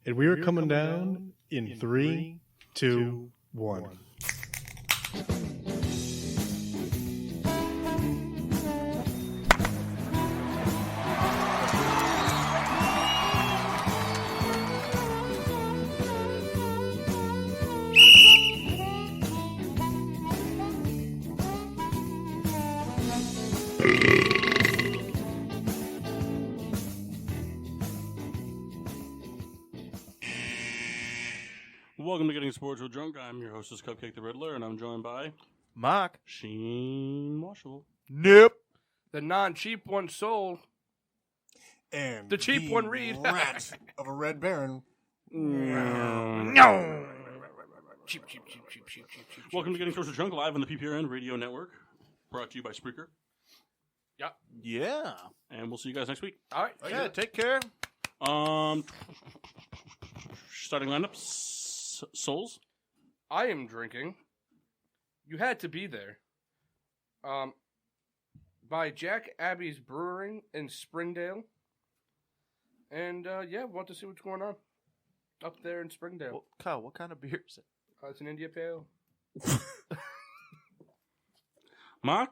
And we are coming down in 3, 2, 1. Welcome to Getting Sports with Drunk. I'm your hostess, Cupcake the Riddler, and I'm joined by Mark. Sheen Marshall. Nope. The non-cheap one sold. And the cheap one read. Rat of a Red Baron. No. Cheap. Welcome to Getting Sports with Drunk live on the PPRN Radio Network, brought to you by Spreaker. Yeah. And we'll see you guys next week. All right. Yeah, take care. Starting lineup, Souls. I am drinking. You Had to Be There. By Jack Abbey's Brewing in Springdale. And, yeah, want to see what's going on up there in Springdale. Well, Kyle, what kind of beer is it? It's an India Pale. Mark.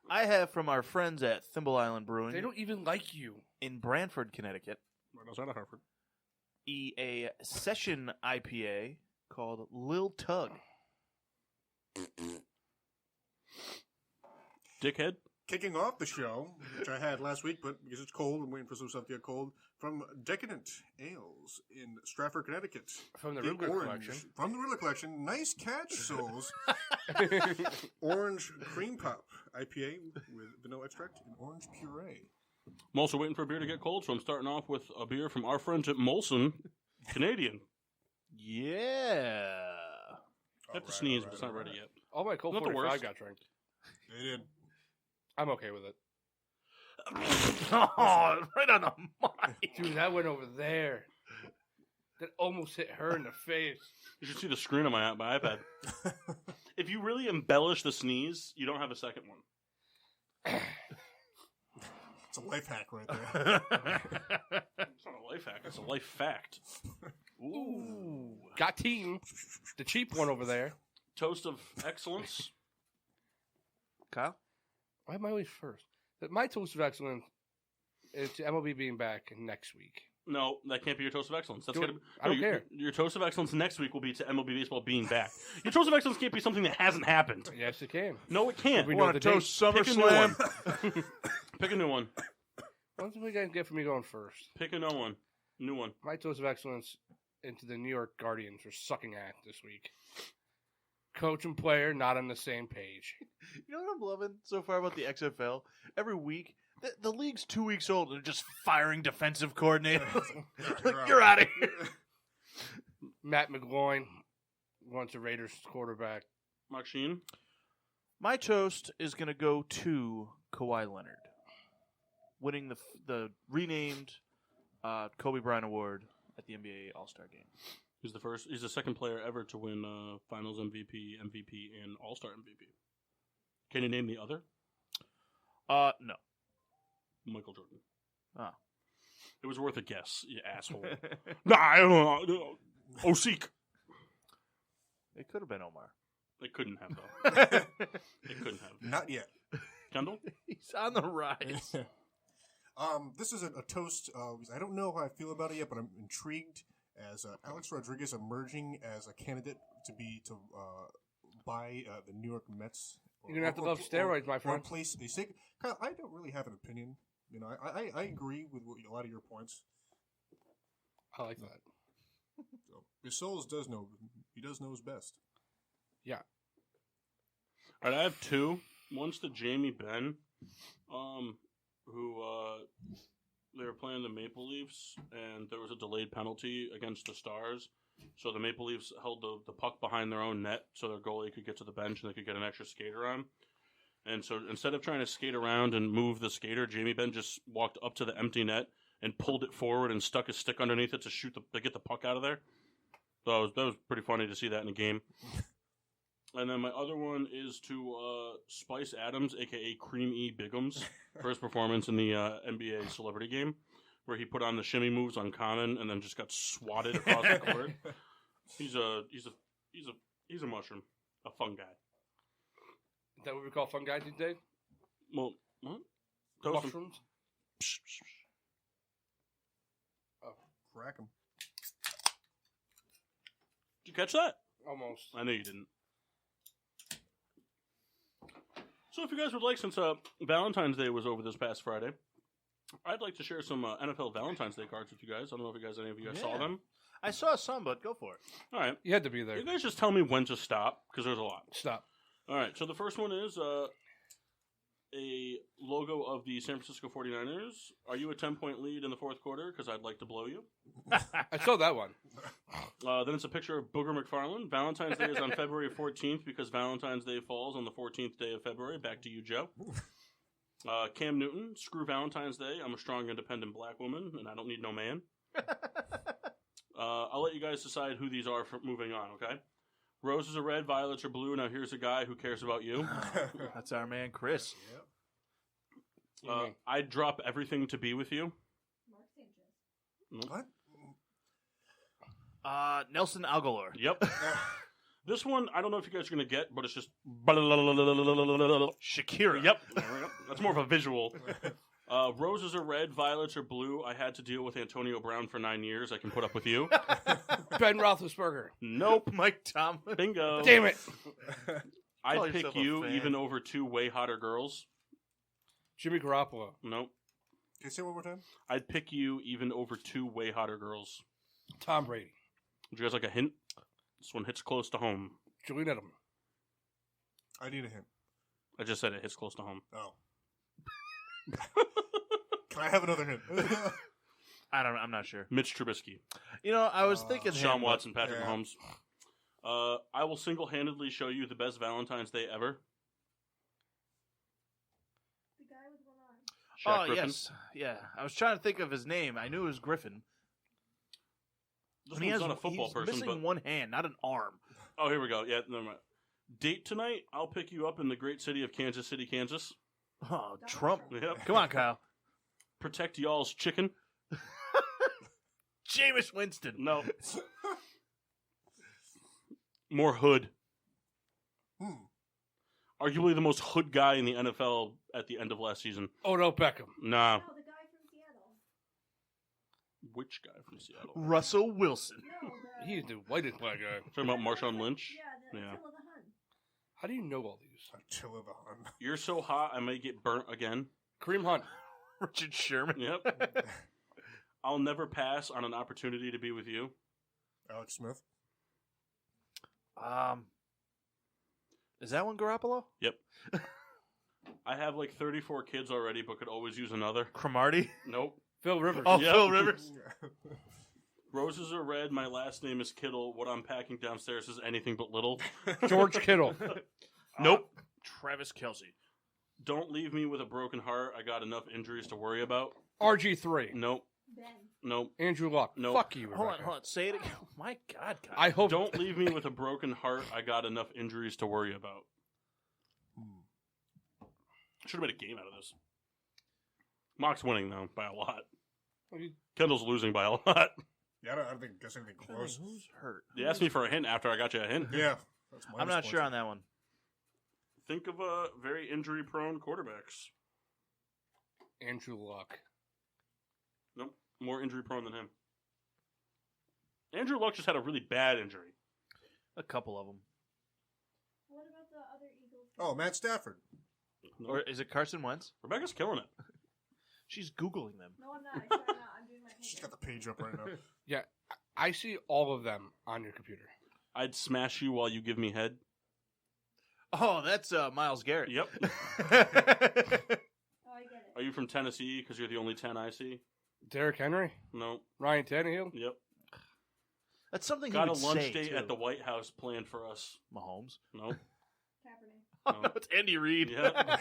I have from our friends at Thimble Island Brewing. They don't even like you. In Branford, Connecticut. Right outside of Hartford. A session IPA called Lil Tug. Dickhead. Kicking off the show, which I had last week, but because it's cold, I'm waiting for some stuff to get cold, from Decadent Ales in Stratford, Connecticut. From the Riddler Collection. From the Riddler Collection. Nice catch, Souls. Orange Cream Pop IPA with vanilla extract and orange puree. I'm also waiting for a beer to get cold, so I'm starting off with a beer from our friends at Molson, Canadian. Yeah. I have to sneeze, but it's not ready yet. All my Colt Not the 45 worst. got drank. They did. I'm okay with it. Oh, right on the mic. Dude, that went over there. That almost hit her in the face. You should see the screen on my iPad. If you really embellish the sneeze, you don't have a second one. It's a life hack right there. It's not a life hack, it's a life fact. Ooh. Got team. The cheap one over there. Toast of excellence. Kyle? Why am I always first? My toast of excellence is MLB being back next week. No, that can't be your toast of excellence. That's Dude, gotta be, I don't your, care. Your toast of excellence next week will be to MLB baseball being back. Your toast of excellence can't be something that hasn't happened. Yes, it can. No, it can't. We Want know to the toast Pick a new SummerSlam? one. Pick a new one. What's we guys get for me going first? Pick a new one. New one. My toast of excellence into the New York Guardians for sucking ass this week. Coach and player not on the same page. You know what I'm loving so far about the XFL? Every week, the league's 2 weeks old, and they're just firing defensive coordinators. Like, you're out of here. Matt McGloin wants a Raiders quarterback. Mark Sheen. My toast is going to go to Kawhi Leonard, winning the renamed Kobe Bryant Award at the NBA All-Star Game. He's the second player ever to win Finals MVP, and All-Star MVP. Can you name the other? No. Michael Jordan. Ah. It was worth a guess, you asshole. Nah, I don't know. Osik. It could have been Omar. It couldn't have, though. It couldn't have. Not yet. Kendall? He's on the rise. This is a toast. I don't know how I feel about it yet, but I'm intrigued as Alex Rodriguez emerging as a candidate to buy the New York Mets. You're going to have to love steroids, my friend. Place they say, Kyle, I don't really have an opinion. You know, I agree with a lot of your points. I like that. So, his Souls does know. He does know his best. Yeah. All right, I have two. One's to Jamie Benn, who they were playing the Maple Leafs, and there was a delayed penalty against the Stars. So the Maple Leafs held the puck behind their own net so their goalie could get to the bench and they could get an extra skater on. And so instead of trying to skate around and move the skater, Jamie Benn just walked up to the empty net and pulled it forward and stuck his stick underneath it to get the puck out of there. So that was pretty funny to see that in a game. And then my other one is to Spice Adams, a.k.a. Cream E. Biggums, for his performance in the NBA Celebrity Game, where he put on the shimmy moves on Common and then just got swatted across the court. He's a mushroom, a fun guy. Is that what we call fun guys these days? Well, what? Toast him. Mushrooms? Crack him. Did you catch that? Almost. I know you didn't. So if you guys would like, since Valentine's Day was over this past Friday, I'd like to share some NFL Valentine's Day cards with you guys. I don't know if any of you guys saw Yeah. them. I saw some, but go for it. All right. You had to be there. You guys just tell me when to stop, because there's a lot. Stop. All right, so the first one is a logo of the San Francisco 49ers. Are you a 10-point lead in the fourth quarter? Because I'd like to blow you. I saw that one. Then it's a picture of Booger McFarland. Valentine's Day is on February 14th because Valentine's Day falls on the 14th day of February. Back to you, Joe. Cam Newton, screw Valentine's Day. I'm a strong, independent black woman, and I don't need no man. I'll let you guys decide who these are for moving on, okay? Roses are red, violets are blue. Now here's a guy who cares about you. That's our man, Chris. I'd drop everything to be with you. What? Nelson Aguilar. Yep. This one, I don't know if you guys are going to get, but it's just... Shakira. Yep. That's more of a visual. Roses are red, violets are blue. I had to deal with Antonio Brown for 9 years. I can put up with you. Ben Roethlisberger. Nope. Mike Tomlin. Bingo. Damn it. I'd Call pick yourself a you fan. even over two way hotter girls. Jimmy Garoppolo. Nope. Can you say it one more time? I'd pick you even over two way hotter girls. Tom Brady. Would you guys like a hint? This one hits close to home. Julian Edelman. I need a hint. I just said it hits close to home. Oh. Can I have another hint? I don't know. I'm not sure. Mitch Trubisky. You know, I was thinking Sean him, Watson, Patrick yeah. Mahomes. I will single-handedly show you the best Valentine's Day ever. The guy with one arm. Shaq Oh, Griffin. yes. Yeah. I was trying to think of his name. I knew it was Griffin. This And he one's has, not a football he's person, missing but... one hand, not an arm. Oh, here we go. Yeah, never mind. Date tonight, I'll pick you up in the great city of Kansas City, Kansas. Oh, Trump. Yep. Come on, Kyle. Protect y'all's chicken. Jameis Winston. No. More hood. Arguably the most hood guy in the NFL at the end of last season. Odell Beckham. Nah. No, the guy from Seattle. Which guy from Seattle? Russell Wilson. No, the... He's the whitest black guy. Talking about Marshawn Lynch? Yeah, the Yeah. Attila the Hun. How do you know all these? Attila the Hun. You're so hot, I may get burnt again. Kareem Hunt. Richard Sherman. Yep. I'll never pass on an opportunity to be with you. Alex Smith. Is that one Garoppolo? Yep. I have like 34 kids already, but could always use another. Cromartie? Nope. Phil Rivers. Oh, Yep. Phil Rivers. Roses are red. My last name is Kittle. What I'm packing downstairs is anything but little. George Kittle. Nope. Travis Kelsey. Don't leave me with a broken heart. I got enough injuries to worry about. RG3. Nope. Ben. Nope. Andrew Luck. Nope. Fuck you, Hold Rebecca. on. Say it again. Oh, my God, Kyle. I hope. Don't leave me with a broken heart. I got enough injuries to worry about. Should have made a game out of this. Mock's winning, though, by a lot. Kendall's losing by a lot. Yeah, I don't think guess anything close. Who's hurt? You asked me for a hint after I got you a hint. Yeah. That's I'm not sure on that one. Think of very injury-prone quarterbacks. Andrew Luck. Nope. More injury-prone than him. Andrew Luck just had a really bad injury. A couple of them. What about the other Eagles? Oh, Matt Stafford. Nope. Or is it Carson Wentz? Rebecca's killing it. She's Googling them. No, I'm not. I swear I'm not. I'm doing my She's paper. got the page up right now. Yeah, I see all of them on your computer. I'd smash you while you give me head. Oh, that's Myles Garrett. Yep. Oh, I get it. Are you from Tennessee? Because you're the only 10 I see. Derrick Henry. No. Ryan Tannehill. Yep. That's something Got he a would lunch say, date too. at the White House planned for us. Mahomes. No. Kaepernick. Oh, no, it's Andy Reid. Yeah.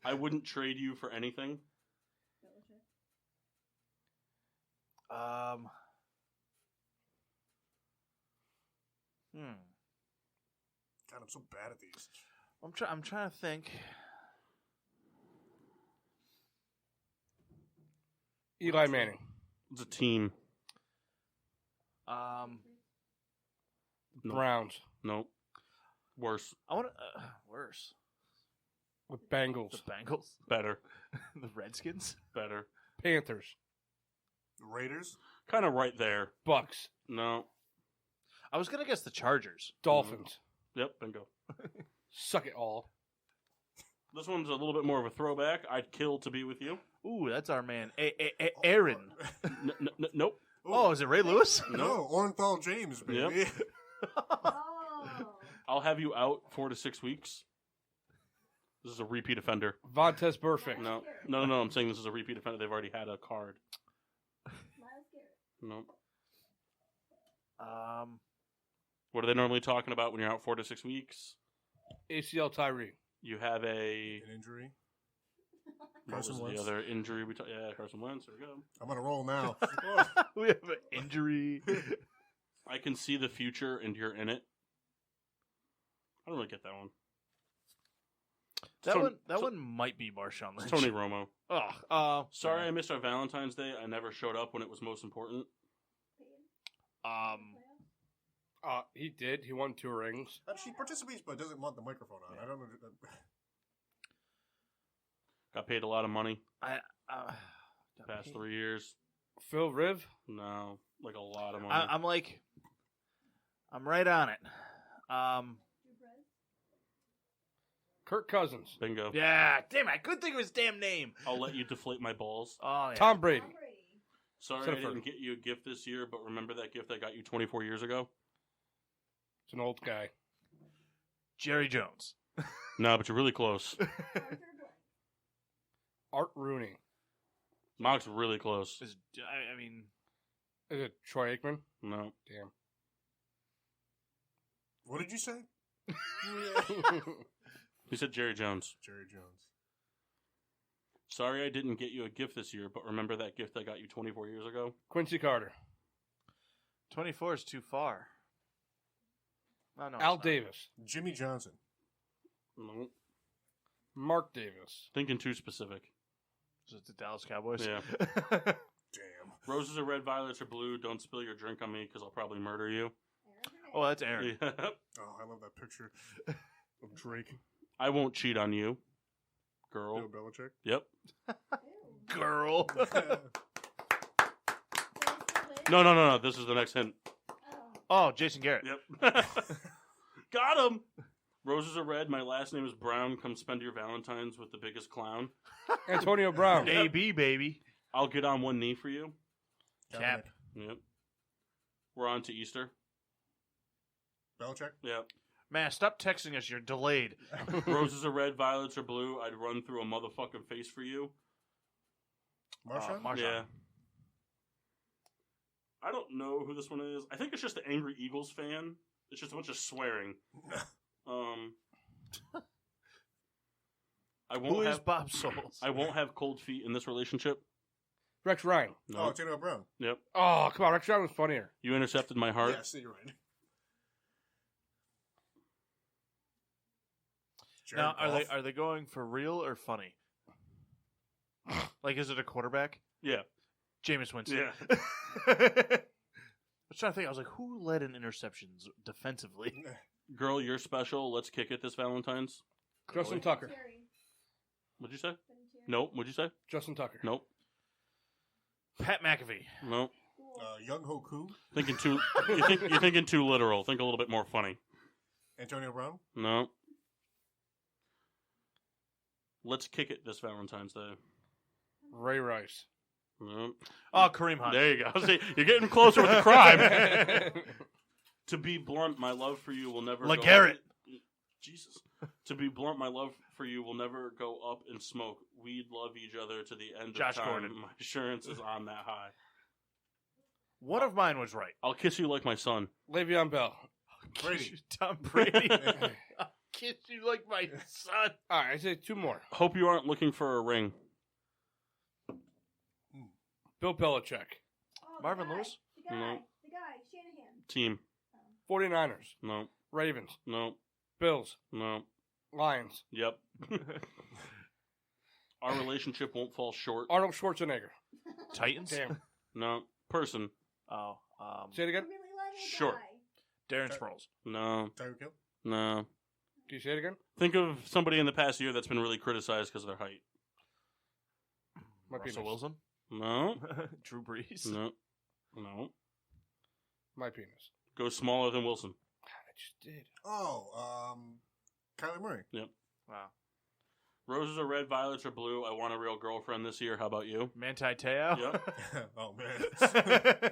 I wouldn't trade you for anything. Belichick. God, I'm so bad at these. I'm trying to think. Eli Manning. It's a team. Nope. Browns. Nope. Worse. I want to worse. With Bengals. The Bengals, Better. the Redskins. Better. Panthers. Raiders. Kind of right there. Bucks. No. I was gonna guess the Chargers. Dolphins. Yep, bingo. Suck it all. This one's a little bit more of a throwback. I'd kill to be with you. Ooh, that's our man, Aaron. Nope. Oh, is it Ray Lewis? No, Orenthal James, baby. Yep. Oh. I'll have you out 4 to 6 weeks. This is a repeat offender. Vontez Burfict. No. I'm saying this is a repeat offender. They've already had a card. Miles Garrett. Nope. What are they normally talking about when you're out 4 to 6 weeks? ACL Tyree. You have An injury. what was Carson the Wentz. other injury? Yeah, Carson Wentz. There we go. I'm on a roll now. we have an injury. I can see the future, and you're in it. I don't really get that one. That one might be Marshawn Lynch. It's Tony Romo. Oh, Sorry I missed our Valentine's Day. I never showed up when it was most important. He did. He won 2 rings. She participates but doesn't want the microphone on. I don't know. Got paid a lot of money got past paid. 3 years. Phil Riv. No, like a lot of money. I'm right on it. Kirk Cousins. Bingo. Yeah, damn it! I couldn't think of his damn name. I'll let you deflate my balls. Oh, yeah. Tom Brady. Sorry I Sinford. didn't get you a gift this year, but remember that gift I got you 24 years ago? It's an old guy. Jerry Jones. No, but you're really close. Art Rooney. Mock's really close. I mean, Is it Troy Aikman? No. Damn. What did you say? He said Jerry Jones. Jerry Jones. Sorry I didn't get you a gift this year, but remember that gift I got you 24 years ago? Quincy Carter. 24 is too far. Oh, no, Al it's not. Davis. Jimmy Johnson. No. Mark Davis. Thinking too specific. Is it the Dallas Cowboys? Yeah. Damn. Roses are red, violets are blue. Don't spill your drink on me because I'll probably murder you. Oh, that's Aaron. Yeah. Oh, I love that picture of Drake. I won't cheat on you, girl. Bill Belichick. Yep. Girl. No. This is the next hint. Oh, Jason Garrett. Yep. Got him. Roses are red. My last name is Brown. Come spend your Valentines with the biggest clown. Antonio Brown. AB, baby. I'll get on one knee for you. Cap. Yep. We're on to Easter. Belichick. Yep. Man, stop texting us. You're delayed. Roses are red, violets are blue. I'd run through a motherfucking face for you. Marshawn? Marshawn. Yeah. I don't know who this one is. I think it's just the Angry Eagles fan. It's just a bunch of swearing. I Who won't is have Bob Souls? I won't have cold feet in this relationship. Rex Ryan. No. Oh, Antonio Brown. Yep. Oh, come on. Rex Ryan was funnier. You intercepted my heart. Yes, you're right. Now, Jared Goff. are they going for real or funny? Like, is it a quarterback? Yeah. Jameis Winston. Yeah. I was trying to think. I was like, who led in interceptions defensively? Girl, you're special. Let's kick it this Valentine's. Justin Tucker. What'd you say? Nope. What'd you say? Justin Tucker. Nope. Pat McAfee. Nope. Young Hoku. Thinking too. You're thinking too literal. Think a little bit more funny. Antonio Brown. No. Let's kick it this Valentine's Day. Ray Rice. Nope. Oh, Kareem Hunt. There you go. See, you're getting closer with the crime. To be blunt, my love for you will never. LeGarrette. Jesus. To be blunt, my love for you will never go up in smoke. We'd love each other to the end Josh of time. Gordon. My assurance is on that high. One of mine was right. I'll kiss you like my son. Le'Veon Bell. Brady. Tom Brady. I'll kiss you like my son. All right, I say 2 more. Hope you aren't looking for a ring. Bill Belichick. Marvin Lewis? The guy. No. The guy. Shanahan. Team. 49ers. No. Ravens. No. Bills. No. Lions. Yep. our relationship won't fall short. Arnold Schwarzenegger. Titans? Damn. No. Person. Oh, Say it again. Really letting it Sure. die. Darren Sproles. No. Tyreek Hill? No. Can you say it again? Think of somebody in the past year that's been really criticized because of their height. My Russell penis. Wilson? No. Drew Brees? No. No. My penis. Go smaller than Wilson. I just did. Oh, Kyler Murray. Wow. Roses are red, violets are blue. I want a real girlfriend this year. How about you? Manti Te'o? Yep. Oh, man.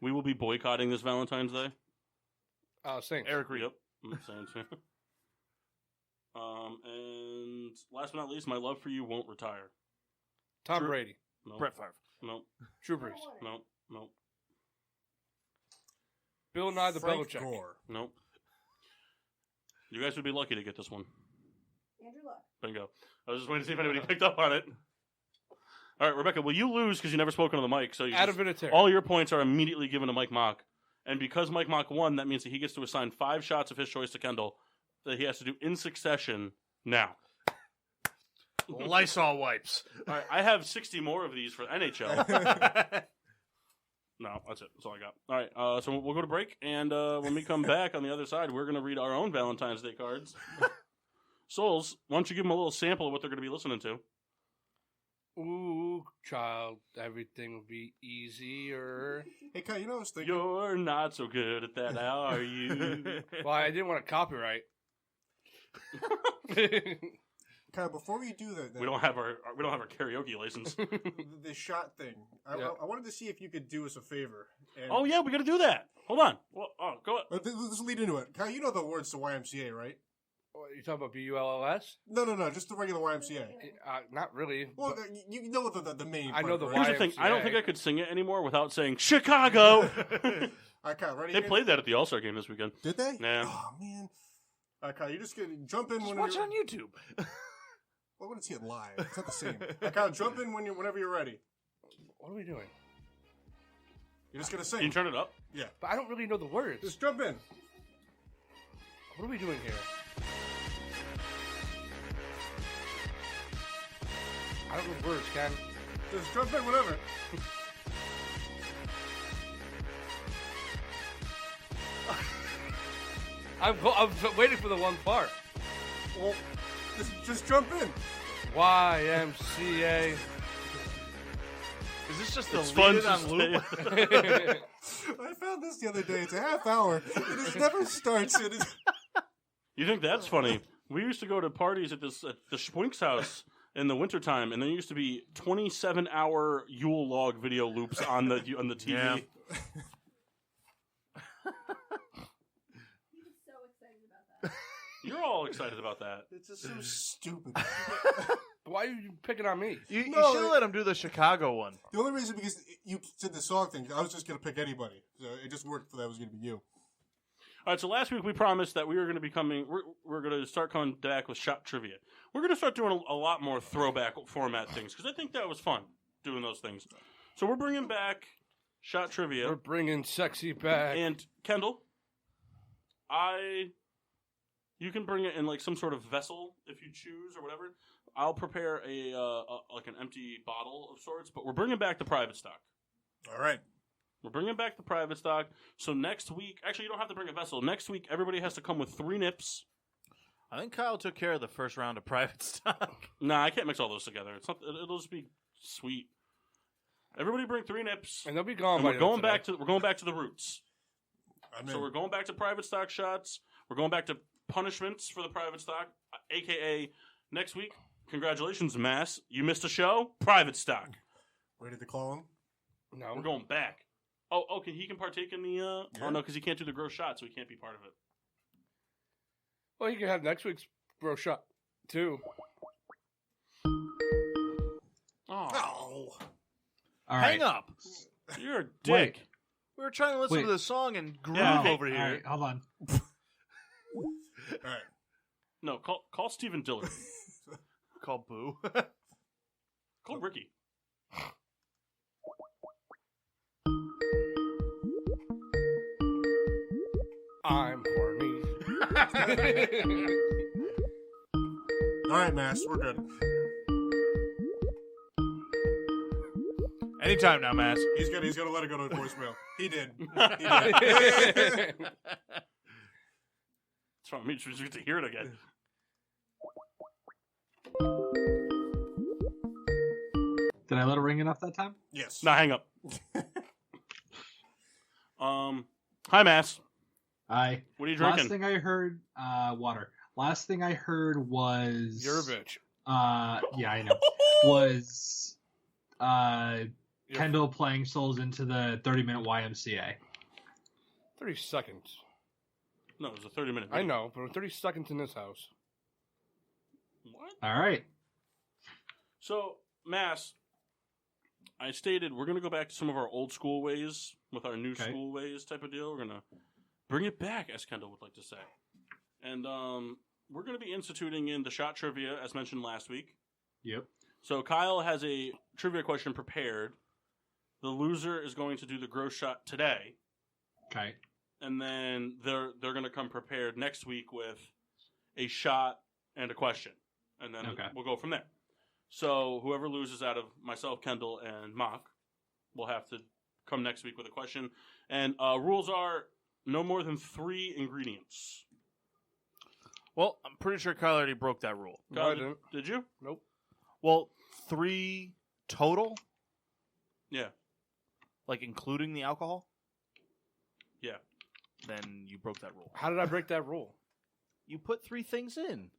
We will be boycotting this Valentine's Day. Saints. Eric Reed. Yep. I'm saying so. And last but not least, my love for you won't retire. Tom Drew- Brady. No. Brett Favre. No. Drew Brees. No. No. Bill Nye the Frank Belichick. Gore. No. You guys would be lucky to get this one. Andrew Luck. Bingo. I was just waiting to see if anybody picked up on it. All right, Rebecca, well, you lose because you never spoken on the mic. So you Adam just, Vinatieri. all your points are immediately given to Mike Mock. And because Mike Mock won, that means that he gets to assign 5 shots of his choice to Kendall that he has to do in succession now. Lysol wipes. All right, I have 60 more of these for NHL. No, that's it. That's all I got. All right, so we'll go to break, and when we come back on the other side, we're going to read our own Valentine's Day cards. Souls, why don't you give them a little sample of what they're going to be listening to? Ooh, child, everything will be easier. Hey, Kyle, you know what I was thinking? You're not so good at that, are you? Well, I didn't want to copyright. Kyle, before we do that, we don't have our karaoke license. the shot thing, Yeah. I wanted to see if you could do us a favor. And, Oh yeah, we got to do that. Hold on. Well, go. Let's lead into it. Kyle, you know the words to YMCA, right? What, you talking about BULLS? No, just the regular YMCA. Not really. Well, but you know the main. I know part, the right? Here's the thing. I don't YMCA. think I could sing it anymore without saying Chicago. All right, Kyle, ready? They again? played that at the All-Star game this weekend. Did they? Yeah. Oh man. All right, Kyle, you just gonna jump in Just when watch you're. on YouTube. Well, I want to see it live. It's not the same. All right, Kyle, jump in whenever you're ready. what are we doing? You're just gonna Can you sing. turn it up? Yeah. But I don't really know the words. Just jump in. What are we doing here? I don't know the words, Ken. Just jump in whenever. I'm waiting for the one part. Well, just jump in. YMCA. Is this just the It's fun lead it to on loop? I found this the other day. It's a half hour. It just never starts. It is. You think that's funny? We used to go to parties at the Schwink's house in the wintertime, and there used to be 27-hour Yule log video loops on the TV. Yeah. He was so excited about that. You're all excited about that. It's just so stupid. Why are you picking on me? You No, should have let him do the Chicago one. The only reason because you said the song thing, I was just gonna pick anybody. So it just worked for that was gonna be you. All right, so last week we promised that we were going to be coming. We're going to start coming back with shot trivia. We're going to start doing a lot more throwback format things because I think that was fun doing those things. So we're bringing back shot trivia. We're bringing sexy back. And Kendall, you can bring it in like some sort of vessel if you choose or whatever. I'll prepare like an empty bottle of sorts, but we're bringing back the private stock. All right. We're bringing back the private stock. So next week, actually, you don't have to bring a vessel. Next week, everybody has to come with 3 nips. I think Kyle took care of the first round of private stock. Nah, I can't mix all those together. It's not. It'll just be sweet. Everybody bring 3 nips. And they'll be gone And by we're going back to the roots. I'm So in. we're going back to private stock shots. We're going back to punishments for the private stock, aka next week. Congratulations, Mass. You missed a show. Private stock. Ready to call him? No. We're going back. Oh, he can partake in the. Yeah. Oh no, because he can't do the gross shot, so he can't be part of it. Well, you can have next week's bro shot, too. Oh, Oh. All Hang right. up. you're a dick. Wait. We were trying to listen Wait. to the song and groove Yeah, okay. over here. All right, hold on. All right. No, call Steven Diller. Called Boo. Call Ricky. I'm horny. All right, Mass. We're good. Anytime now, Mass. He's gonna let it go to voicemail. He did. He did. What's wrong with me? Just get to hear it again. Did I let it ring enough that time? Yes. Nah, hang up. Hi, Mass. What are you drinking? Last thing I heard, water. Last thing I heard was... You're a bitch. Yeah, I know. Was Kendall playing Souls into the 30-minute YMCA. 30 seconds. No, it was a 30-minute. I know, but 30 seconds in this house. What? All right. So, Mass, I stated we're going to go back to some of our old school ways with our new school ways type of deal. We're going to bring it back, as Kendall would like to say. And we're going to be instituting in the shot trivia, as mentioned last week. Yep. So Kyle has a trivia question prepared. The loser is going to do the gross shot today. Okay. And then they're going to come prepared next week with a shot and a question. And then we'll go from there. So whoever loses out of myself, Kendall, and Mock will have to come next week with a question. And rules are no more than 3 ingredients. Well, I'm pretty sure Kyle already broke that rule. Kyle, I didn't. Did you? Nope. Well, 3 total? Yeah. Like including the alcohol? Yeah. Then you broke that rule. How did I break that rule? You put 3 things in.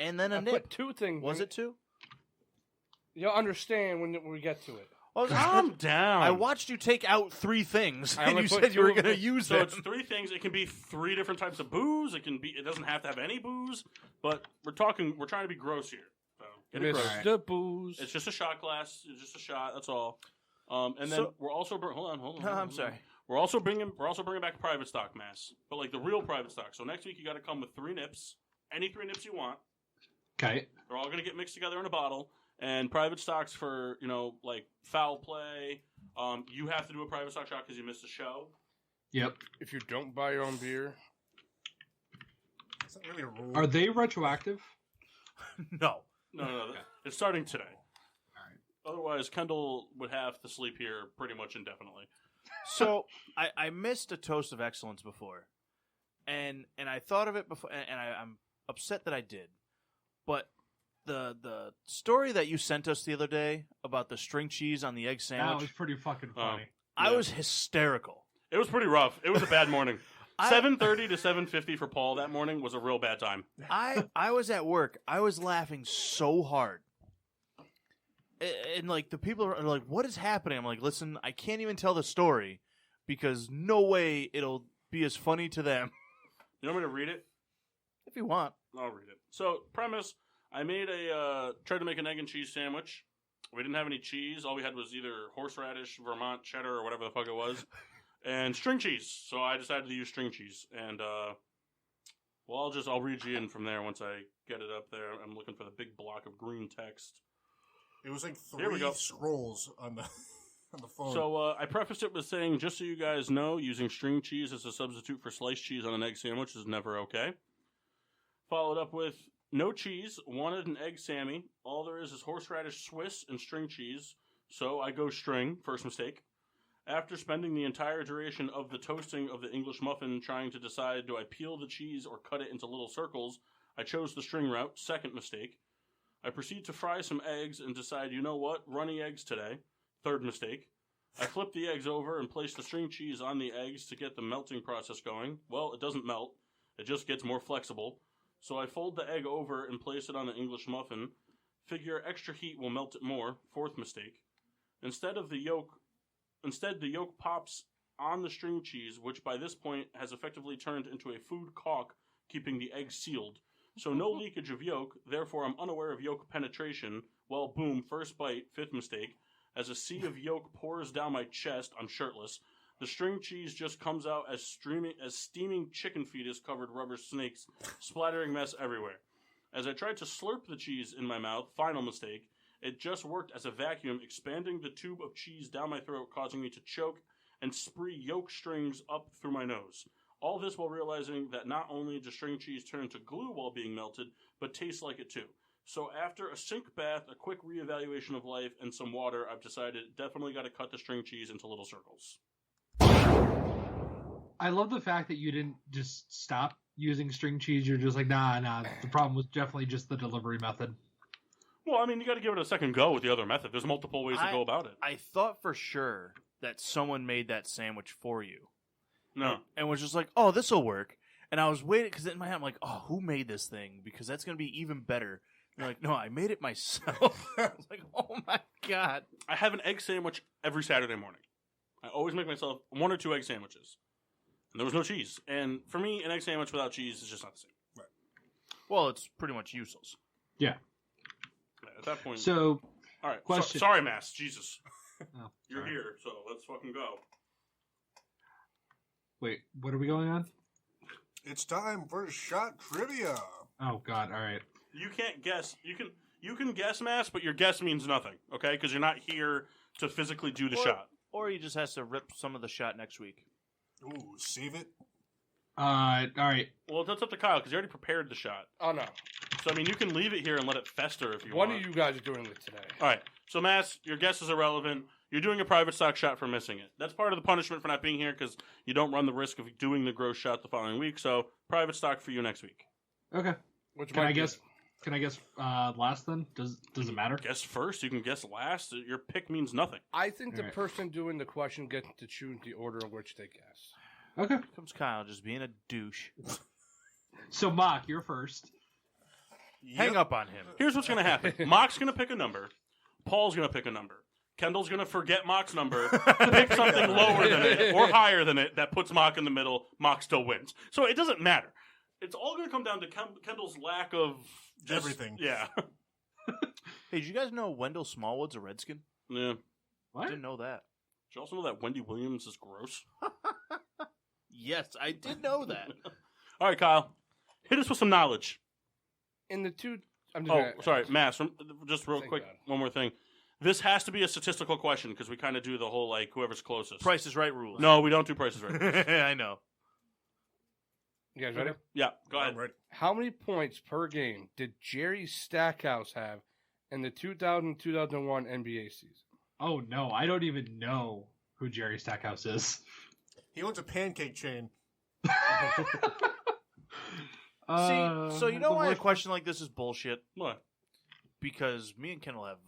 And then a I nip. put 2 things. Was it 2? You'll understand when we get to it. Calm down. I watched you take out 3 things, I and only you put said you were 2 of going to them. use So them. it's 3 things. It can be 3 different types of booze. It doesn't have to have any booze. But we're trying to be gross here. So get it gross. Mr. Booze. It's just a shot glass. It's just a shot. That's all. And then we're also hold on. No, I'm sorry. We're also bringing back private stock, Mass, but like the real private stock. So next week you got to come with 3 nips, any 3 nips you want. Okay. They're all going to get mixed together in a bottle. And private stocks for like foul play. You have to do a private stock shot because you missed a show. Yep. If you don't buy your own beer. It's not really a rule. Are they retroactive? No. No. It's starting today. All right. Otherwise, Kendall would have to sleep here pretty much indefinitely. So I missed a toast of excellence before, and I thought of it before, and I'm upset that I did. But the story that you sent us the other day about the string cheese on the egg That sandwich, was pretty fucking funny. I Yeah. was hysterical. It was pretty rough. It was a bad morning. 7:30 to 7:50 for Paul that morning was a real bad time. I was at work. I was laughing so hard. And like the people are like, "What is happening?" I'm like, "Listen, I can't even tell the story because no way it'll be as funny to them." You want me to read it? If you want. I'll read it. So, premise, I made tried to make an egg and cheese sandwich. We didn't have any cheese. All we had was either horseradish, Vermont cheddar, or whatever the fuck it was, and string cheese. So I decided to use string cheese. And, I'll read you in from there once I get it up there. I'm looking for the big block of green text. It was like Here we 3 go. scrolls on the on the phone. So I prefaced it with saying, just so you guys know, using string cheese as a substitute for sliced cheese on an egg sandwich is never okay. Followed up with, no cheese, wanted an egg Sammy. All there is horseradish Swiss and string cheese. So I go string, first mistake. After spending the entire duration of the toasting of the English muffin trying to decide, do I peel the cheese or cut it into little circles, I chose the string route, second mistake. I proceed to fry some eggs and decide, you know what, runny eggs today, third mistake. I flip the eggs over and place the string cheese on the eggs to get the melting process going. Well, it doesn't melt, it just gets more flexible. So I fold the egg over and place it on the English muffin. Figure extra heat will melt it more, fourth mistake. Instead, the yolk pops on the string cheese, which by this point has effectively turned into a food caulk, keeping the egg sealed. So no leakage of yolk, therefore I'm unaware of yolk penetration. Well, boom, first bite, fifth mistake. As a sea of yolk pours down my chest, I'm shirtless. The string cheese just comes out as steaming chicken fetus covered rubber snakes, splattering mess everywhere. As I tried to slurp the cheese in my mouth, final mistake, it just worked as a vacuum, expanding the tube of cheese down my throat, causing me to choke and spree yolk strings up through my nose. All this while realizing that not only does string cheese turn to glue while being melted, but tastes like it too. So after a sink bath, a quick reevaluation of life, and some water, I've decided definitely got to cut the string cheese into little circles. I love the fact that you didn't just stop using string cheese. You're just like, nah. The problem was definitely just the delivery method. Well, I mean, you got to give it a second go with the other method. There's multiple ways to go about it. I thought for sure that someone made that sandwich for you. No. And was just like, oh, this will work. And I was waiting, because in my head, I'm like, oh, who made this thing? Because that's going to be even better. And they're like, no, I made it myself. I was like, oh my God. I have an egg sandwich every Saturday morning. I always make myself 1 or 2 egg sandwiches. And there was no cheese. And for me, an egg sandwich without cheese is just not the same. Right. Well, it's pretty much useless. Yeah. At that point. So, all right. question. Sorry, Mass. Jesus. Oh, You're sorry. here, so let's fucking go. Wait, what are we going on? It's time for shot trivia. Oh God! All right. You can't guess. You can guess, Mass, but your guess means nothing, okay? Because you're not here to physically do the shot. Or he just has to rip some of the shot next week. Ooh, save it. All right. Well, that's up to Kyle, because he already prepared the shot. Oh, no. So, I mean, you can leave it here and let it fester if you One want. of you guys are doing it today. All right. So, Mass, your guess is irrelevant. You're doing a private stock shot for missing it. That's part of the punishment for not being here, because you don't run the risk of doing the gross shot the following week. So, private stock for you next week. Okay. Which Can might I be guess? it. Can I guess last then? Does it matter? Guess first. You can guess last. Your pick means nothing. I think the Alright. person doing the question gets to choose the order in which they guess. Okay. Here comes Kyle just being a douche. So, Mock, you're first. Hang up on him. Here's what's going to happen. Mock's going to pick a number. Paul's going to pick a number. Kendall's going to forget Mock's number, pick something lower than it or higher than it that puts Mock in the middle. Mock still wins. So it doesn't matter. It's all going to come down to Kendall's lack of just, Everything. Yeah. Hey, did you guys know Wendell Smallwood's a Redskin? Yeah. What? Didn't know that. Did you also know that Wendy Williams is gross? Yes, I did know that. All right, Kyle. Hit us with some knowledge. In the two... I'm just Oh, gonna- sorry, Mass. Just real Thank quick, God. one more thing. This has to be a statistical question because we kind of do the whole, like, whoever's closest. Price is Right rules. No, we don't do prices right. I know. You guys ready? Yeah, go ahead. I'm ready. How many points per game did Jerry Stackhouse have in the 2000-2001 NBA season? Oh no, I don't even know who Jerry Stackhouse is. He owns a pancake chain. See, so you know why a question like this is bullshit? What? Because me and Kendall have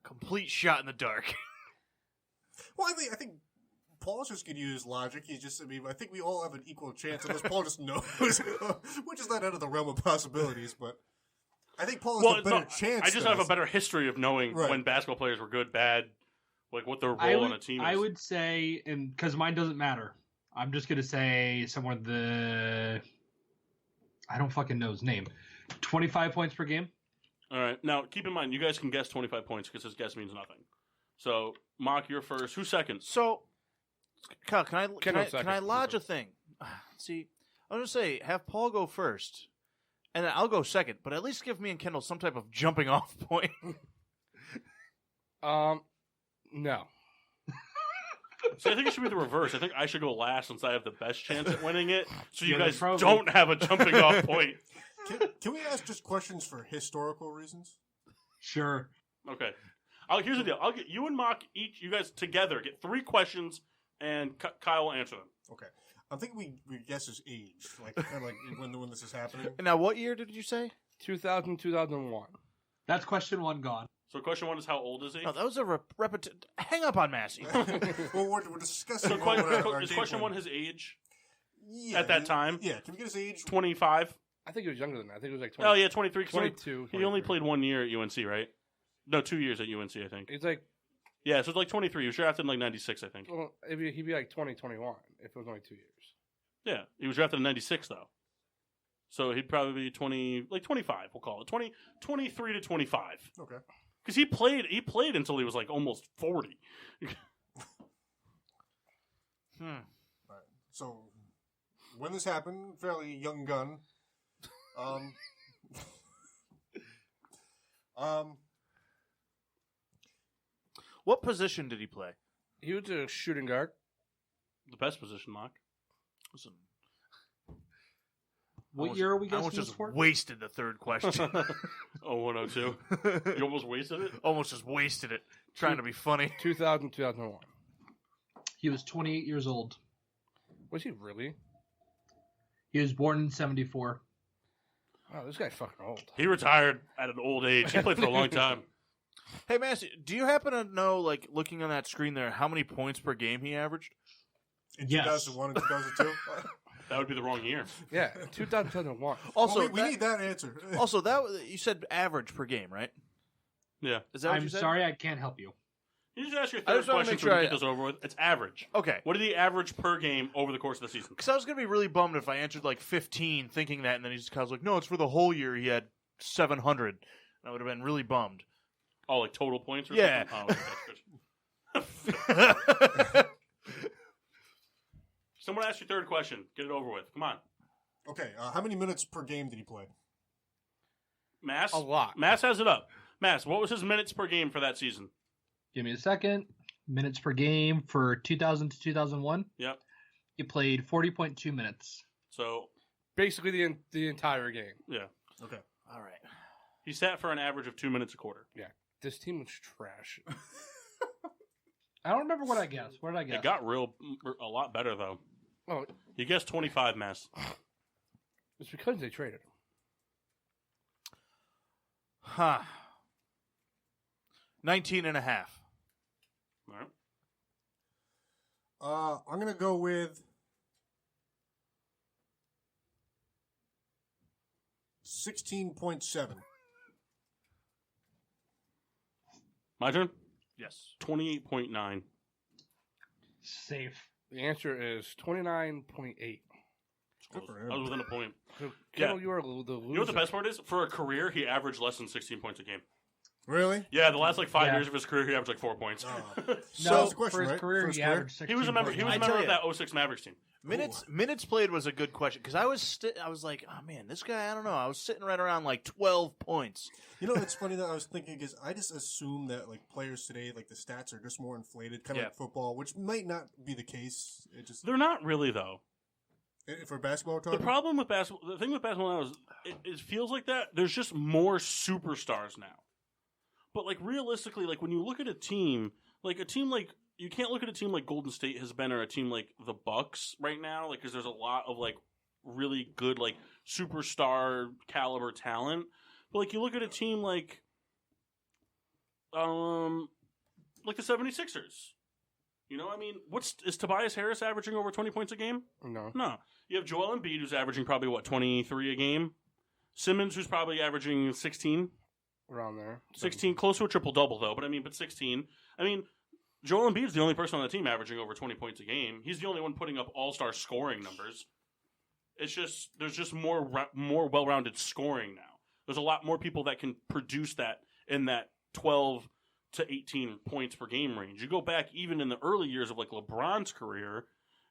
complete shot in the dark. Well, I think Paul's just going to use logic. I think we all have an equal chance, unless Paul just knows, which is not out of the realm of possibilities, but I think Paul has a better chance. I just have a better history of knowing Right. when basketball players were good, bad, like what their role I would, on a team is. I would say, and because mine doesn't matter, I'm just gonna say somewhere I don't fucking know his name. 25 points per game. All right. Now, keep in mind, you guys can guess 25 points because his guess means nothing. So, Mock, you're first. Who's second? So, Kyle, can Kendall I second. lodge a thing? See, I'm gonna say have Paul go first, and then I'll go second. But at least give me and Kendall some type of jumping off point. No. So I think it should be the reverse. I think I should go last since I have the best chance at winning it. So you Yeah, guys probably. don't have a jumping off point. Can we ask just questions for historical reasons? Sure. Okay. Here's the deal. I'll get you and Mock each. You guys together get 3 questions, and Kyle will answer them. Okay. I'm thinking we guess his age, like kind of like when this is happening. And now, what year did you say? 2000-2001. That's question 1 gone. So question 1 is how old is he? No, that was a repetition. Hang up on Massey. Well, we're discussing. So our is game question plan. 1 his age? Yeah, at that time? Yeah. Can we get his age? 25? I think he was younger than that. I think he was like 20, Oh, yeah, 23. 'cause 22. He only 23. played 1 year at UNC, right? No, 2 years at UNC, I think. He's like, Yeah, so it's like 23. He was drafted in like 96, I think. well, he'd be like 2021 if it was only 2 years. Yeah, he was drafted in 96, though. So he'd probably be 25, we'll call it. 23 to 25. Okay. Because he played until he was like almost 40. So when this happened, fairly young gun. What position did he play? He was a shooting guard. The best position, Mock. Listen, What year are we I guessing almost this just for? wasted the third question. 102. You almost wasted it? Almost just wasted it. Trying to be funny. 2000, 2001. He was 28 years old. Was he really? He was born in 74. Oh, this guy's fucking old. He retired at an old age. He played for a long time. Hey, Masi, do you happen to know, like, looking on that screen there, how many points per game he averaged? In Yes. 2001 and 2002? That would be the wrong year. Yeah, 2000, 2001. Also, Well, we need that answer. also, you said average per game, right? Yeah. Is that what I'm you said? sorry, I can't help you. You just ask your I third just wanna question make so sure we get this over with. It's average. Okay. What did he average per game over the course of the season? Because I was going to be really bummed if I answered, like, 15 thinking that, and then he just kind of was like, no, it's for the whole year he had 700. And I would have been really bummed. Oh, like total points or Yeah. something? Oh, okay, that's good. Someone ask your third question. Get it over with. Come on. Okay, how many minutes per game did he play? Mass? A lot. Mass has it up. Mass, what was his minutes per game for that season? Give me a second. Minutes per game for 2000 to 2001. Yep. He played 40.2 minutes. So, Basically the entire game. yeah. Okay. All right. He sat for an average of 2 minutes a quarter. This team was trash. I don't remember what I guessed. What did I guess? It got a lot better, though. Oh, You guessed 25, Mass. it's because they traded him. Huh. 19 and a half. All right. I'm going to go with 16.7. My turn? Yes. 28.9. Safe. The answer is 29.8. Good for I was him. within a point. So, Yeah. Kendall, you are the loser. You know what the best part is? For a career, he averaged less than 16 points a game. Really? Yeah, the last 5 Yeah. years of his career, he averaged 4 points. Oh. So- That was the question, for his right? career, For his he career? averaged 16. He was a member. He was a I member tell of ya. that 06 Mavericks team. Minutes played was a good question because I was like, oh man, this guy, I don't know. I was sitting right around like 12 points. You know, it's funny that I was thinking because I just assume that like players today, like the stats are just more inflated, kind of Yeah. like football, which might not be the case. It just They're not really, though. for basketball we're The talking. problem with basketball, the thing with basketball now is it feels like that. There's just more superstars now. But like realistically, like when you look at a team like you can't look at a team like Golden State has been or a team like the Bucks right now, like because there's a lot of like really good like superstar caliber talent. But like you look at a team like the 76ers. You know, I mean, is Tobias Harris averaging over 20 points a game? No. No. You have Joel Embiid, who's averaging probably, 23 a game? Simmons, who's probably averaging 16? Around there. 16, close to a triple-double, though, but 16. I mean, Joel Embiid's the only person on the team averaging over 20 points a game. He's the only one putting up all-star scoring numbers. It's just, there's just more well-rounded scoring now. There's a lot more people that can produce that in that 12 to 18 points per game range. You go back even in the early years of like LeBron's career,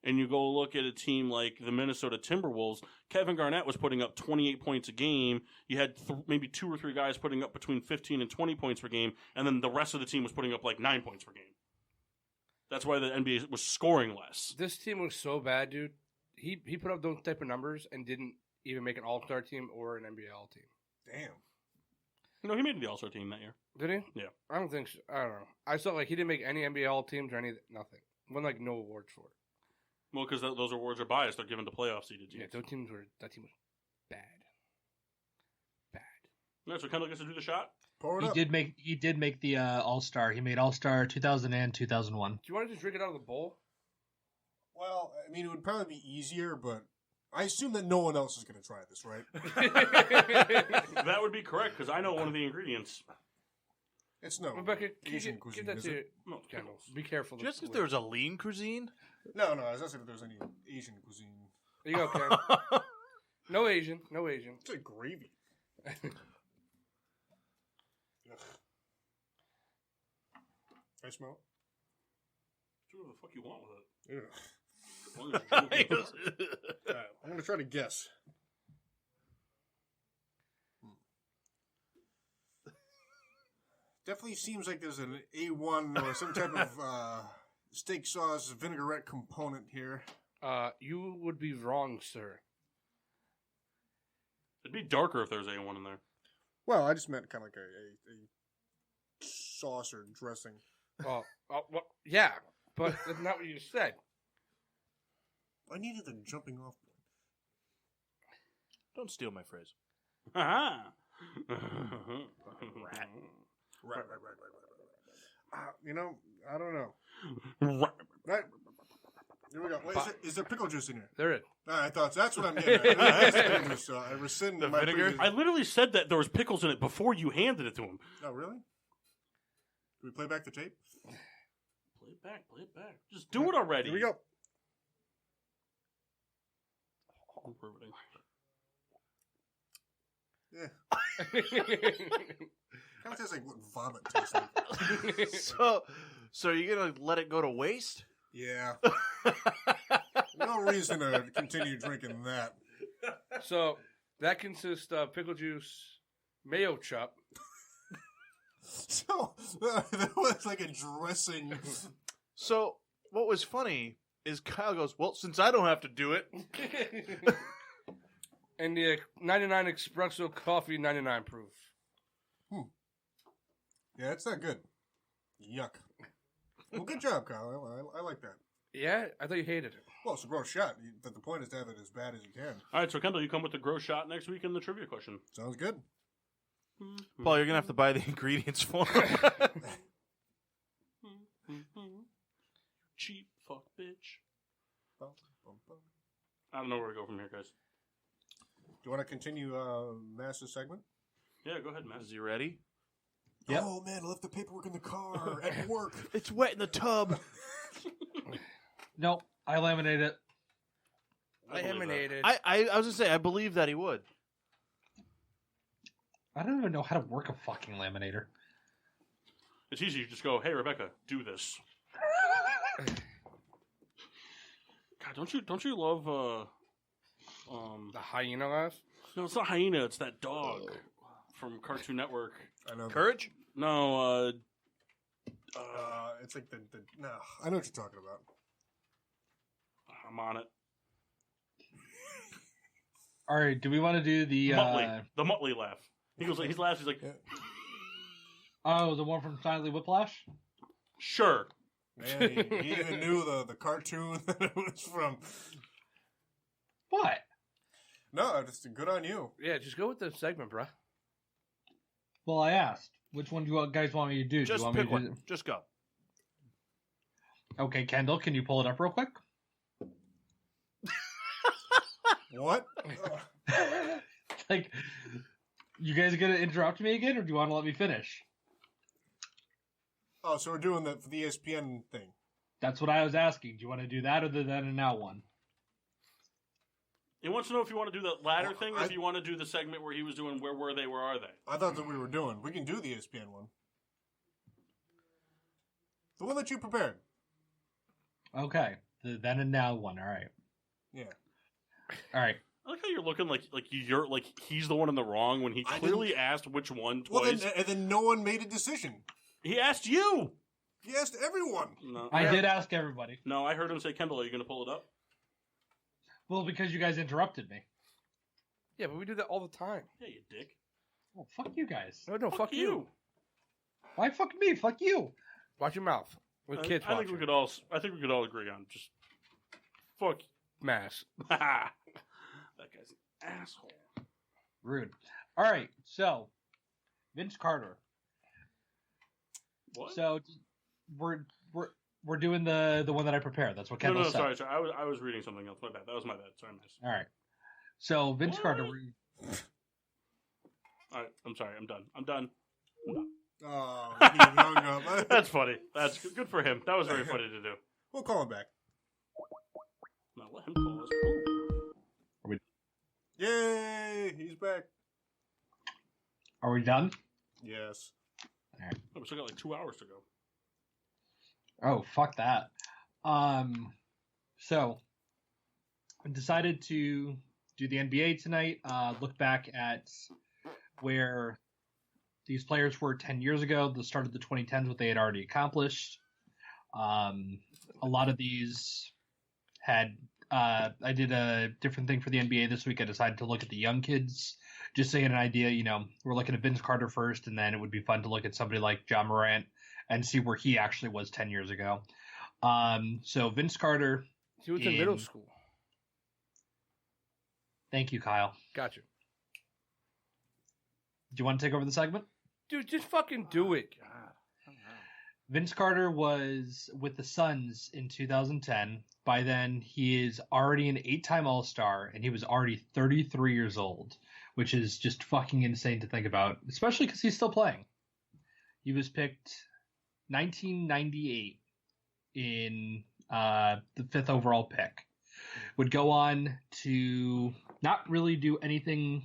and you go look at a team like the Minnesota Timberwolves, Kevin Garnett was putting up 28 points a game. You had maybe 2 or 3 guys putting up between 15 and 20 points per game, and then the rest of the team was putting up like 9 points per game. That's why the NBA was scoring less. This team was so bad, dude. He put up those type of numbers and didn't even make an All-Star team or an NBL team. Damn. You know, he made the All-Star team that year. Did he? Yeah. I don't think so. I don't know. I saw like he didn't make any NBL teams or nothing. Won like no awards for it. Well, because those awards are biased. They're given to playoff seeded Yeah, teams. that team was bad. Bad. No, so Kendall gets to do the shot? Pour it He up. did make the All-Star. He made All-Star 2000 and 2001. Do you want to just drink it out of the bowl? Well, I mean, it would probably be easier, but I assume that no one else is going to try this, right? That would be correct, because I know one of the ingredients. It's no Rebecca, can you Asian get cuisine, that is to it? No, Kendall. Be careful. Just if there was a lean cuisine. No, I was asking if there's any Asian cuisine. There you go, Ken. No Asian. It's like gravy. Ugh. Can I smell Do whatever the fuck you want with it. it? Ugh. As long as you're drinking it. All right, I'm going to try to guess. Definitely seems like there's an A1 or some type of steak sauce vinaigrette component here. You would be wrong, sir. It'd be darker if there was A1 in there. Well, I just meant kind of like a sauce or dressing. Well, yeah, but that's not what you said. I needed the jumping off point. Don't steal my phrase. Haha. Right. You know, I don't know. Right. Here we go. Wait, is there pickle juice in here? There is. I thought that's what I'm getting at. So I rescind The my vinegar? previous- I literally said that there was pickles in it before you handed it to him. Oh, really? Can we play back the tape? Play it back. Play it back. Just do it already. Here we go. Yeah. Kind of tastes like what vomit tastes like. So are you gonna let it go to waste? Yeah. No reason to continue drinking that. So that consists of pickle juice, mayo chop. So that was like a dressing. So what was funny is Kyle goes, "Well, since I don't have to do it." And the 99 espresso coffee, 99 proof. Yeah, it's not good. Yuck. Well, good job, Kyle. I like that. Yeah, I thought you hated it. Well, it's a gross shot. But the point is to have it as bad as you can. All right, so Kendall, you come with the gross shot next week in the trivia question. Sounds good. Paul, you're gonna have to buy the ingredients for him. Cheap fuck bitch. I don't know where to go from here, guys. Do you want to continue Mass's segment? Yeah, go ahead, Matt. Is he ready? Yep. Oh, man, I left the paperwork in the car at work. It's wet in the tub. Nope, I laminate it. I believe that. Laminated. I was gonna say I believe that he would. I don't even know how to work a fucking laminator. It's easy. You just go, hey, Rebecca, do this. God, don't you love The hyena laugh? no, it's not hyena, it's that dog from Cartoon Network. I know. Courage? No, It's like the no. I know what you're talking about. I'm on it. All right, do we want to do the Muttley. The Muttley laugh. He goes like he laughs, he's like, Yeah. the one from Silently Whiplash? sure. Man, he even knew the cartoon that it was from. What? No, just good on you. Yeah, just go with the segment, bruh. Well, I asked. Which one do you guys want me to do? Do you Just want me pick to one. Just go. Okay, Kendall, can you pull it up real quick? What? Like, you guys gonna interrupt me again, or do you want to let me finish? Oh, so we're doing for the ESPN thing. That's what I was asking. Do you want to do that or the then and now one? He wants to know if you want to do the latter Well, thing or if you want to do the segment where he was doing where were they, where are they? I thought that we were doing. We can do the ESPN one. The one that you prepared. Okay, the then and now one. All right. Yeah. All right. I like how you're looking like you're like he's the one in the wrong when he I clearly didn't- asked which one Well, twice. and then no one made a decision. He asked you. He asked everyone. No, I did ask everybody. no, I heard him say, "Kendall, are you going to pull it up?" Well, because you guys interrupted me. Yeah, but we do that all the time. Yeah, you dick. Oh, fuck you guys. No, fuck you. Why fuck me? Fuck you. Watch your mouth. With kids I think we watching. could all. I think we could all agree on just fuck. Mass. That guy's an asshole. Rude. All right. So, Vince Carter. What? So we're doing the one that I prepared. That's what no, Kendall no, said. sorry. I was reading something else. My bad. That was my bad. Sorry, miss. All right. So Vince What? Carter. All right, I'm sorry. I'm done. Oh, he hung up. That's funny. That's good for him. That was very funny to do. We'll call him back. No, let him call us. Ooh. Yay! He's back. Are we done? Yes. Oh, we still got like 2 hours to go. Oh, fuck that. So I decided to do the NBA tonight. Look back at where these players were 10 years ago, the start of the 2010s, what they had already accomplished. A lot of these had I did a different thing for the NBA this week. I decided to look at the young kids, just to get an idea. We're looking at Vince Carter first, and then it would be fun to look at somebody like John Morant and see where he actually was 10 years ago. So Vince Carter. He was in middle school. Thank you, Kyle. Gotcha. Do you want to take over the segment? Dude, just fucking do it. God. Vince Carter was with the Suns in 2010. By then, he is already an 8-time All-Star, and he was already 33 years old, which is just fucking insane to think about, especially because he's still playing. He was picked 1998 in the 5th overall pick. Would go on to not really do anything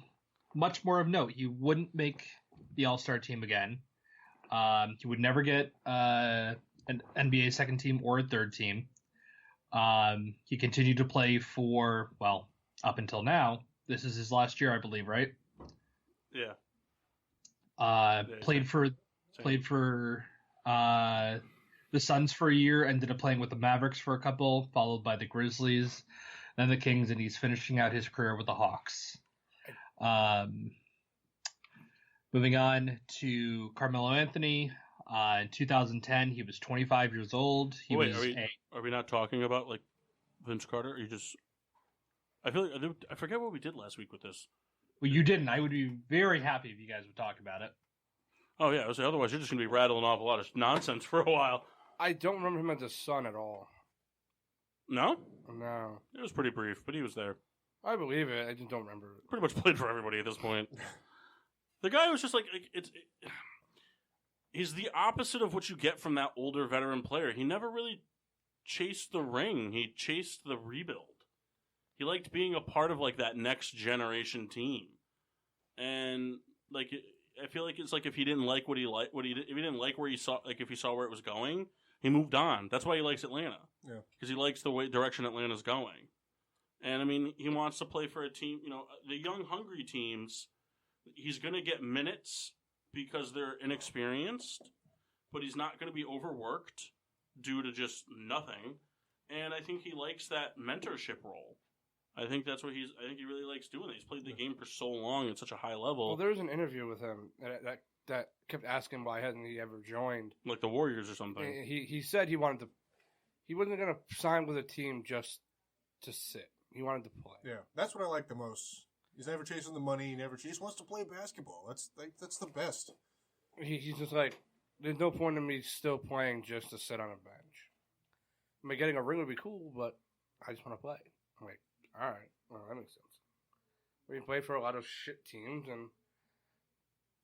much more of note. He wouldn't make the All-Star team again. He would never get an NBA second team or a third team. He continued to play for, well, up until now. This is his last year, I believe, right? Yeah. Played for the Suns for a year, ended up playing with the Mavericks for a couple, followed by the Grizzlies, then the Kings, and he's finishing out his career with the Hawks. Moving on to Carmelo Anthony. In 2010, he was 25 years old. Are we not talking about like Vince Carter? Or you just? I feel like I forget what we did last week with this. Well, you didn't. I would be very happy if you guys would talk about it. Oh yeah, I was otherwise you're just gonna be rattling off a lot of nonsense for a while. I don't remember him as a Sun at all. No, No. it was pretty brief, but he was there. I believe it. I just don't remember it. Pretty much played for everybody at this point. The guy was just like he's the opposite of what you get from that older veteran player. He never really chased the ring. He chased the rebuild. He liked being a part of like that next generation team. And like I feel like it's like if he didn't like if he didn't like where he saw if he saw where it was going, he moved on. That's why he likes Atlanta. Yeah. Because he likes the direction Atlanta's going. And I mean, he wants to play for a team, the young hungry teams. He's going to get minutes because they're inexperienced, but he's not going to be overworked due to just nothing. And I think he likes that mentorship role. I think that's what I think he really likes doing it. He's played the game for so long at such a high level. Well, there was an interview with him that kept asking why hasn't he ever joined. Like the Warriors or something. He said he wasn't going to sign with a team just to sit. He wanted to play. Yeah, that's what I like the most. He's never chasing the money. He just wants to play basketball. That's the best. He's just like, there's no point in me still playing just to sit on a bench. I mean, getting a ring would be cool, but I just want to play. I'm like, all right, well, that makes sense. We play for a lot of shit teams, and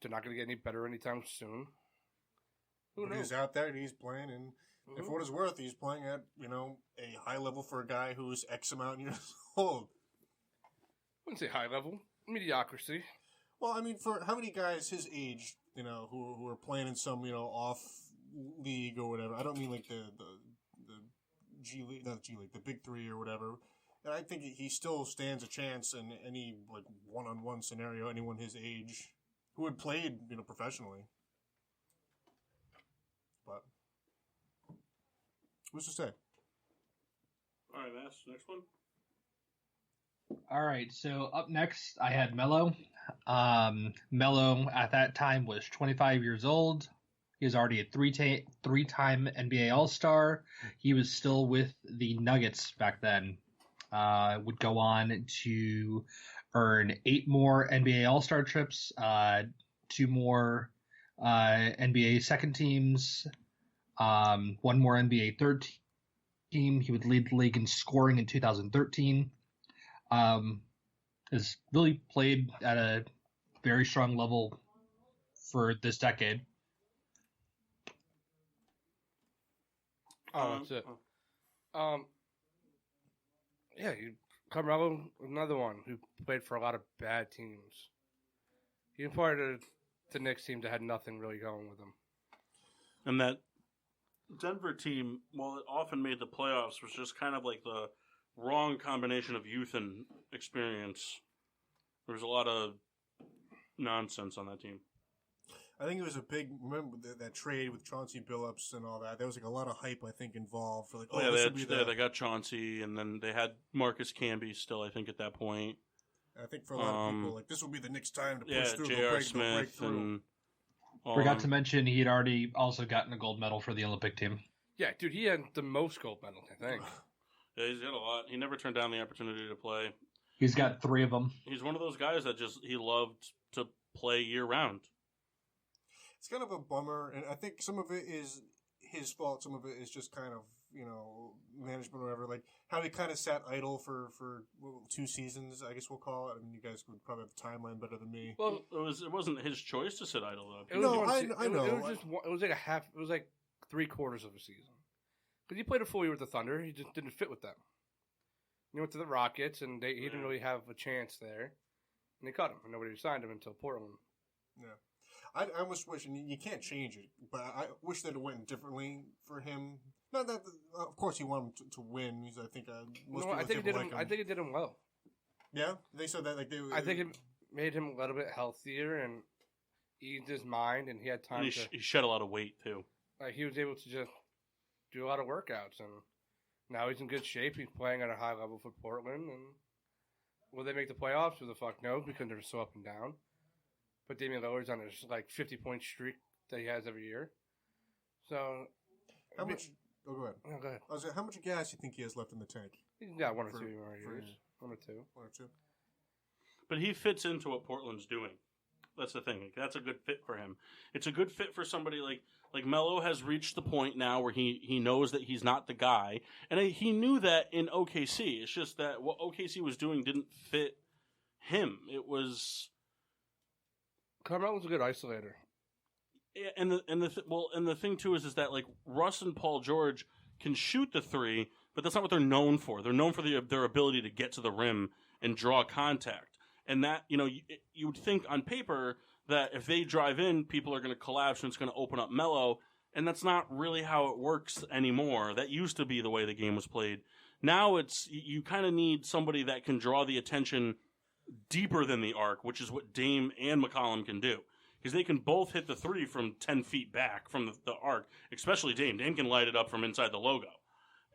they're not going to get any better anytime soon. Who knows? He's out there and he's playing, and if what it's worth, he's playing at a high level for a guy who's X amount of years old. I wouldn't say high level. Mediocrity. Well, I mean, for how many guys his age, who are playing in some, off league or whatever. I don't mean like the G League, not the G League, the Big Three or whatever. And I think he still stands a chance in any like one-on-one scenario. Anyone his age who had played, professionally. But who's to say? All right, Mass. Next one. All right, so up next, I had Melo. Melo at that time was 25 years old. He was already a three-time NBA All-Star. He was still with the Nuggets back then. Would go on to earn 8 more NBA All-Star trips, 2 more NBA second teams, 1 more NBA third team. He would lead the league in scoring in 2013. Has really played at a very strong level for this decade. Oh, that's it. Yeah, Carmelo, another one who played for a lot of bad teams. He was part of the Knicks team that had nothing really going with him. And that Denver team, while it often made the playoffs, was just kind of like the wrong combination of youth and experience. There was a lot of nonsense on that team. I think it was a big. Remember that trade with Chauncey Billups and all that. There was like a lot of hype, I think, involved for like. Oh, yeah, this would be they got Chauncey, and then they had Marcus Camby still. I think at that point. I think for a lot of people, like this will be the next time to push through. J.R. Break Smith through. and. Forgot to mention he had already also gotten a gold medal for the Olympic team. Yeah, dude, he had the most gold medals, I think. Yeah, he's got a lot. He never turned down the opportunity to play. He's got 3 of them. He's one of those guys that he loved to play year round. It's kind of a bummer, and I think some of it is his fault. Some of it is just kind of management or whatever. Like how he kind of sat idle for 2 seasons, I guess we'll call it. I mean, you guys would probably have the timeline better than me. Well, it wasn't his choice to sit idle though. I know. It was like It was like 3/4 of a season because he played a full year with the Thunder. He just didn't fit with them. He went to the Rockets, and he didn't really have a chance there, and they cut him, and nobody signed him until Portland. Yeah. I almost wish, and you can't change it, but I wish that it went differently for him. Not that, of course, he wanted him to win. Because I think I think it did him well. Yeah, they said that I think it made him a little bit healthier and eased his mind, and he had time. And he shed a lot of weight too. Like he was able to just do a lot of workouts, and now he's in good shape. He's playing at a high level for Portland, and will they make the playoffs? Who the fuck knows? Because they're so up and down. But Damian Lillard's on his 50-point streak that he has every year. So, how much? Oh, go ahead. Oh, go ahead. I was like, how much gas do you think he has left in the tank? He's got 1 or 2 more years. 1 or 2. 1 or 2. But he fits into what Portland's doing. That's the thing. Like, that's a good fit for him. It's a good fit for somebody like Melo has reached the point now where he knows that he's not the guy, and he knew that in OKC. It's just that what OKC was doing didn't fit him. It was. Carmelo's a good isolator. Yeah, and the thing too is that like Russ and Paul George can shoot the 3, but that's not what they're known for. They're known for their ability to get to the rim and draw contact. And that you would think on paper that if they drive in, people are going to collapse and it's going to open up Melo, and that's not really how it works anymore. That used to be the way the game was played. Now it's you kind of need somebody that can draw the attention deeper than the arc, which is what Dame and McCollum can do. Because they can both hit the 3 from 10 feet back from the arc, especially Dame. Dame can light it up from inside the logo.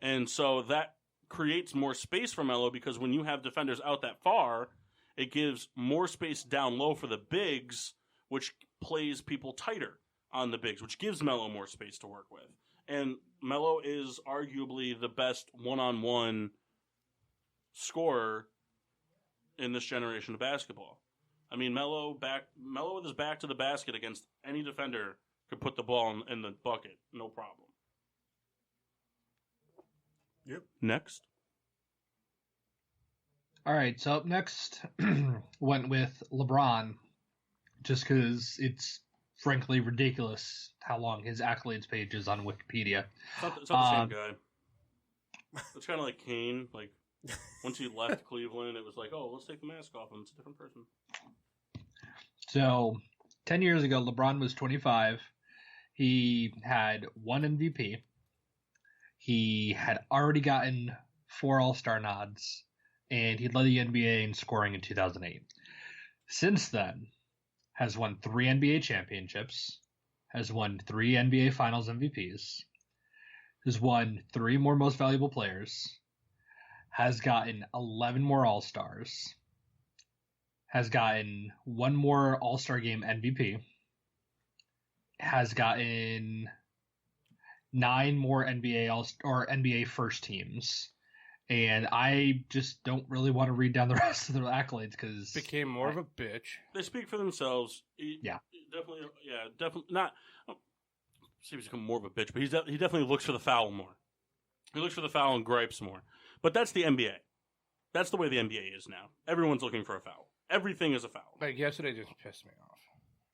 And so that creates more space for Melo because when you have defenders out that far, it gives more space down low for the bigs, which plays people tighter on the bigs, which gives Melo more space to work with. And Melo is arguably the best one-on-one scorer in this generation of basketball. I mean, Melo with his back to the basket against any defender could put the ball in the bucket, no problem. Yep. Next. All right, so up next went with LeBron, just because it's frankly ridiculous how long his accolades page is on Wikipedia. It's not the same guy. It's kind of like Kane, like. Once he left Cleveland, it was like, oh, let's take the mask off him. It's a different person. So, 10 years ago, LeBron was 25. He had 1 MVP. He had already gotten 4 All-Star nods, and he led the NBA in scoring in 2008. Since then, has won 3 NBA championships, has won 3 NBA Finals MVPs, has won 3 more Most Valuable Players, has gotten 11 more All-Stars, has gotten 1 more All-Star Game MVP, has gotten 9 more NBA first teams, and I just don't really want to read down the rest of the accolades because became more of a bitch. They speak for themselves. Definitely not. See, he's become more of a bitch, but he definitely looks for the foul more. He looks for the foul and gripes more. But that's the NBA. That's the way the NBA is now. Everyone's looking for a foul. Everything is a foul. Like yesterday just pissed me off.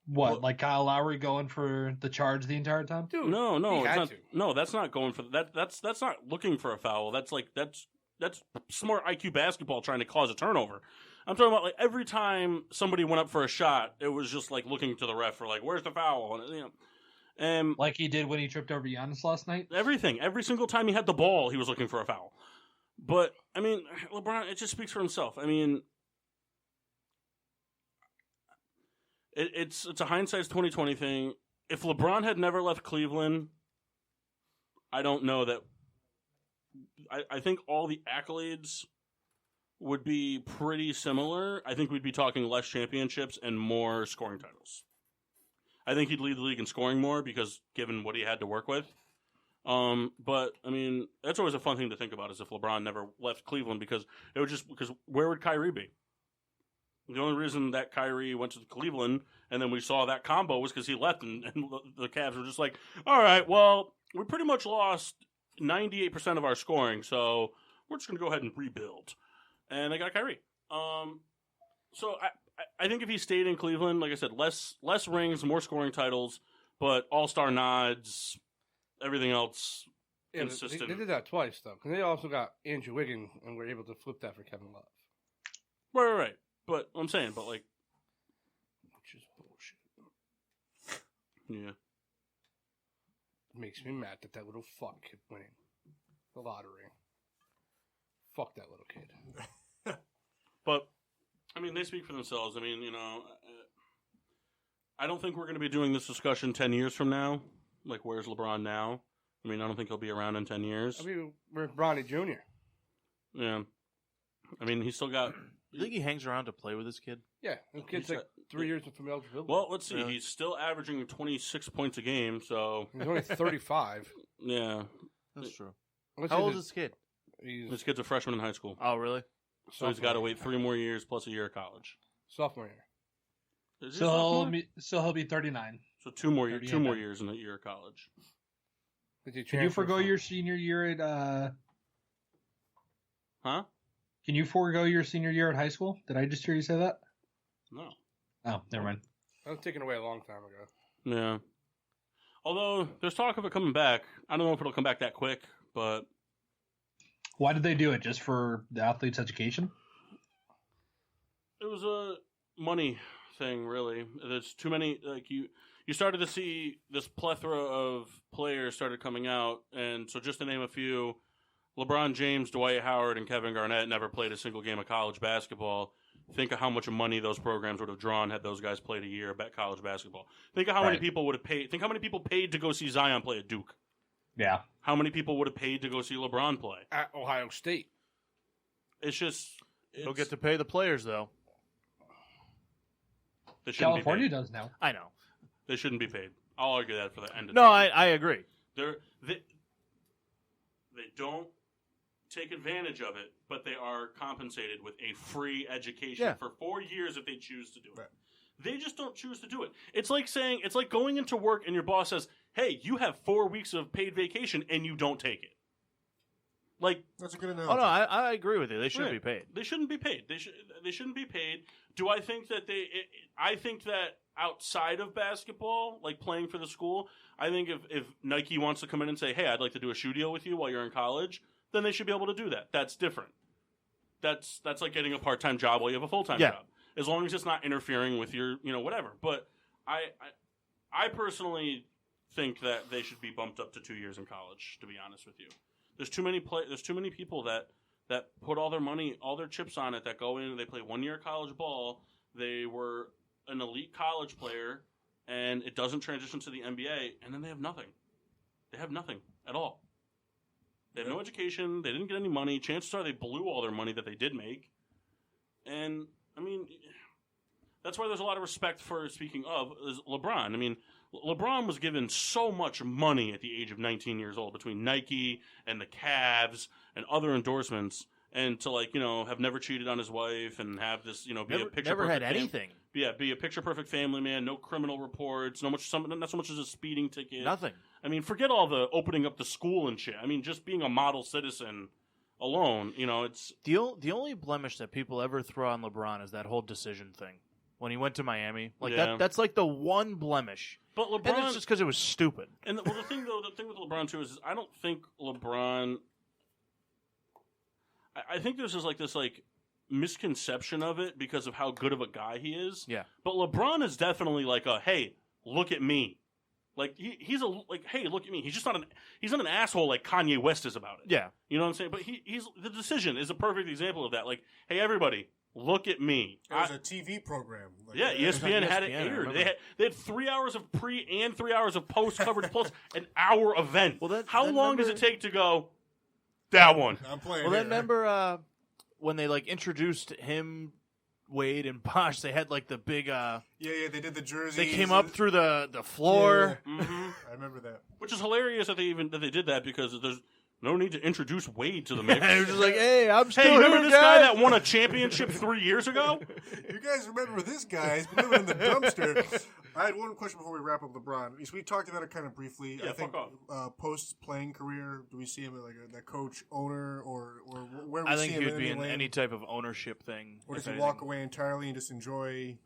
What, like Kyle Lowry going for the charge the entire time? Dude, no, it's not. No, that's not going for that. That's not looking for a foul. That's smart IQ basketball trying to cause a turnover. I'm talking about like every time somebody went up for a shot, it was just like looking to the ref for like, where's the foul? And like he did when he tripped over Giannis last night. Every single time he had the ball, he was looking for a foul. But I mean, LeBron, it just speaks for himself. I mean, it's a hindsight's 2020 thing. If LeBron had never left Cleveland, I don't know that. I think all the accolades would be pretty similar. I think we'd be talking less championships and more scoring titles. I think he'd lead the league in scoring more because given what he had to work with. But I mean, that's always a fun thing to think about is if LeBron never left Cleveland because where would Kyrie be? The only reason that Kyrie went to Cleveland and then we saw that combo was because he left and the Cavs were just like, all right, well, we pretty much lost 98% of our scoring, so we're just going to go ahead and rebuild. And they got Kyrie. So I think if he stayed in Cleveland, like I said, less rings, more scoring titles, but all-star nods, everything else consistent. They did that twice, though, because they also got Andrew Wiggins and were able to flip that for Kevin Love. Right. But I'm saying, like... Which is bullshit. Yeah. It makes me mad that little fuck kept winning the lottery. Fuck that little kid. But, I mean, they speak for themselves. I mean, I don't think we're going to be doing this discussion 10 years from now. Like, where's LeBron now? I mean, I don't think he'll be around in 10 years. I mean, where's Bronny Jr.? Yeah. I mean, he's still got... You think he hangs around to play with his kid? Yeah, the kid's like 3 years from eligibility. Well, let's see. He's still averaging 26 points a game, so... He's only 35. Yeah. That's true. How old is this kid? This kid's a freshman in high school. Oh, really? So he's got to wait 3 more years plus a year of college. Sophomore year. So he'll be 39. So 2 more years in a year of college. Can you forego your senior year at Huh? Can you forego your senior year at high school? Did I just hear you say that? No. Oh, never mind. That was taken away a long time ago. Yeah. Although there's talk of it coming back. I don't know if it'll come back that quick, but why did they do it? Just for the athlete's education? It was a money thing, really. There's too many. Like you started to see this plethora of players started coming out, and so just to name a few, LeBron James, Dwight Howard, and Kevin Garnett never played a single game of college basketball. Think of how much money those programs would have drawn had those guys played a year of college basketball. Think of how many people would have paid. Think how many people paid to go see Zion play at Duke. Yeah. How many people would have paid to go see LeBron play? At Ohio State. It's just... He'll get to pay the players, though. California does now. I know. They shouldn't be paid. I'll argue that for the end of No, the I agree. They don't take advantage of it, but they are compensated with a free education for 4 years if they choose to do it. Right. They just don't choose to do it. It's like going into work and your boss says, "Hey, you have 4 weeks of paid vacation," and you don't take it. Like, that's a good analogy. Oh no, I agree with you. They shouldn't be paid. They shouldn't be paid. They shouldn't be paid. Do I think that I think that outside of basketball, like playing for the school, I think if Nike wants to come in and say, "Hey, I'd like to do a shoe deal with you while you're in college," then they should be able to do that. That's different. That's like getting a part-time job while you have a full-time job. As long as it's not interfering with your, whatever. But I personally think that they should be bumped up to 2 years in college, to be honest with you. There's too many people that put all their money, all their chips on it, that go in and they play 1 year of college ball. They were an elite college player, and it doesn't transition to the NBA, and then they have nothing. They have nothing at all. They have no education. They didn't get any money. Chances are they blew all their money that they did make. And, I mean, that's why there's a lot of respect for, speaking of, is LeBron. I mean, LeBron was given so much money at the age of 19 years old between Nike and the Cavs and other endorsements, and to have never cheated on his wife and have this be a picture never had anything. Be a picture perfect family man, no criminal reports, not so much as a speeding ticket, nothing. I mean, forget all the opening up the school and shit. I mean, just being a model citizen alone, it's the only blemish that people ever throw on LeBron is that whole decision thing when he went to Miami. That's like the one blemish. But LeBron, and it's just because it was stupid. And the thing with LeBron too is I don't think LeBron. I think there's just this misconception of it because of how good of a guy he is. Yeah. But LeBron is definitely hey, look at me. He's hey, look at me. He's not an asshole like Kanye West is about it. Yeah. You know what I'm saying? But he's the decision is a perfect example of that. Hey, everybody, look at me. It was a TV program. Like, Yeah, ESPN had it ESPN, I aired. remember. They had 3 hours of pre and 3 hours of post coverage plus an hour event. Well, How then long does remember- it take to go? That one. I'm playing. Well, then here. remember when they like introduced him, Wade, and Bosch? They had like the big. Yeah, they did the jerseys. They came up through the floor. Mm-hmm. I remember that. Which is hilarious that they did that because there's no need to introduce Wade to the And mix. it was just like, hey, I'm still Hey, here, remember this guy guys. that won a championship 3 years ago? You guys remember this guy? He's been living in the dumpster. I had one question before we wrap up LeBron. We talked about it kind of briefly. Yeah, I think fuck post-playing career, do we see him as like that coach, owner, or where we I see think him he would in be in lane? any type of ownership thing. Or does if he anything. walk away entirely and just enjoy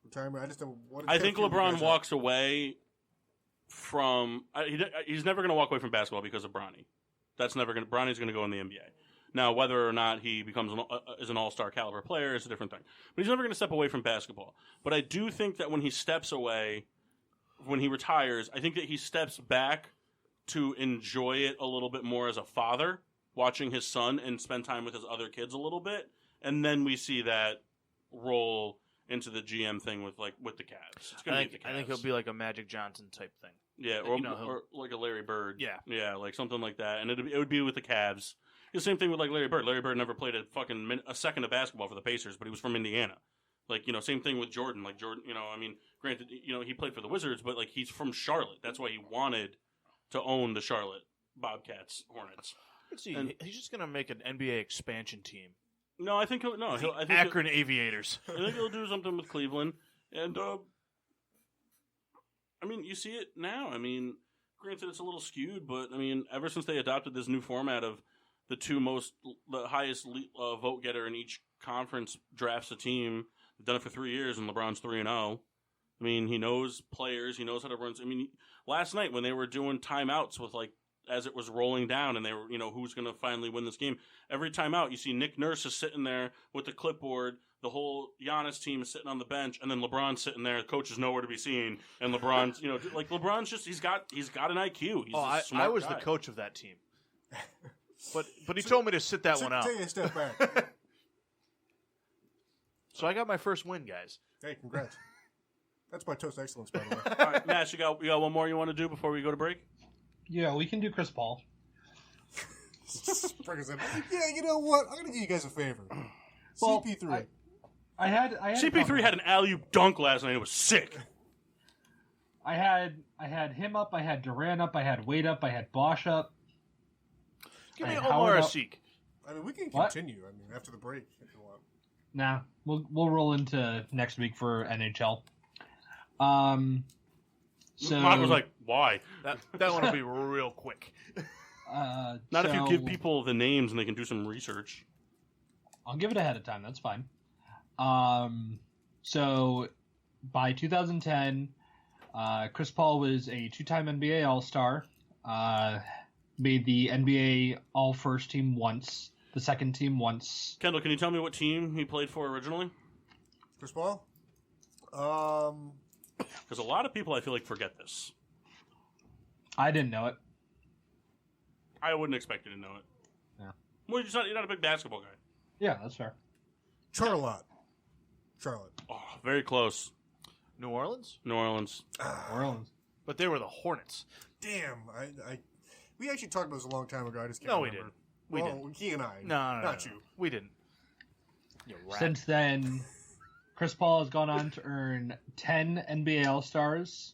retirement? I just don't. I think LeBron walks away from. He's never going to walk away from basketball because of Bronny. That's never going. Bronny's going to go in the NBA. Now, whether or not he becomes is an all-star caliber player is a different thing. But he's never going to step away from basketball. But I do think that when he steps away, when he retires, I think that he steps back to enjoy it a little bit more as a father, watching his son and spend time with his other kids a little bit, and then we see that roll into the GM thing with the Cavs. It's I going to be the Cavs. think he'll be like a Magic Johnson type thing. Yeah, you know, or like a Larry Bird. Yeah. Yeah, like something like that. And it would be with the Cavs. The same thing with like Larry Bird. Larry Bird never played a second of basketball for the Pacers, but he was from Indiana. Like, same thing with Jordan. Like Jordan, granted, he played for the Wizards, but like he's from Charlotte. That's why he wanted to own the Charlotte Bobcats, Hornets. Let's see. And- He's just gonna make an NBA expansion team. No, I think I think Akron Aviators. I think he'll do something with Cleveland. And you see it now. Granted, it's a little skewed, but ever since they adopted this new format of the highest vote getter in each conference drafts a team, they've done it for 3 years, and LeBron's 3-0. He knows players, he knows how to run. Last night when they were doing timeouts with as it was rolling down, and they were, who's going to finally win this game. Every timeout, you see Nick Nurse is sitting there with the clipboard. The whole Giannis team is sitting on the bench, and then LeBron's sitting there. The coach is nowhere to be seen, and LeBron's, LeBron's just he's got an IQ. He's a smart I was guy. the coach of that team. But he told me to sit that one out. Take a step back. So I got my first win, guys. Hey, congrats. That's my toast excellence, by the way. All right, Matt, you got one more you want to do before we go to break? Yeah, we can do Chris Paul. Spreaker said, yeah, you know what? I'm going to give you guys a favor. Well, CP3. I had CP3 had an alley-oop dunk last night. It was sick. I had him up. I had Durant up. I had Wade up. I had Bosch up. Give me And Omar Howard Asik. We can What? continue. After the break, if you want. Nah, we'll roll into next week for NHL. So Mark was like, why? That one will be real quick. Not if you give people the names and they can do some research. I'll give it ahead of time. That's fine. So by 2010, Chris Paul was a two-time NBA All-Star. Made the NBA All-First Team once, the second team once. Kendall, can you tell me what team he played for originally? Chris Paul? Because a lot of people, I feel like, forget this. I didn't know it. I wouldn't expect you to know it. Yeah. Well, you're not a big basketball guy. Yeah, that's fair. Charlotte. Oh, very close. New Orleans? New Orleans. New Orleans. But they were the Hornets. Damn. We actually talked about this a long time ago. I just can't No, we remember. didn't. We Well, didn't. He and I. No, Not no. you. We didn't. You rat. Since then, Chris Paul has gone on to earn 10 NBA All-Stars,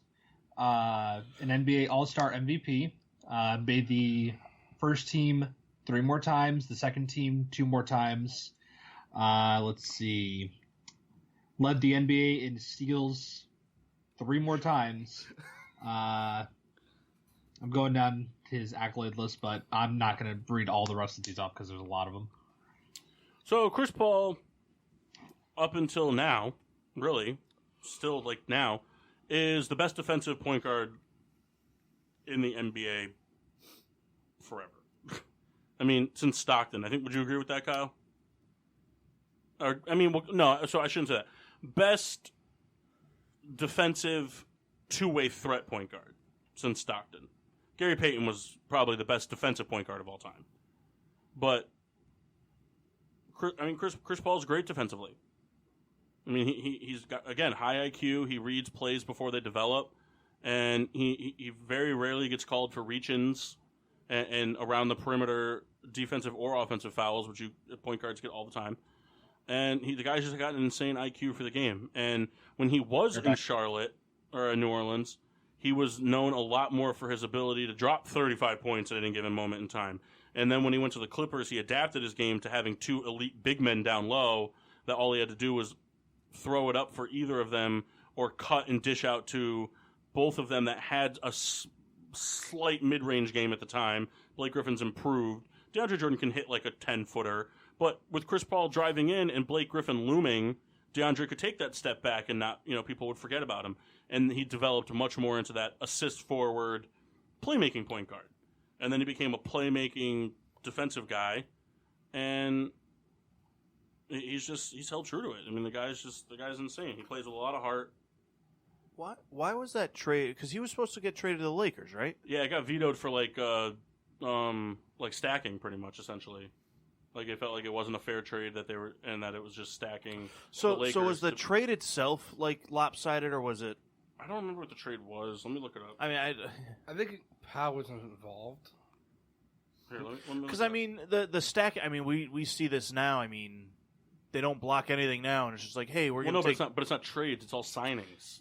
an NBA All-Star MVP, made the first team 3 more times, the second team 2 more times. Let's see. Led the NBA in steals 3 more times. I'm going down his accolade list, but I'm not going to read all the rest of these off because there's a lot of them. So Chris Paul, up until now, really, still now, is the best defensive point guard in the NBA forever. Since Stockton. Would you agree with that, Kyle? No, so I shouldn't say that. Best defensive two-way threat point guard since Stockton. Gary Payton was probably the best defensive point guard of all time. But, Chris Paul's great defensively. I mean, he's got, again, high IQ. He reads plays before they develop, and he very rarely gets called for reach-ins and around the perimeter defensive or offensive fouls, which point guards get all the time. And the guy's just got an insane IQ for the game. And when he was in Charlotte or in New Orleans, he was known a lot more for his ability to drop 35 points at any given moment in time. And then when he went to the Clippers, he adapted his game to having two elite big men down low that all he had to do was throw it up for either of them or cut and dish out to both of them that had a slight mid-range game at the time. Blake Griffin's improved. DeAndre Jordan can hit like a 10-footer. But with Chris Paul driving in and Blake Griffin looming, DeAndre could take that step back and not, people would forget about him. And he developed much more into that assist-forward playmaking point guard. And then he became a playmaking defensive guy. And he's held true to it. I mean, the guy's insane. He plays with a lot of heart. Why was that trade? Because he was supposed to get traded to the Lakers, right? Yeah, it got vetoed for like stacking, pretty much, essentially. Like it felt like it wasn't a fair trade that they were, and that it was just stacking. So was the trade itself like lopsided, or was it? I don't remember what the trade was. Let me look it up. I mean, I think Powell wasn't involved. Because I mean, the stack. I mean, we see this now. I mean, they don't block anything now, and it's just like, hey, we're going to take. But it's not trades. It's all signings.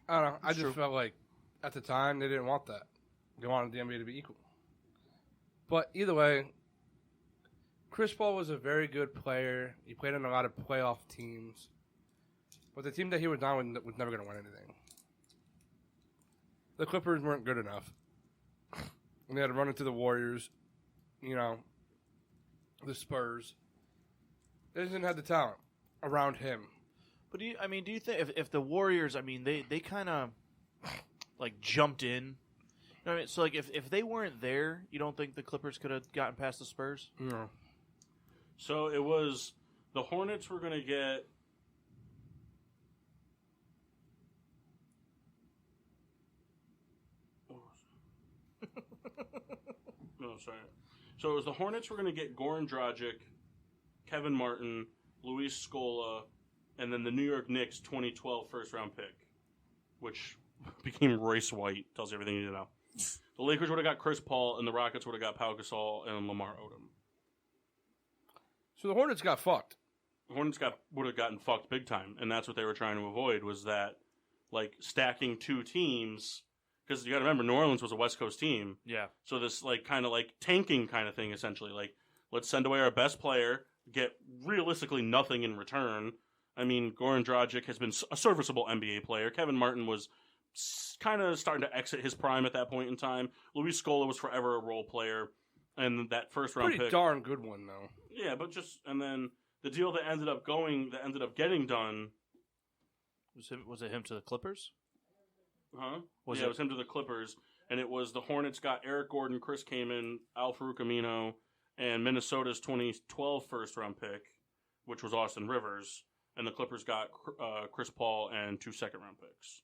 I don't know. I just felt like at the time they didn't want that. They wanted the NBA to be equal. But either way, Chris Paul was a very good player. He played on a lot of playoff teams. But the team that he was on was never going to win anything. The Clippers weren't good enough. And they had to run into the Warriors, the Spurs. They didn't have the talent around him. But do you think if the Warriors, I mean, they kind of like jumped in? You know what I mean? So like if they weren't there, you don't think the Clippers could have gotten past the Spurs? No. So it was the Hornets were going to get. No, sorry. So it was the Hornets were going to get Goran Dragic, Kevin Martin, Luis Scola, and then the New York Knicks 2012 first-round pick, which became Royce White. Tells you everything you need to know. The Lakers would have got Chris Paul, and the Rockets would have got Pau Gasol and Lamar Odom. So the Hornets got fucked. The Hornets would have gotten fucked big time, and that's what they were trying to avoid, was that, like, stacking two teams. Because you got to remember, New Orleans was a West Coast team. Yeah. So this, like, kind of like tanking kind of thing, essentially. Like, let's send away our best player, get realistically nothing in return. I mean, Goran Dragic has been a serviceable NBA player. Kevin Martin was kind of starting to exit his prime at that point in time. Luis Scola was forever a role player. And that first-round pick... Pretty darn good one, though. Yeah, but just... And then the deal that ended up getting done... Was it him to the Clippers? Huh? It was him to the Clippers, and it was the Hornets got Eric Gordon, Chris Kaman, Al Farouk Amino, and Minnesota's 2012 first-round pick, which was Austin Rivers, and the Clippers got Chris Paul and 2 second-round picks.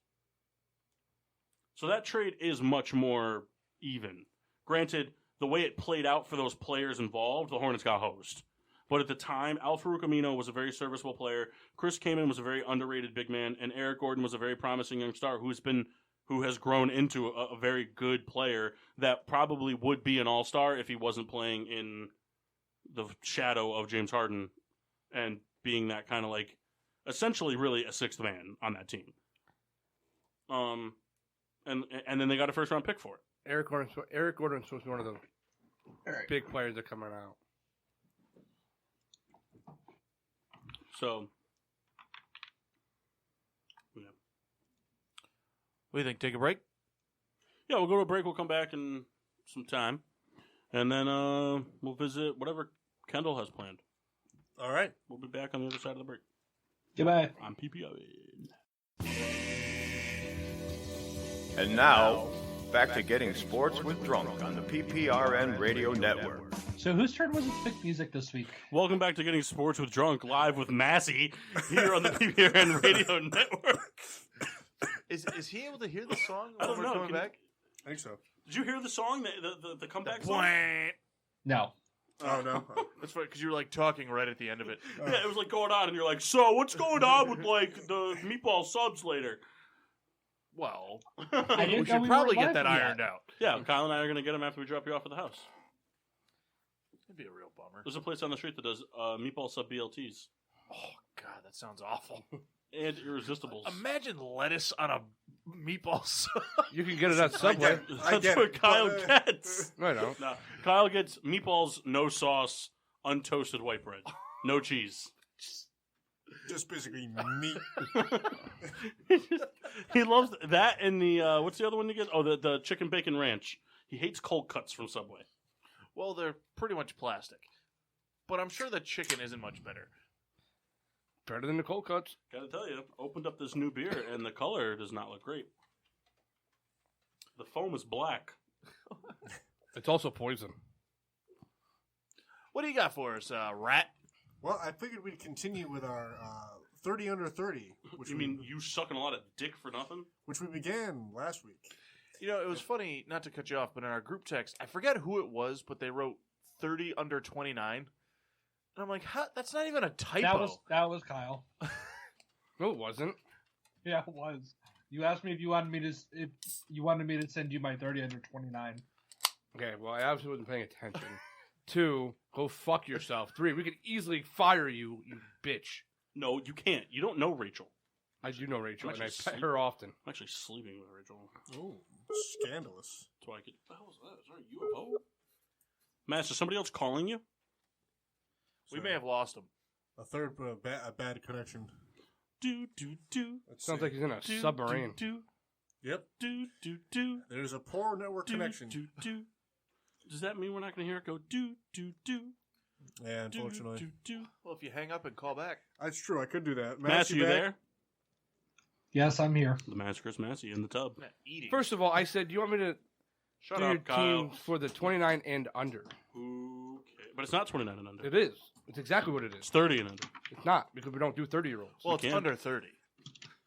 So that trade is much more even. Granted, the way it played out for those players involved, the Hornets got hosed. But at the time, Al Farouk Amino was a very serviceable player. Chris Kaman was a very underrated big man, and Eric Gordon was a very promising young star who has grown into a very good player that probably would be an all-star if he wasn't playing in the shadow of James Harden and being that kind of like essentially really a sixth man on that team. And then they got a first-round pick for it. Eric Gordon's supposed to be one of the big players that are coming out. So, yeah. What do you think? Take a break? Yeah, we'll go to a break. We'll come back in some time. And then we'll visit whatever Kendall has planned. All right. We'll be back on the other side of the break. Goodbye. On PPRN. And now, back to getting sports with Drunk on the PPRN Radio Network. So whose turn was it to pick music this week? Welcome back to Getting Sports with Drunk, live with Masi, here on the PPRN Radio Network. Is he able to hear the song I don't when we're know. coming back? I think so. Did you hear the song, the comeback The song? No. Oh no. That's funny because you were like talking right at the end of it. Yeah, it was like going on, and you're like, so what's going on with like the meatball subs later? Well, I didn't we know should we probably were get that live yet. ironed out. Yeah, Kyle and I are gonna get them after we drop you off at the house. It'd be a real bummer. There's a place on the street that does meatball sub BLTs Oh God, that sounds awful. and irresistibles. Imagine lettuce on a meatball sub. You can get it at Subway. I That's get what it, Kyle but, gets. No, I don't. No, Kyle gets meatballs, no sauce, untoasted white bread, no cheese. Just basically meat. He loves that and the what's the other one you get? Oh, the chicken bacon ranch. He hates cold cuts from Subway. Well, they're pretty much plastic, but I'm sure the chicken isn't much better. Better than the cold cuts. Gotta tell you, opened up this new beer and the color does not look great. The foam is black. It's also poison. What do you got for us, Rat? Well, I figured we'd continue with our 30 under 30, which You mean you sucking a lot of dick for nothing? which we began last week. You know, it was funny, not to cut you off, but in our group text, I forget who it was, but they wrote 30 under 29. And I'm like, huh? That's not even a typo. That was Kyle. No, it wasn't. Yeah, it was. You asked me if you wanted me to send you my 30 under 29. Okay, well, I obviously wasn't paying attention. 2, go fuck yourself. 3, we could easily fire you, you bitch. No, you can't. You don't know Rachel. I do know Rachel, I'm and I actually pet sleep- her often. I'm actually sleeping with Rachel. Oh, scandalous. That's why I could. What the hell was that? Is there a UFO? Master, somebody else calling you? We may have lost him. A third a bad connection. Do do do. Let's Sounds see. like he's in a Do, submarine. Do Yep. do do do. There's a poor network Do connection. do do. Does that mean we're not going to hear it go do do do? Yeah, Do unfortunately. do do. Well, if you hang up and call back. That's true. I could do that. Master, you back? there? Yes, I'm here. The Massacre's Massey in the tub. Not eating. First of all, I said, do you want me to Shut do your up, Kyle. team for the 29 and under? Okay, but it's not 29 and under. It is. It's exactly what it It's is. 30 and under. It's not, because we don't do 30-year-olds. Well, You it's can't. under 30.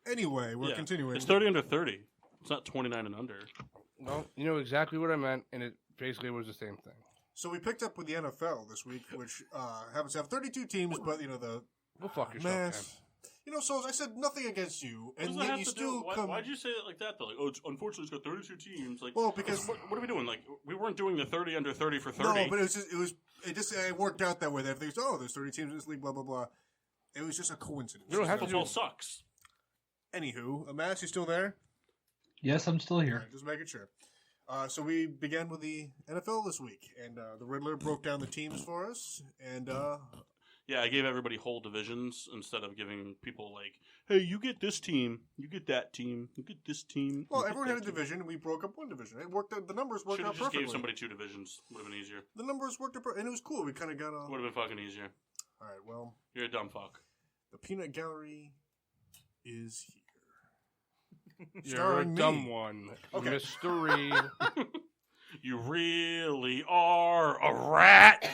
Anyway, we're Yeah. continuing. It's 30 under 30. It's not 29 and under. Well, you know exactly what I meant, and it basically was the same thing. So we picked up with the NFL this week, which happens to have 32 teams, but you know the Go fuck yourself, man. mass. You know, so I said nothing against you, What does and that yet have you to still do? come. Why'd you say it like that, though? Like, oh, unfortunately, it's got 32 teams. Like, Well, because what are we doing? Like, we weren't doing the 30 under 30 for 30. no, but it worked out that way. That everything's there's 30 teams in this league, blah blah blah. It was just a coincidence. You don't have to Football do- sucks. Anywho, Mass, you still there? Yes, I'm still here. Alright, just making sure. So we began with the NFL this week, and the Riddler broke down the teams for us, and Yeah, I gave everybody whole divisions instead of giving people like, hey, you get this team, you get that team, you get this team. well, you get everyone that had a team. division, and we broke up one division. It worked out. The numbers worked Should have out just perfectly. gave somebody 2 divisions. Would have been easier. The numbers worked out, and it was cool. We kind of got a. Would have been fucking easier. All right, well, You're a dumb fuck. the peanut gallery is here. You're a Starring me. dumb one, Okay. Mr. Reed. You really are a rat.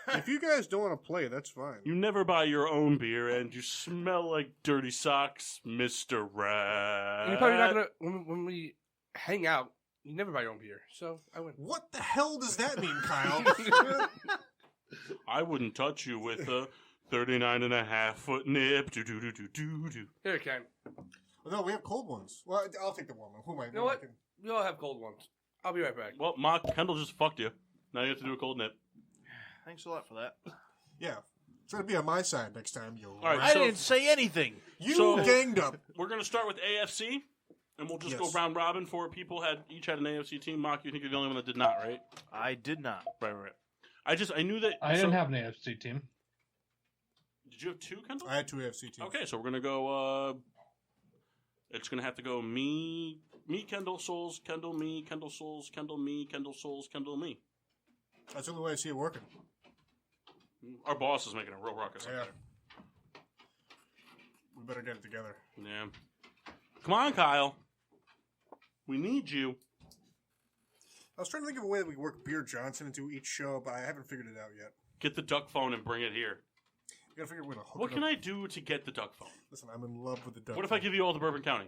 If you guys don't want to play, that's fine. You never buy your own beer, and you smell like dirty socks, Mr. Rat. And you're probably not gonna when we hang out. You never buy your own beer, so I win. What the hell does that mean, Kyle? I wouldn't touch you with a 39.5-foot nip. Do do do do do do. Here, Ken. No, we have cold ones. Well, I'll take the warm one. Who am I? You know what? We all have cold ones. I'll be right back. Well, Mock, Kendall just fucked you. Now you have to do a cold nip. Thanks a lot for that. Yeah. Try to be on my side next time, you. right, I So- didn't say anything. You So- ganged up. We're gonna start with AFC, and we'll just go Yes. round robin. 4 people each had an AFC team. Mock, you think you're the only one that did not, right? I did not. Right. I knew that. I didn't have an AFC team. Did you have 2, Kendall? I had 2 AFC teams. Okay, so we're gonna go. It's gonna have to go me, Kendall, Souls, Kendall, me, Kendall, Souls, Kendall, me, Kendall, Souls, Kendall, me. That's the only way I see it working. Our boss is making a real ruckus. Yeah. We better get it together. Yeah. Come on, Kyle. We need you. I was trying to think of a way that we could work Beer Johnson into each show, but I haven't figured it out yet. Get the duck phone and bring it here. We gotta figure out a way to hook What it can up. I do to get the duck phone? Listen, I'm in love with the duck. What if I give you all the Bourbon County?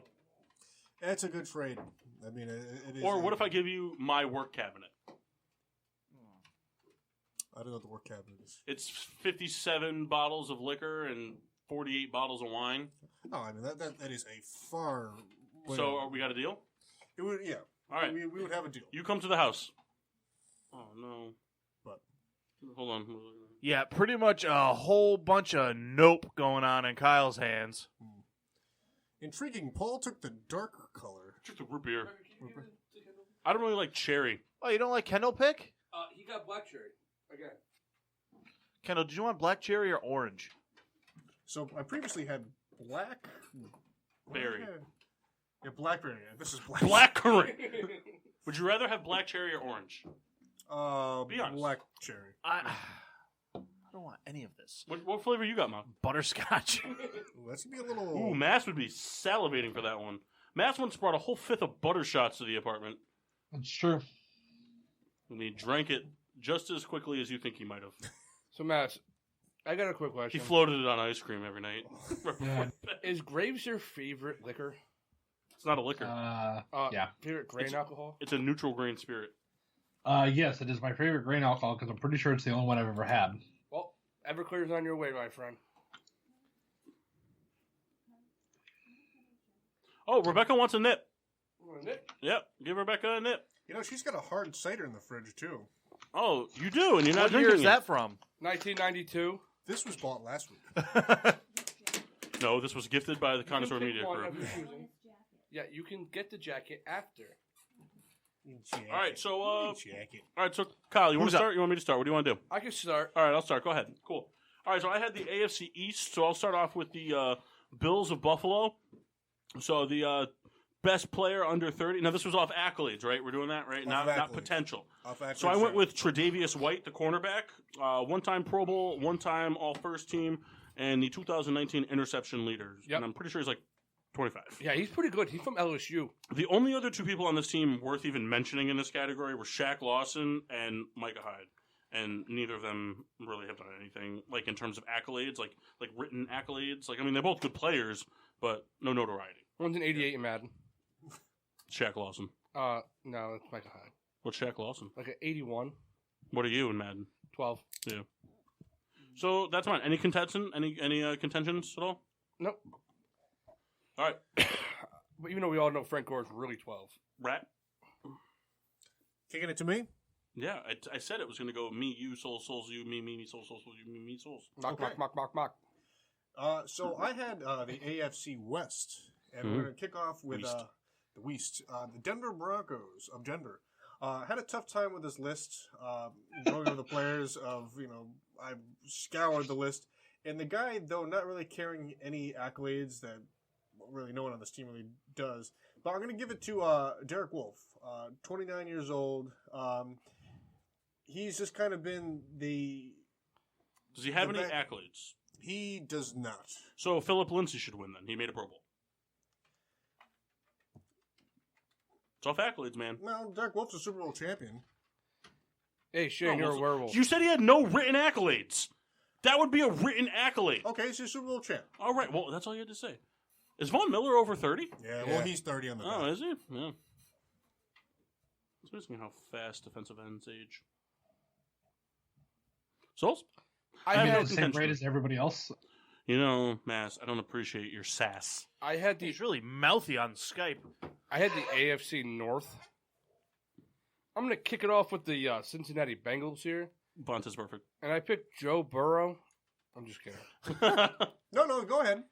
That's a good trade. I mean, it is. Or what if I give you my work cabinet? I don't know what the word cabinet is. It's 57 bottles of liquor and 48 bottles of wine. Oh, I mean that is a far. So we got a deal? It would, yeah. All right. We would have a deal. You come to the house. Oh no. But hold on. Yeah, pretty much a whole bunch of nope going on in Kyle's hands. Intriguing. Paul took the darker color. Just a root beer. I don't really like cherry. Oh, you don't like Kendall pick? He got black cherry again. Kendall, did you want black cherry or orange? So I previously had black Berry. Yeah, blackberry. Yeah, this is black. Blackberry. Would you rather have black cherry or orange? Be honest. Black cherry. I don't want any of this. What flavor you got, Mom? Butterscotch. Ooh, that's gonna be a little. Ooh, Mass would be salivating for that one. Mass once brought a whole fifth of butter shots to the apartment. That's true. And he drank it just as quickly as you think he might have. So, Matt, I got a quick He question. floated it on ice cream every night. Yeah. Is Graves your favorite liquor? It's not a liquor. Yeah. Favorite grain alcohol? It's a neutral grain spirit. Yes, it is my favorite grain alcohol because I'm pretty sure it's the only one I've ever had. Well, Everclear's on your way, my friend. Oh, Rebecca wants a nip. Nick? Yep, give Rebecca a nip. You know, she's got a hard cider in the fridge too. Oh, you do, and you're not What year drinking is it. that from? 1992. This was bought last week. No, this was gifted by the You can Connoisseur pick Media one Group. of your choosing. Yeah, you can get the jacket after. Jacket. All right, so Jacket. all right, so Kyle, you want Who's to up? start? You want me to start? What do you want to do? I can start. All right, I'll start. Go ahead. Cool. All right, so I had the AFC East, so I'll start off with the Bills of Buffalo. So the best player under 30. Now this was off accolades, right? We're doing that, right? Off Not accolades. potential. Off accolades, So I went sure. with Tre'Davious White, the cornerback, one-time Pro Bowl, one-time All-First Team, and the 2019 interception leader. Yep. And I'm pretty sure he's like 25. Yeah, he's pretty good. He's from LSU. The only other two people on this team worth even mentioning in this category were Shaq Lawson and Micah Hyde. And neither of them really have done anything, like, in terms of accolades, like written accolades. Like, I mean, they're both good players, but no notoriety. One's an 88 in Madden. Shaq Lawson. No, it's Micah Hyde. What's Shaq Lawson? Like an 81, What are you in Madden? 12. Yeah. So that's mine. Any contention? Any contentions at all? Nope. All right. But even though we all know Frank Gore is really 12. Rat. Kicking it to me. Yeah, I said it was going to go me, you, souls, you, me, souls, you, me, souls. Mock, Okay. mock, mock, mock, mock. So I had the AFC West, and we're going to kick off with West. the West. The Denver Broncos of Denver. Had a tough time with this list, going over the players of, I scoured the list. And the guy, though not really carrying any accolades that really no one on this team really does, but I'm going to give it to Derek Wolfe, 29 years old. He's just kind of been Does he have The any back- accolades? He does not. So Philip Lindsay should win then. He made a Pro Bowl. It's off accolades, man. Well, Derek Wolfe's a Super Bowl champion. Hey, Shane, you're a werewolf. You said he had no written accolades. That would be a written accolade. Okay, he's a Super Bowl champ. All right, well, that's all you had to say. Is Von Miller over 30? Yeah, well, he's 30 on the Oh, dot. is he? Yeah. It's amazing how fast defensive ends age. Souls? I have You no know, the same contention. grade as everybody else. You know, Mass, I don't appreciate your sass. had He's really mouthy on Skype. the AFC North. I'm going to kick it off with the Cincinnati Bengals here. Bunt is perfect. And I picked Joe Burrow. I'm just kidding. No, go ahead.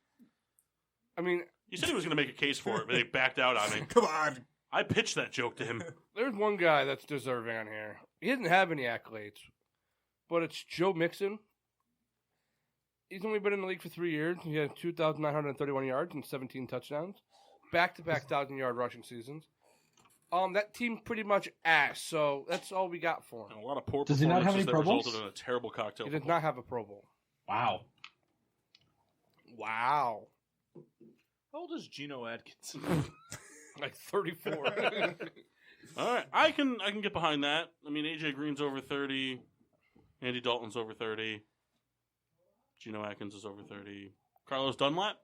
I mean, He said he was going to make a case for it, but he backed out on me. Come on. I pitched that joke to him. there's one guy that's deserving on here. He didn't have any accolades, but it's Joe Mixon. He's only been in the league for 3 years. He had 2,931 yards and 17 touchdowns. Back-to-back 1,000-yard rushing seasons. That team pretty much ass, so that's all we got for him. And a lot of poor Does he not have performances any that Pro Bowls? resulted in a terrible cocktail. He does not have a Pro Bowl. Wow. Wow. How old is Geno Atkins? Like 34. All right, I can get behind that. I mean, AJ Green's over 30, Andy Dalton's over 30, Geno Atkins is over 30, Carlos Dunlap.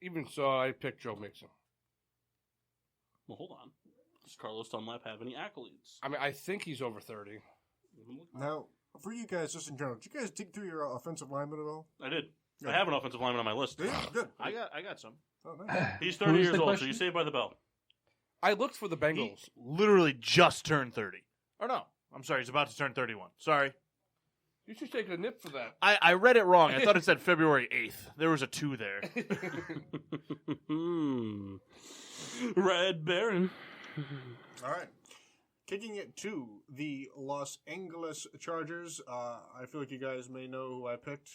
Even so, I picked Joe Mixon. Well, hold on. Does Carlos Dunlap have any accolades? I mean, I think he's over 30. Now, For you guys, just in general, did you guys dig through your offensive lineman at all? I did. Good. I have an offensive lineman on my list. Did you? Good. I got some. Oh, nice. He's Who 30 was years the old, so question? you saved by the bell. I looked for the He Bengals. literally just turned 30. Or no, I'm sorry, he's about to turn 31. Sorry. You should take a nip for that. I read it wrong. I thought it said February 8th. There was a 2 there. Red Baron. All right. Kicking it to the Los Angeles Chargers. I feel like you guys may know who I picked,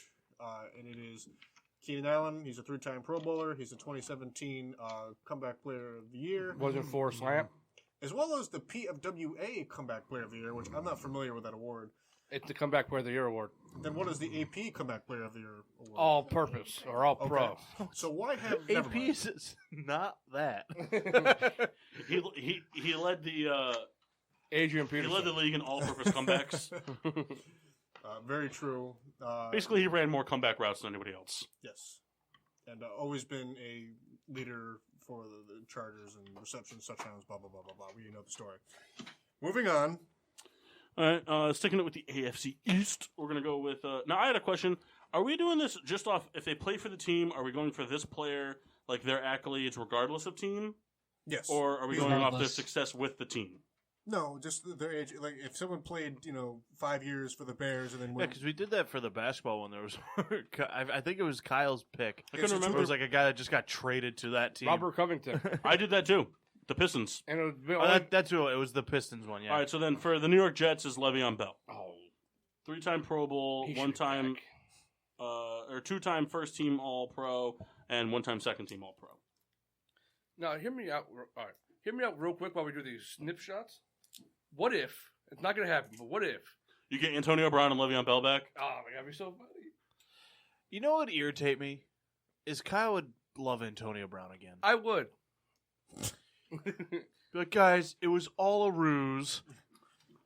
and it is Keenan Allen. He's a 3-time Pro Bowler. He's a 2017 Comeback Player of the Year, Wasn't for a slant. as well as the PFWA Comeback Player of the Year, which I'm not familiar with that award. It's the Comeback Player of the Year award. Then what is the AP Comeback Player of the Year award? All purpose or all pro. Okay. So why have never AP mind. is not that. He led the Adrian he Peterson. led the league in all-purpose comebacks. Very true. Basically, he ran more comeback routes than anybody else. Yes. And always been a leader for the Chargers and receptions, touchdowns, blah, blah, blah, blah, blah. We know the story. Moving on. All right, sticking it with the AFC East, we're going to go with... now, I had a question. Are we doing this just off... If they play for the team, are we going for this player, like their accolades regardless of team? Yes. Or are we going off their Regardless. success with the team? No, just their age. Like, if someone played, 5 years for the Bears and then Yeah, went... because we did that for the basketball when there was... I think it was Kyle's pick. I couldn't so remember. It was like a guy that just got traded to that team. Robert Covington. I did that too. The Pistons. And it was Oh, that's who it was. The Pistons one. Yeah. All right, so then for the New York Jets is Le'Veon Bell. oh, 3-time Pro Bowl, he should be 1-time... back. or 2-time first-team All-Pro, and 1-time second-team All-Pro. Now, hear me out. All right, hear me out real quick while we do these snip shots. What if it's not going to happen? But what if? You get Antonio Brown and Le'Veon Bell back? Oh, my God, be so funny. You know what would irritate me? Is Kyle would love Antonio Brown again. I would. Be like, guys, it was all a ruse.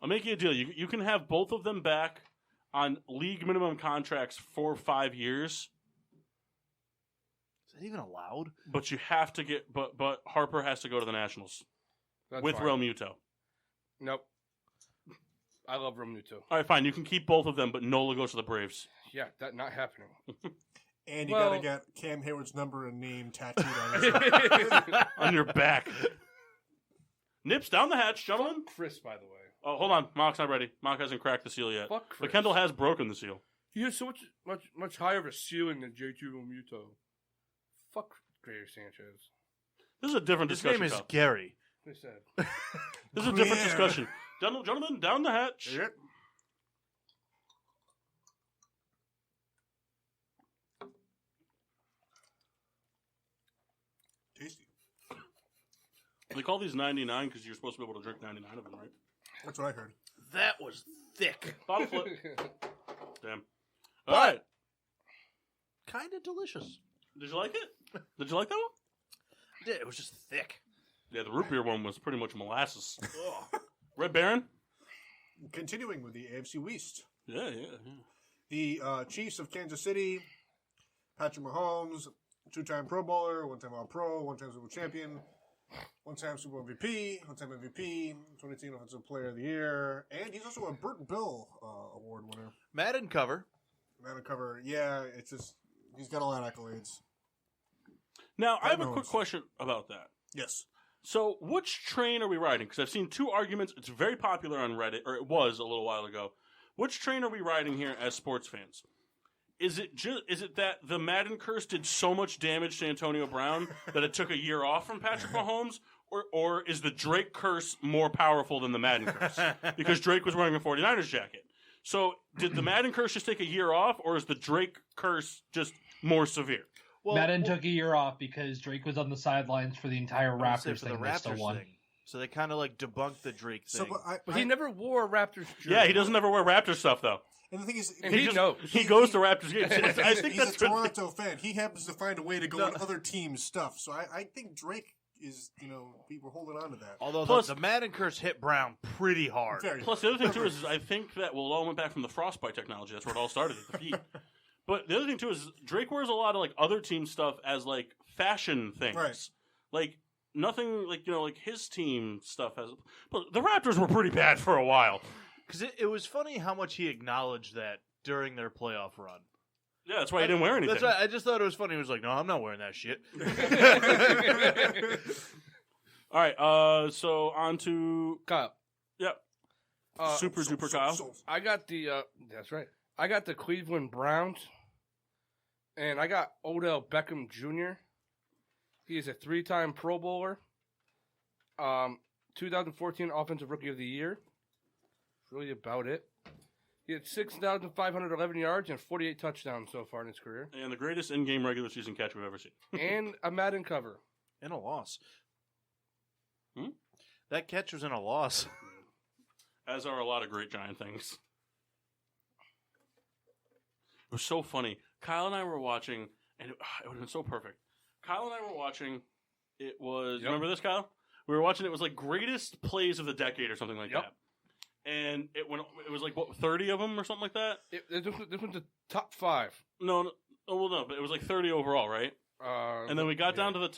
I'll make you a deal. You can have both of them back on league minimum contracts for 5 years, Is that even allowed? but you have to get. But Harper has to go to the Nationals That's with fine. Real Muto. Nope. I love Romeo too. All right, fine. You can keep both of them, but Nola goes to the Braves. Yeah, that not happening. And you Well- got to get Cam Hayward's number and name tattooed on his On your back. Nips down the hatch, gentlemen. Chris, by the way. Oh, hold on. Mock's not ready. Mock hasn't cracked the seal yet. Fuck But Chris. Kendall has broken the seal. He has so much higher of a ceiling than JT Romuto. Fuck Gary Sanchez. This is a different His discussion. name is Kyle. Gary. They said. This is a different Yeah. discussion. Gentlemen, down the hatch. Yep. Tasty. They call these 99 because you're supposed to be able to drink 99 of them, right? That's what I heard. That was thick. Bottle flip. Damn. But- All right. Kind of delicious. Did you like it? Did you like that one? Yeah, it was just thick. Yeah, the root beer one was pretty much molasses. Red Baron? Continuing with the AFC West. Yeah. The Chiefs of Kansas City, Patrick Mahomes, 2-time Pro Bowler, 1-time All-Pro, 1-time Super Bowl champion, 1-time Super Bowl MVP, 1-time MVP, 2018 Offensive Player of the Year, and he's also a Burt Bill Award winner. Madden cover. Man of cover, yeah, it's just, he's got a lot of accolades. Now, I have a Knows. quick question about that. Yes. So, which train are we riding? Because I've seen two arguments. It's very popular on Reddit, or it was a little while ago. Which train are we riding here as sports fans? Is it that the Madden curse did so much damage to Antonio Brown that it took a year off from Patrick Mahomes? Or is the Drake curse more powerful than the Madden curse? Because Drake was wearing a 49ers jacket. So, did the Madden curse just take a year off, or is the Drake curse just more severe? Well, Madden took a year off because Drake was on the sidelines for the entire I would say Raptors for the thing. They still Raptors won. thing. So they kind of like debunked the Drake thing. So, But he never wore a Raptors jersey. Yeah, he doesn't ever wear Raptor stuff, though. and the thing is, And he knows. He goes to Raptors games. I think he's that's a good. Toronto fan. He happens to find a way to go on other teams' stuff. So I think Drake is, people holding on to that. Although Plus- the Madden curse hit Brown pretty hard. Very Plus, the other thing, too, is I think that, well, it all went back from the Frostbite technology. That's where it all started, at the feet. But the other thing, too, is Drake wears a lot of, other team stuff as, fashion things. Right. Nothing, his team stuff has... But the Raptors were pretty bad for a while. Because it was funny how much he acknowledged that during their playoff run. Yeah, that's why he didn't wear anything. That's right. I just thought it was funny. He was like, "No, I'm not wearing that shit." All right, so on to Kyle. Yep. Super duper Kyle. I got the that's right. I got the Cleveland Browns, and I got Odell Beckham Jr. He is a 3-time Pro Bowler. 2014 Offensive Rookie of the Year. That's really about it. He had 6,511 yards and 48 touchdowns so far in his career, And the greatest in-game regular season catch we've ever seen. and a Madden cover. And a loss. Hmm? That catch was in a loss. As are a lot of great Giant things. It was so funny. Kyle and I were watching, and it would have been so perfect. Kyle and I were watching, it was, Yep. remember this, Kyle? We were watching, it was like greatest plays of the decade or something like Yep. that. And it was like, what, 30 of them or something like that? This one's the top 5. No, but it was like 30 overall, right? And then we got down to the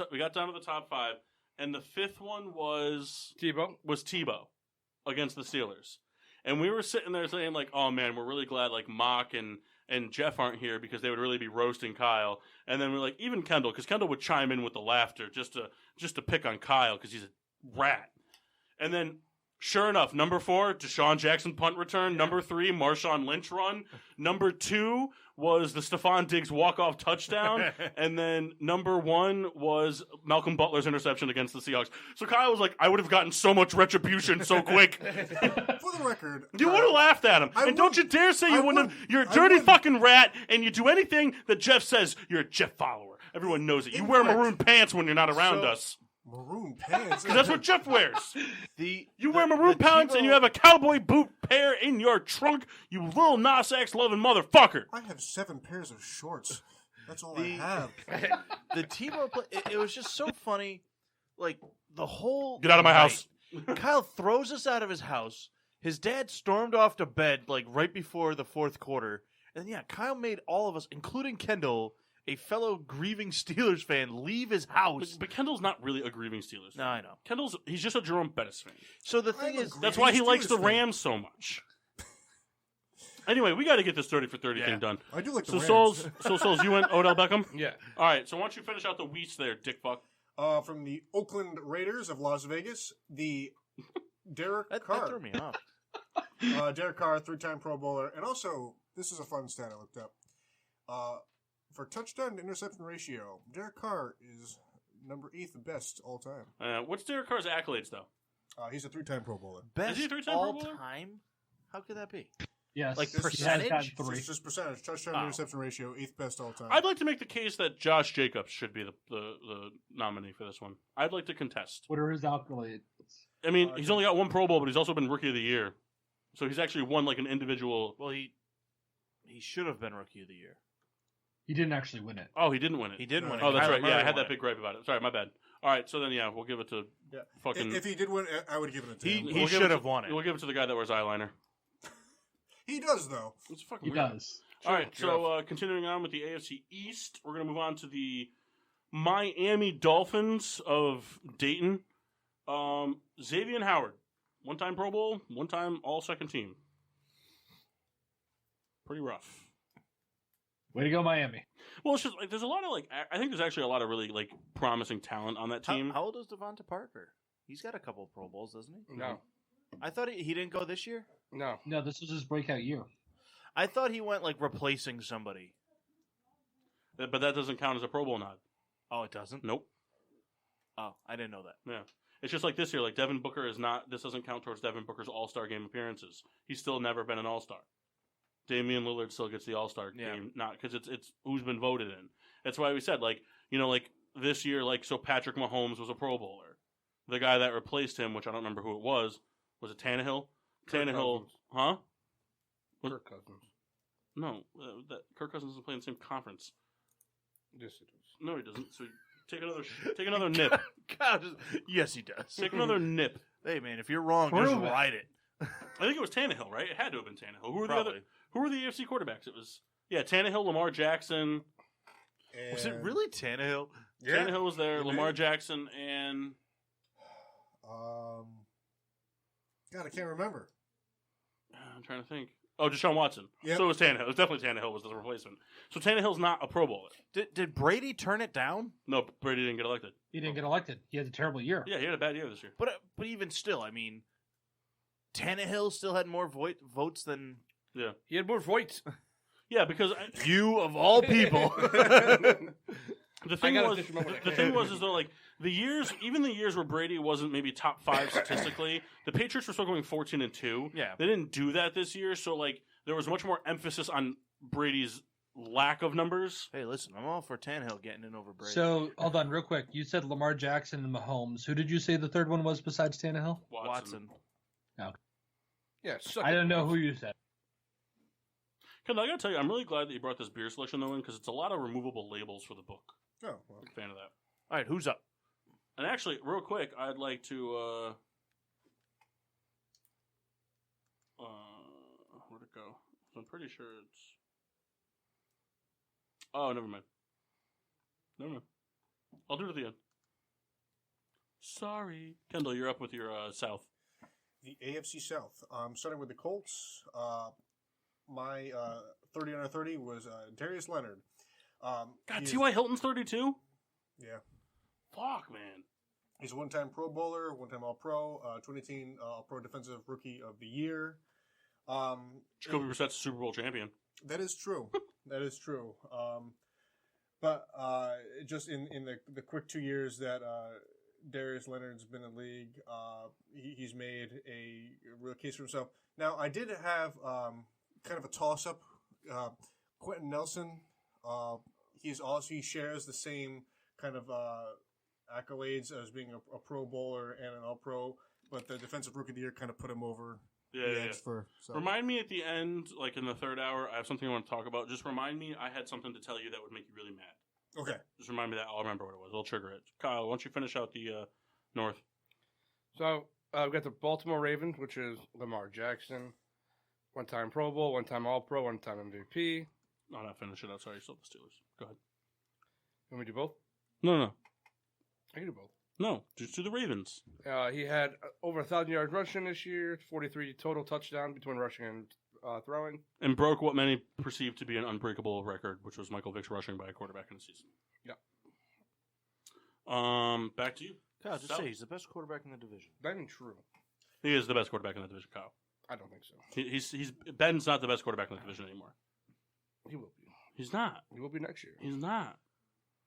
top 5, and the fifth one was Tebow. against the Steelers. And we were sitting there saying, like, oh, man, we're really glad, like, Mock and Jeff aren't here because they would really be roasting Kyle. And then we're like, even Kendall, because Kendall would chime in with the laughter just to pick on Kyle because he's a rat. And then, sure enough, number 4, Deshaun Jackson punt return. Yeah. Number 3, Marshawn Lynch run. Number 2 was the Stephon Diggs walk-off touchdown. And then number 1 was Malcolm Butler's interception against the Seahawks. So Kyle was like, I would have gotten so much retribution so quick. For the record, You would have laughed at him. And don't you dare say you wouldn't have. You're a dirty fucking rat, and you do anything that Jeff says, you're a Jeff follower. Everyone knows it. You wear maroon pants when you're not around us. Maroon pants? Because that's what Jeff wears. You wear the maroon pants and you have a cowboy boot pair in your trunk, you little Nas X loving motherfucker. I have 7 pairs of shorts. That's all I have. The Tebow play, it was just so funny. Like, the whole... Get out of my house. Kyle throws us out of his house. His dad stormed off to bed, like, right before the fourth quarter. And yeah, Kyle made all of us, including Kendall, a fellow grieving Steelers fan, leave his house. But Kendall's not really a grieving Steelers fan. No, I know. He's just a Jerome Bettis fan. So the thing is... That's why he likes the Steelers fan. Rams so much. Anyway, we got to get this 30 for 30 thing done. I do like the So Rams. Souls, you went Odell Beckham? Yeah. All right, so why don't you finish out the Wheats there, dick fuck? From the Oakland Raiders of Las Vegas, the Derek That Carr. threw me off. Derek Carr, 3-time Pro Bowler. And also, this is a fun stat I looked up. For touchdown to interception ratio, Derek Carr is number 8th best all time. What's Derek Carr's accolades, though? He's a 3-time Pro Bowler. Best Is he a three-time Pro all Bowler? time? How could that be? Yes. Like This is- percentage? He's had 3. It's just percentage. Touchdown to interception ratio, 8th best all time. I'd like to make the case that Josh Jacobs should be the nominee for this one. I'd like to contest. What are his accolades? I mean, he's only got 1 Pro Bowl, but he's also been Rookie of the Year. So he's actually won like an individual. Well, he should have been Rookie of the Year. He didn't actually win it. Oh, he didn't win it. He didn't win it. Oh, that's Kyler right. Yeah, Murray I had won that it. big gripe about it. Sorry, my bad. All right, so then we'll give it to fucking. If he did win, I would give it a 10. He we'll give should it have to- won it. We'll give it to the guy that wears eyeliner. He does, though. It's fucking He weird. does. All right, so continuing on with the AFC East, we're going to move on to the Miami Dolphins of Dayton. Xavier Howard, 1-time Pro Bowl, 1-time All-Second Team. Pretty rough. Way to go, Miami. Well, it's just like there's a lot of I think there's actually a lot of really like promising talent on that team. How old is Devonta Parker? He's got a couple of Pro Bowls, doesn't he? No. I thought he didn't go this year. No. No, this was his breakout year. I thought he went like replacing somebody. But that doesn't count as a Pro Bowl nod. Oh, it doesn't? Nope. Oh, I didn't know that. Yeah. It's just like this year. Like Devin Booker is not. This doesn't count towards Devin Booker's All-Star game appearances. He's still never been an All-Star. Damian Lillard still gets the All-Star game, not because it's who's been voted in. That's why we said like this year so Patrick Mahomes was a Pro Bowler. The guy that replaced him, which I don't remember who it was it Tannehill? Tannehill, huh? Kirk Cousins. No, that Kirk Cousins doesn't play in the same conference. Yes, it is. No, he doesn't. So take another nip. God, yes, he does. Take another nip. Hey, man, if you're wrong, Prove just it. ride it. I think it was Tannehill, right? It had to have been Tannehill. Who were Probably. Who were the AFC quarterbacks? It was Tannehill, Lamar Jackson. Was it really Tannehill? Yeah. Tannehill was there. It Lamar is. Jackson and God, I can't remember. I'm trying to think. Oh, Deshaun Watson. Yep. So it was Tannehill. It was definitely Tannehill was the replacement. So Tannehill's not a Pro Bowler. Did Brady turn it down? No, Brady didn't get elected. He didn't get elected. He had a terrible year. Yeah, he had a bad year this year. But even still, I mean, Tannehill still had more votes than Yeah. He had more votes. Yeah, because you of all people. The thing was, is though, like the years where Brady wasn't maybe top 5 statistically, the Patriots were still going 14-2. Yeah. They didn't do that this year, so like there was much more emphasis on Brady's lack of numbers. Hey, listen, I'm all for Tannehill getting in over Brady. So, hold on real quick. You said Lamar Jackson and Mahomes. Who did you say the third one was besides Tannehill? Watson. Yeah, I don't know who you said. Kendall, I gotta tell you, I'm really glad that you brought this beer selection though in because it's a lot of removable labels for the book. Oh, well. I'm a fan of that. All right, who's up? And actually, real quick, I'd like to where'd it go? I'm pretty sure it's. Oh, never mind. I'll do it at the end. Sorry, Kendall, you're up with your South. The AFC South. Starting with the Colts. My 30 under 30 was Darius Leonard. God, T.Y. Hilton's 32? Yeah. Fuck, man. He's a one-time Pro Bowler, one-time All-Pro, 2018 All-Pro Defensive Rookie of the Year. Jacoby Brissett's Super Bowl champion. That is true. That is true. But just in the quick 2 years that Darius Leonard's been in the league, he's made a real case for himself. Now, I did have kind of a toss-up. Quentin Nelson, he shares the same kind of accolades as being a Pro Bowler and an All-Pro, but the Defensive Rookie of the Year kind of put him over the edge for. So. Remind me at the end, like in the third hour, I have something I want to talk about. Just remind me, I had something to tell you that would make you really mad. Okay. Just remind me that. I'll remember what it was. I'll trigger it. Kyle, why don't you finish out the North? So we've got the Baltimore Ravens, which is Lamar Jackson, one-time Pro Bowl, one-time All-Pro, one-time MVP. No, not finish it out. Sorry, you still have the Steelers. Go ahead. You want me to do both? No. I can do both. No, just do the Ravens. He had over 1,000 yards rushing this year, 43 total touchdowns between rushing and throwing. And broke what many perceived to be an unbreakable record, which was Michael Vick's rushing by a quarterback in the season. Yeah. Back to you. Kyle, just say he's the best quarterback in the division. That ain't true. He is the best quarterback in the division, Kyle. I don't think so. He's Ben's not the best quarterback in the division anymore. He will be. He's not. He will be next year. He's not.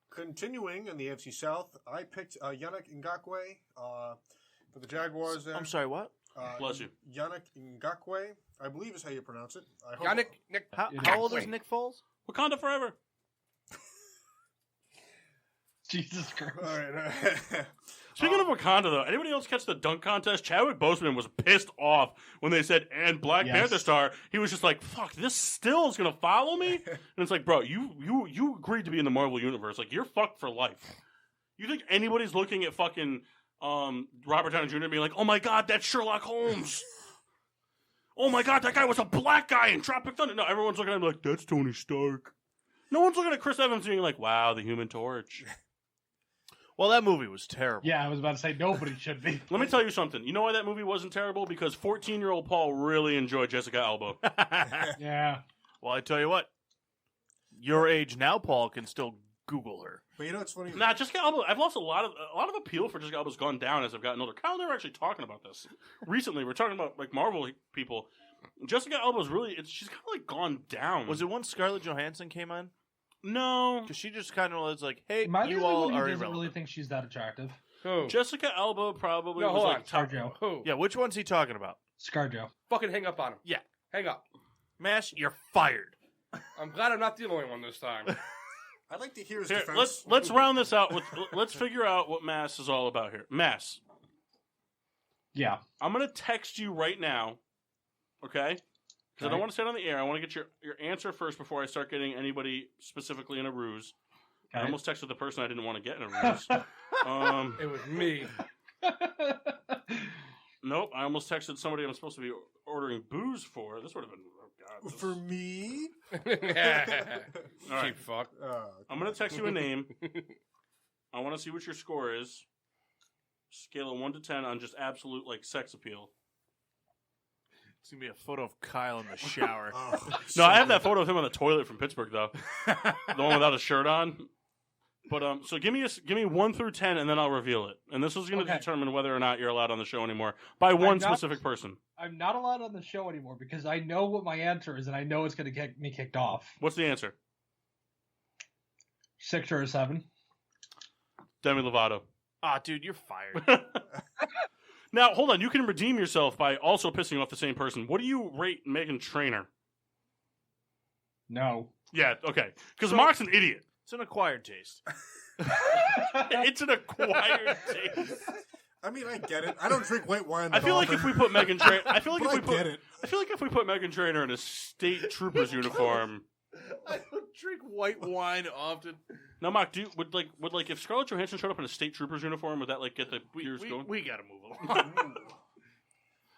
Continuing in the AFC South, I picked Yannick Ngakoue for the Jaguars. I'm sorry, what? Bless you. Yannick Ngakoue, I believe is how you pronounce it. I hope. Yannick, Nick. How old is Nick Foles? Wakanda forever. Jesus Christ. All right. Speaking of Wakanda, though, anybody else catch the dunk contest? Chadwick Boseman was pissed off when they said, and Black Panther star. He was just like, fuck, this still is going to follow me? And it's like, bro, you agreed to be in the Marvel Universe. Like, you're fucked for life. You think anybody's looking at fucking Robert Downey Jr. and being like, oh my god, that's Sherlock Holmes. Oh my god, that guy was a black guy in Tropic Thunder. No, everyone's looking at him like, that's Tony Stark. No one's looking at Chris Evans being like, wow, the Human Torch. Well, that movie was terrible. Yeah, I was about to say nobody should be. Let me tell you something. You know why that movie wasn't terrible? Because 14-year-old Paul really enjoyed Jessica Alba. Yeah. Well, I tell you what. Your age now, Paul, can still Google her. But you know what's funny? Nah, Jessica Alba. I've lost a lot of appeal for Jessica Alba's gone down as I've gotten older. Kyle and I were actually talking about this recently. We're talking about like Marvel people. Jessica Alba's really she's kind of like gone down. Was it once Scarlett Johansson came on? No, because she just kind of was like, "Hey, My you all are doesn't irrelevant." really think she's that attractive. Who? Jessica Alba probably No, was hold like on. top. ScarJo. Who? Yeah, which one's he talking about? ScarJo. Fucking hang up on him. Yeah. Hang up. Mash, you're fired. I'm glad I'm not the only one this time. I'd like to hear his Here, defense. let's round this out with let's figure out what Mass is all about here. Mass, Yeah. I'm gonna text you right now, okay? Because I don't want to say it on the air. I want to get your answer first before I start getting anybody specifically in a ruse. I Okay. almost texted the person I didn't want to get in a ruse. It was me. Nope, I almost texted somebody I'm supposed to be ordering booze for. This would have been God. For me? All right. Cheap fuck. I'm gonna text you a name. I want to see what your score is. Scale of 1 to 10 on just absolute like sex appeal. It's going to be a photo of Kyle in the shower. No, I have that photo of him on the toilet from Pittsburgh, though. The one without a shirt on. But so give me 1 through 10, and then I'll reveal it. And this is going to determine whether or not you're allowed on the show anymore by one specific person. I'm not allowed on the show anymore because I know what my answer is, and I know it's going to get me kicked off. What's the answer? 6 or a 7. Demi Lovato. Dude, you're fired. Now, hold on. You can redeem yourself by also pissing off the same person. What do you rate Meghan Trainor? No. Yeah, okay. Because Mark's an idiot. It's an acquired taste. It's an acquired taste. I mean, I get it. I don't drink white wine. I feel like if we put Meghan Trainor, I feel like But I feel like if we put Meghan Trainor in a state trooper's uniform. I don't drink white wine often. Now, Mark, would if Scarlett Johansson showed up in a state trooper's uniform, would that get the gears going? We gotta move along.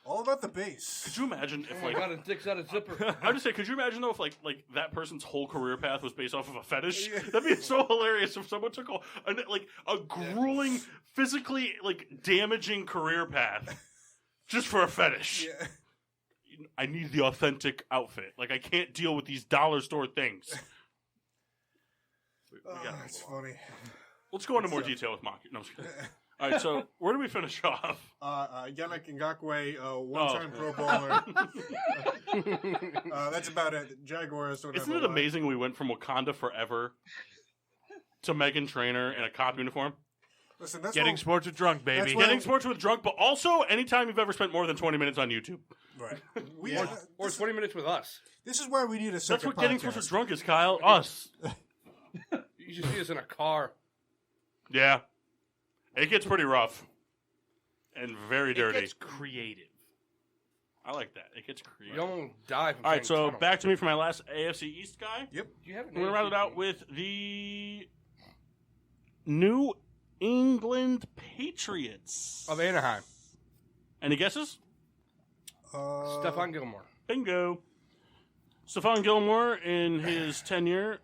All about the bass. Could you imagine if got a dick's out of zipper. I would just say, could you imagine though if like that person's whole career path was based off of a fetish? That'd be so hilarious if someone took a grueling, physically damaging career path just for a fetish. Yeah. I need the authentic outfit. I can't deal with these dollar store things. It's funny. Let's go into more detail with Maki. No, I'm just kidding. All right, so where do we finish off? Yannick Ngakoue, one-time Pro Bowler. That's about it. Jaguars don't Isn't have it a lot. amazing we went from Wakanda Forever to Meghan Trainor in a cop uniform? Listen, that's Getting what- sports with drunk, baby. That's what- Getting sports with drunk, but also anytime you've ever spent more than 20 minutes on YouTube. Right. Or 20 minutes with us. This is why we need a That's second what getting podcast. sports with drunk is, Kyle. Us. You should see us in a car. Yeah. It gets pretty rough. And very dirty. It gets creative. I like that. It gets creative. You don't die from All right, saying so tunnel. back to me for my last AFC East guy. Yep. Do you have an We're going to round it out with the New England Patriots. of Anaheim. Any guesses? Stephon Gilmore. Bingo. Stephon Gilmore, in his tenure,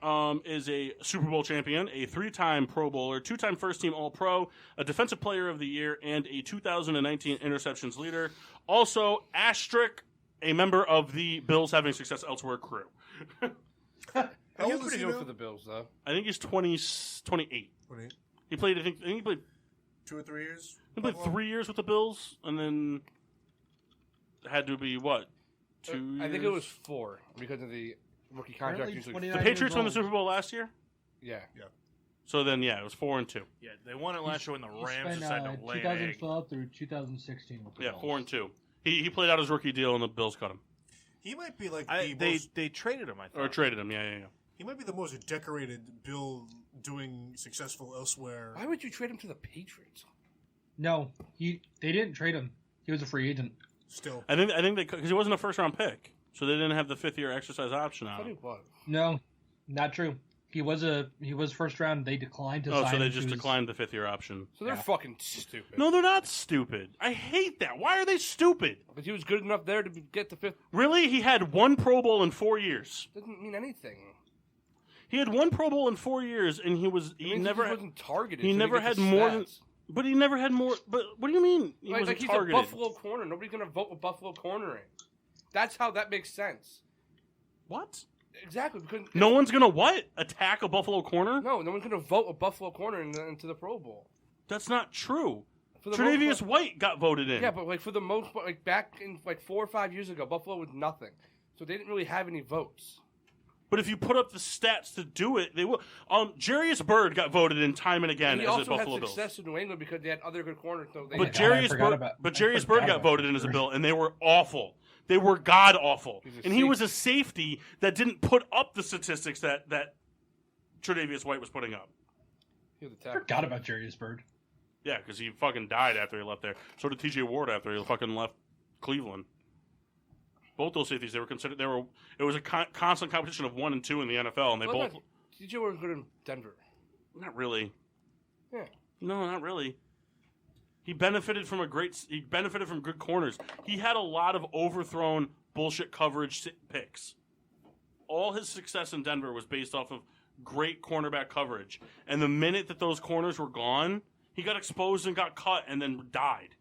is a Super Bowl champion, a 3-time Pro Bowler, 2-time first-team All-Pro, a Defensive Player of the Year, and a 2019 interceptions leader. Also, asterisk, a member of the Bills Having Success Elsewhere crew. How He's old is pretty he good now? for the Bills, though. I think he's 28. 28. He played, I think he played 2 or 3 years. He played 3 years with the Bills, and then had to be, what, 2 years? I think it was 4 because of the rookie contract. Apparently Usually, 29 The years Patriots won the old. Super Bowl last year? yeah. So then, yeah, it was 4 and 2. Yeah, they won it last year when the He Rams spent, decided to lay an egg. 2012 through 2016 with the Yeah, Bills. 4 and 2. He played out his rookie deal, and the Bills cut him. He might be like They traded him, I thought. Or traded him, yeah. he might be the most decorated Bill doing successful elsewhere. Why would you trade him to the Patriots? No, they didn't trade him. He was a free agent. Still. I think because he wasn't a first-round pick, so they didn't have the 5th-year exercise option I on thought he him. was. No, not true. He was first round. They declined to Oh, sign so they him. just He was- declined the 5th-year option. So they're Yeah. fucking stupid. No, they're not stupid. I hate that. Why are they stupid? But he was good enough there to get the 5th. Really? He had 1 Pro Bowl in 4 years. Doesn't mean anything. He had 1 Pro Bowl in 4 years, and he It means never he wasn't targeted. he so never gets had the more than. stats. But he never had more. But what do you mean he Like wasn't he's targeted? a Buffalo corner. Nobody's gonna vote with Buffalo cornering. That's how that makes sense. What? Exactly. Because No one's gonna what? Attack a Buffalo corner? no one's gonna vote a Buffalo corner into the Pro Bowl. That's not true. For the Tre'Davious most part- White got voted in. Yeah, but for the most part, back in 4 or 5 years ago, Buffalo was nothing, so they didn't really have any votes. But if you put up the stats to do it, they will. Jarius Byrd got voted in time and again And he as a also had Buffalo Bills. success in New England because they had other good corners. So they But God, I Jarius forgot Byrd, about- but I Jarius forgot Byrd got about voted in as a Byrd. Bill, and they were awful. They were god awful, He's a and he safety. was a safety that didn't put up the statistics that Tre'Davious White was putting up. he was a I tackle. forgot about Jarius Byrd. Yeah, because he fucking died after he left there. So did T.J. Ward after he fucking left Cleveland. Both those safeties, they were considered. It was a constant competition of 1 and 2 in the NFL, and they both. TJ was good in Denver. Not really. Yeah. No, not really. He benefited from good corners. He had a lot of overthrown bullshit coverage picks. All his success in Denver was based off of great cornerback coverage. And the minute that those corners were gone, he got exposed and got cut and then died.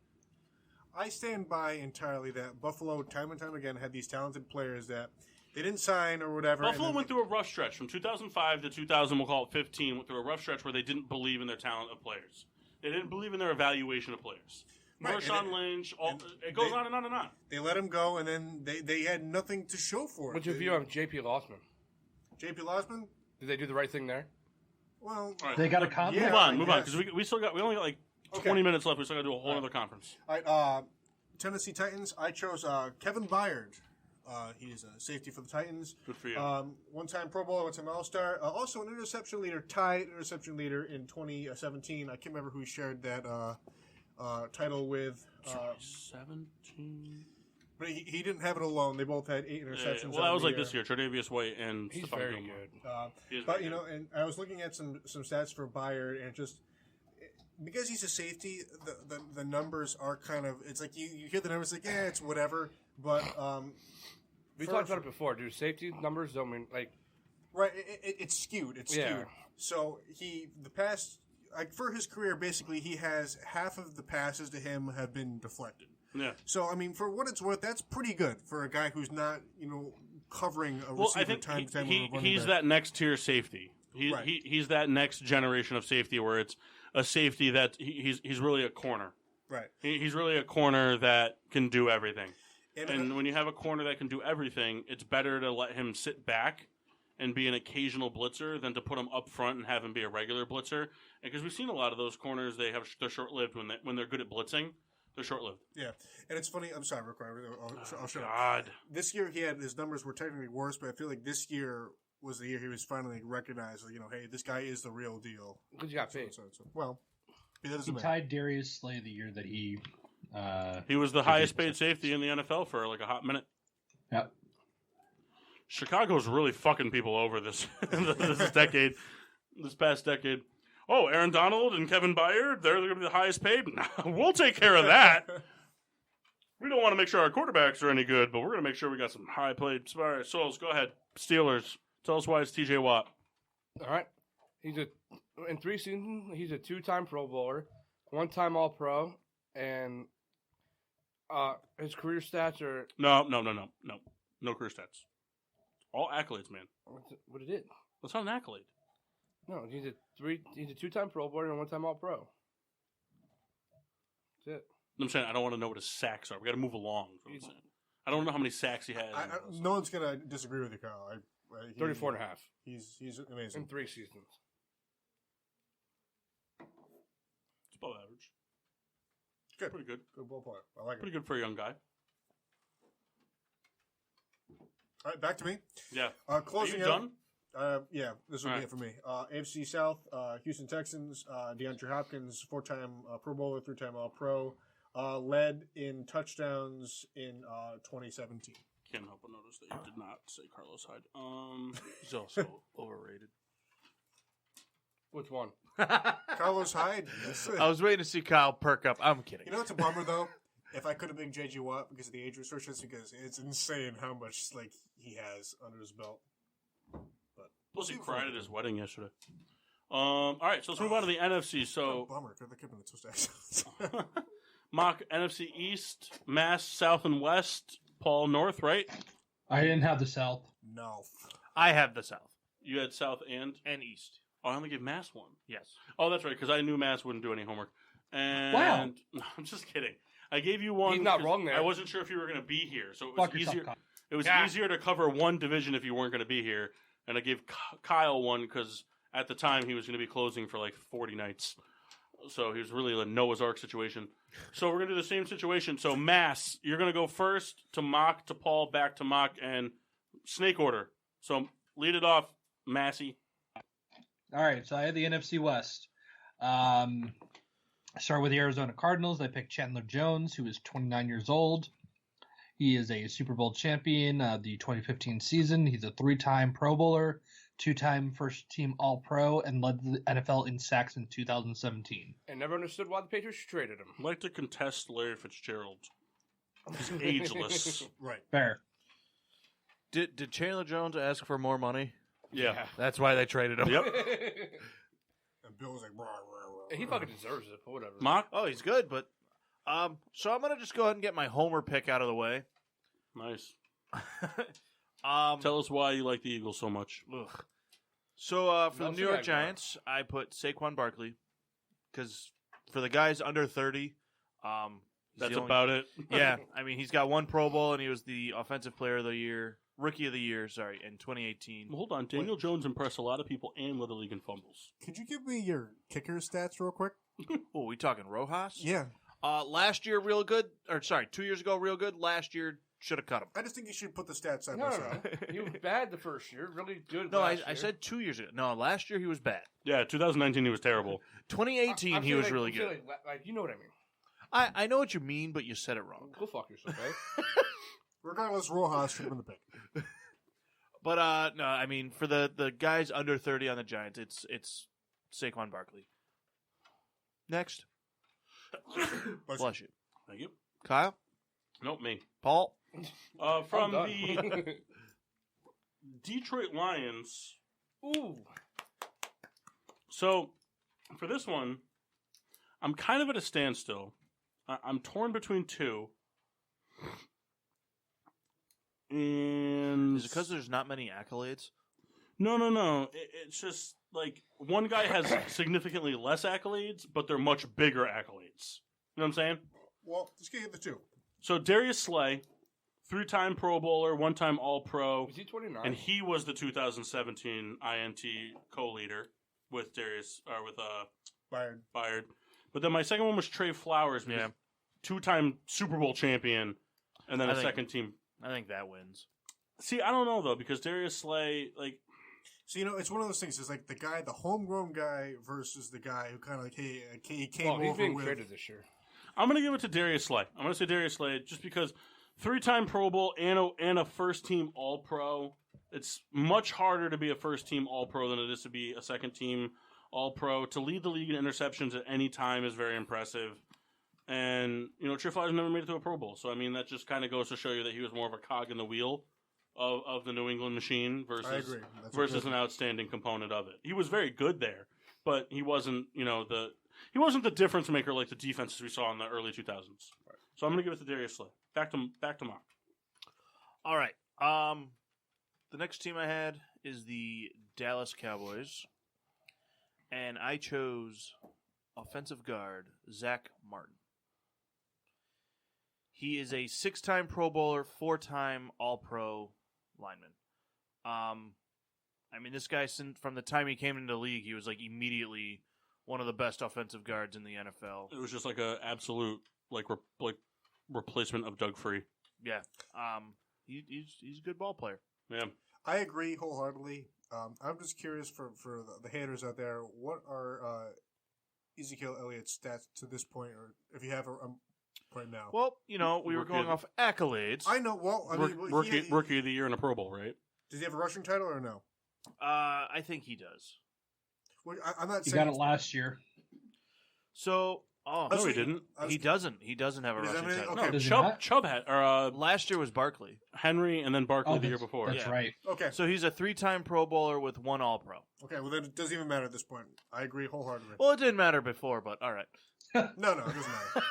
I stand by entirely that Buffalo, time and time again, had these talented players that they didn't sign or whatever. Buffalo went through a rough stretch from 2005 to 2000. We'll call it 15. Went through a rough stretch where they didn't believe in their talent of players. They didn't believe in their evaluation of players. Right, Marshawn Lynch, it goes on and on and on. They let him go, and then they had nothing to show for it. What's your view on J.P. Lossman? J.P. Lossman? Did they do the right thing there? Well, All right. They got a contract. Move on, because we only got like 20 minutes left. We still got to do a whole other conference. All right, Tennessee Titans. I chose Kevin Byard. He's a safety for the Titans. Good for you. One-time Pro Bowler, one-time All-Star. Also an interception leader, tied interception leader in 2017. I can't remember who he shared that title with. 17. But he didn't have it alone. They both had 8 interceptions. Well, that was like this year. Tre'Davious White and He's Stephon very Gilmore. good. But you know, and I was looking at some stats for Byard, and just because he's a safety, the numbers are kind of. It's like you hear the numbers like it's whatever. But we talked about it before, dude. Safety numbers don't mean like. Right, it's skewed. It's skewed. Yeah. So for his career, basically, he has half of the passes to him have been deflected. Yeah. So, I mean, for what it's worth, that's pretty good for a guy who's not, covering a receiver I think time to time. he's that next tier safety. Right. He's that next generation of safety where it's a safety that he's really a corner. Right. He's really a corner that can do everything. And when you have a corner that can do everything, it's better to let him sit back and be an occasional blitzer than to put him up front and have him be a regular blitzer. Because we've seen a lot of those corners, they're short-lived when they're good at blitzing. They're short-lived. Yeah, and it's funny. I'm sorry, Rick. I'll shut up. God. This year, his numbers were technically worse, but I feel like this year was the year he was finally recognized. Hey, this guy is the real deal. Because you got paid. Well, that doesn't He matter. tied Darius Slay the year that he. He was the highest paid safety in the NFL for like a hot minute. Yep. Chicago's really fucking people over this decade, this past decade. Oh, Aaron Donald and Kevin Byard, they're going to be the highest paid? We'll take care of that. We don't want to make sure our quarterbacks are any good, but we're going to make sure we got some high paid. All right, Souls, go ahead. Steelers, tell us why it's TJ Watt. All right. In 3 seasons, he's a 2-time Pro Bowler, 1-time All-Pro, and his career stats are... No career stats. All accolades, man. What it is. That's not an accolade. No, he's a 2-time Pro Bowler and 1-time All-Pro. That's it. I'm saying I don't want to know what his sacks are. We got to move along. Is what I'm saying. I don't know how many sacks he has. No one's gonna disagree with you, Kyle. 34 and a half. He's amazing. In 3 seasons. It's above average. Good. Pretty good. Good ball player. I like Pretty it. good for a young guy. All right, back to me. Yeah. Closing Are you out. done? Yeah, this will be it for me. AFC South, Houston Texans, DeAndre Hopkins, 4-time Pro Bowler, 3-time All-Pro, led in touchdowns in 2017. Can't help but notice that you did not say Carlos Hyde. He's also overrated. Which one? Carlos Hyde. I was waiting to see Kyle perk up. I'm kidding. You know what's a bummer though? If I could have been J.G. Watt because of the age restrictions, because it's insane how much he has under his belt. But Plus, he cried at his wedding yesterday. All right, so let's move on to the NFC. So, bummer. Could have kept him the toast mock NFC East, Mass, South, and West. Paul North, right? I didn't have the South. No. I have the South You had South and East. I only gave Mass one. Yes. Oh, that's right, because I knew Mass wouldn't do any homework. And Wow. No, I'm just kidding. I gave you one. He's not 'cause wrong there. I wasn't sure if you were going to be here, so it was Fuck yourself, easier. Kyle. It was Yeah. easier to cover one division if you weren't going to be here. And I gave Kyle one because at the time he was going to be closing for like 40 nights. So he was really a Noah's Ark situation. So we're going to do the same situation. So Mass, you're going to go first to mock, to Paul, back to mock, and snake order. So lead it off, Massey. All right, so I had the NFC West. I start with the Arizona Cardinals. I picked Chandler Jones, who is 29 years old. He is a Super Bowl champion the 2015 season. He's a 3-time Pro Bowler, 2-time first-team All-Pro, and led the NFL in sacks in 2017. And never understood why the Patriots traded him. I'd like to contest Larry Fitzgerald. He's ageless. Right. Fair. Did Chandler Jones ask for more money? Yeah. That's why they traded him. Yep. And Bill was like, rah, rah, rah. He fucking deserves it, but whatever. Mock? Oh, he's good, but So I'm gonna just go ahead and get my homer pick out of the way. Nice. Um, Tell us why you like the Eagles so much. ugh. So for the Don't New say York that, Grant. Giants, I put Saquon Barkley because for the guys under 30, he's That's the only- about it. Yeah, I mean he's got one Pro Bowl and he was the Offensive Player of the Year, Rookie of the Year, sorry, in 2018. Well, hold on. Daniel Jones impressed a lot of people and led the league in fumbles. Could you give me your kicker stats real quick? Oh, we talking Rojas? Yeah. Last year real good, or sorry, 2 years ago real good. Last year should have cut him. I just think you should put the stats side No, by no, side. no. He was bad the first year. Really good. No, last I year. said 2 years ago. No, last year he was bad. Yeah, 2019 he was terrible. 2018 I'm he saying, was like, really I'm saying, good. Like you know what I mean. I know what you mean, but you said it wrong. Go fuck yourself, eh? Regardless, Rojas should have been the pick. But no, I mean for the guys under 30 on the Giants, it's Saquon Barkley. Next, bless you, Thank you. Kyle, Nope, me. Paul. From I'm the done. Detroit Lions. Ooh. So, for this one, I'm kind of at a standstill. I'm torn between two. And Is it because there's not many accolades? No. It's just like one guy has significantly less accolades, but they're much bigger accolades. You know what I'm saying? Well, just get the two. So Darius Slay, 3-time Pro Bowler, 1-time All-Pro, Is he 29? and he was the 2017 INT co-leader with Byard. But then my second one was Trey Flowers, Yeah. 2-time Super Bowl champion, and then I a think- second team. I think that wins. See, I don't know though, because Darius Slay, like, So, it's one of those things. It's like the homegrown guy versus the guy who kind of like, hey, he came Oh, he's over Oh, being with. traded this year. I'm going to give it to Darius Slay. I'm going to say Darius Slay just because 3-time Pro Bowl and a first-team All-Pro. It's much harder to be a first-team All-Pro than it is to be a second-team All-Pro. To lead the league in interceptions at any time is very impressive. And, Trey Flowers never made it to a Pro Bowl. So, I mean, that just kind of goes to show you that he was more of a cog in the wheel of the New England machine I versus agree. That's a versus good- an outstanding component of it. He was very good there, but he wasn't, he wasn't the difference maker like the defenses we saw in the early 2000s. So I'm going to give it to Darius Slay. Back to Mark. All right. The next team I had is the Dallas Cowboys, and I chose offensive guard Zach Martin. He is a 6-time Pro Bowler, 4-time All-Pro lineman. I mean, this guy, from the time he came into the league, he was like immediately one of the best offensive guards in the NFL. It was just like a absolute replacement of Doug Free. Yeah. He's a good ball player. Yeah. I agree wholeheartedly. I'm just curious for the haters out there, what are Ezekiel Elliott's stats to this point, or if you have a right now? Well, we were going off accolades. I know. Well, I mean, Rookie of the year in a Pro Bowl, right? does he have a rushing title or no? I think he does. Well, I'm not He saying got it last year. So, I was No, he thinking- didn't. I was- he doesn't. He doesn't have a He doesn't rushing have title. any- okay. No, Does he Chubb not? Chubb had Last year was Barkley. Henry and then Barkley the year before. That's Yeah. right. Okay. So he's a 3-time Pro Bowler with 1 All-Pro. Okay. Well, then it doesn't even matter at this point. I agree wholeheartedly. Well, it didn't matter before, but all right. No, it doesn't matter.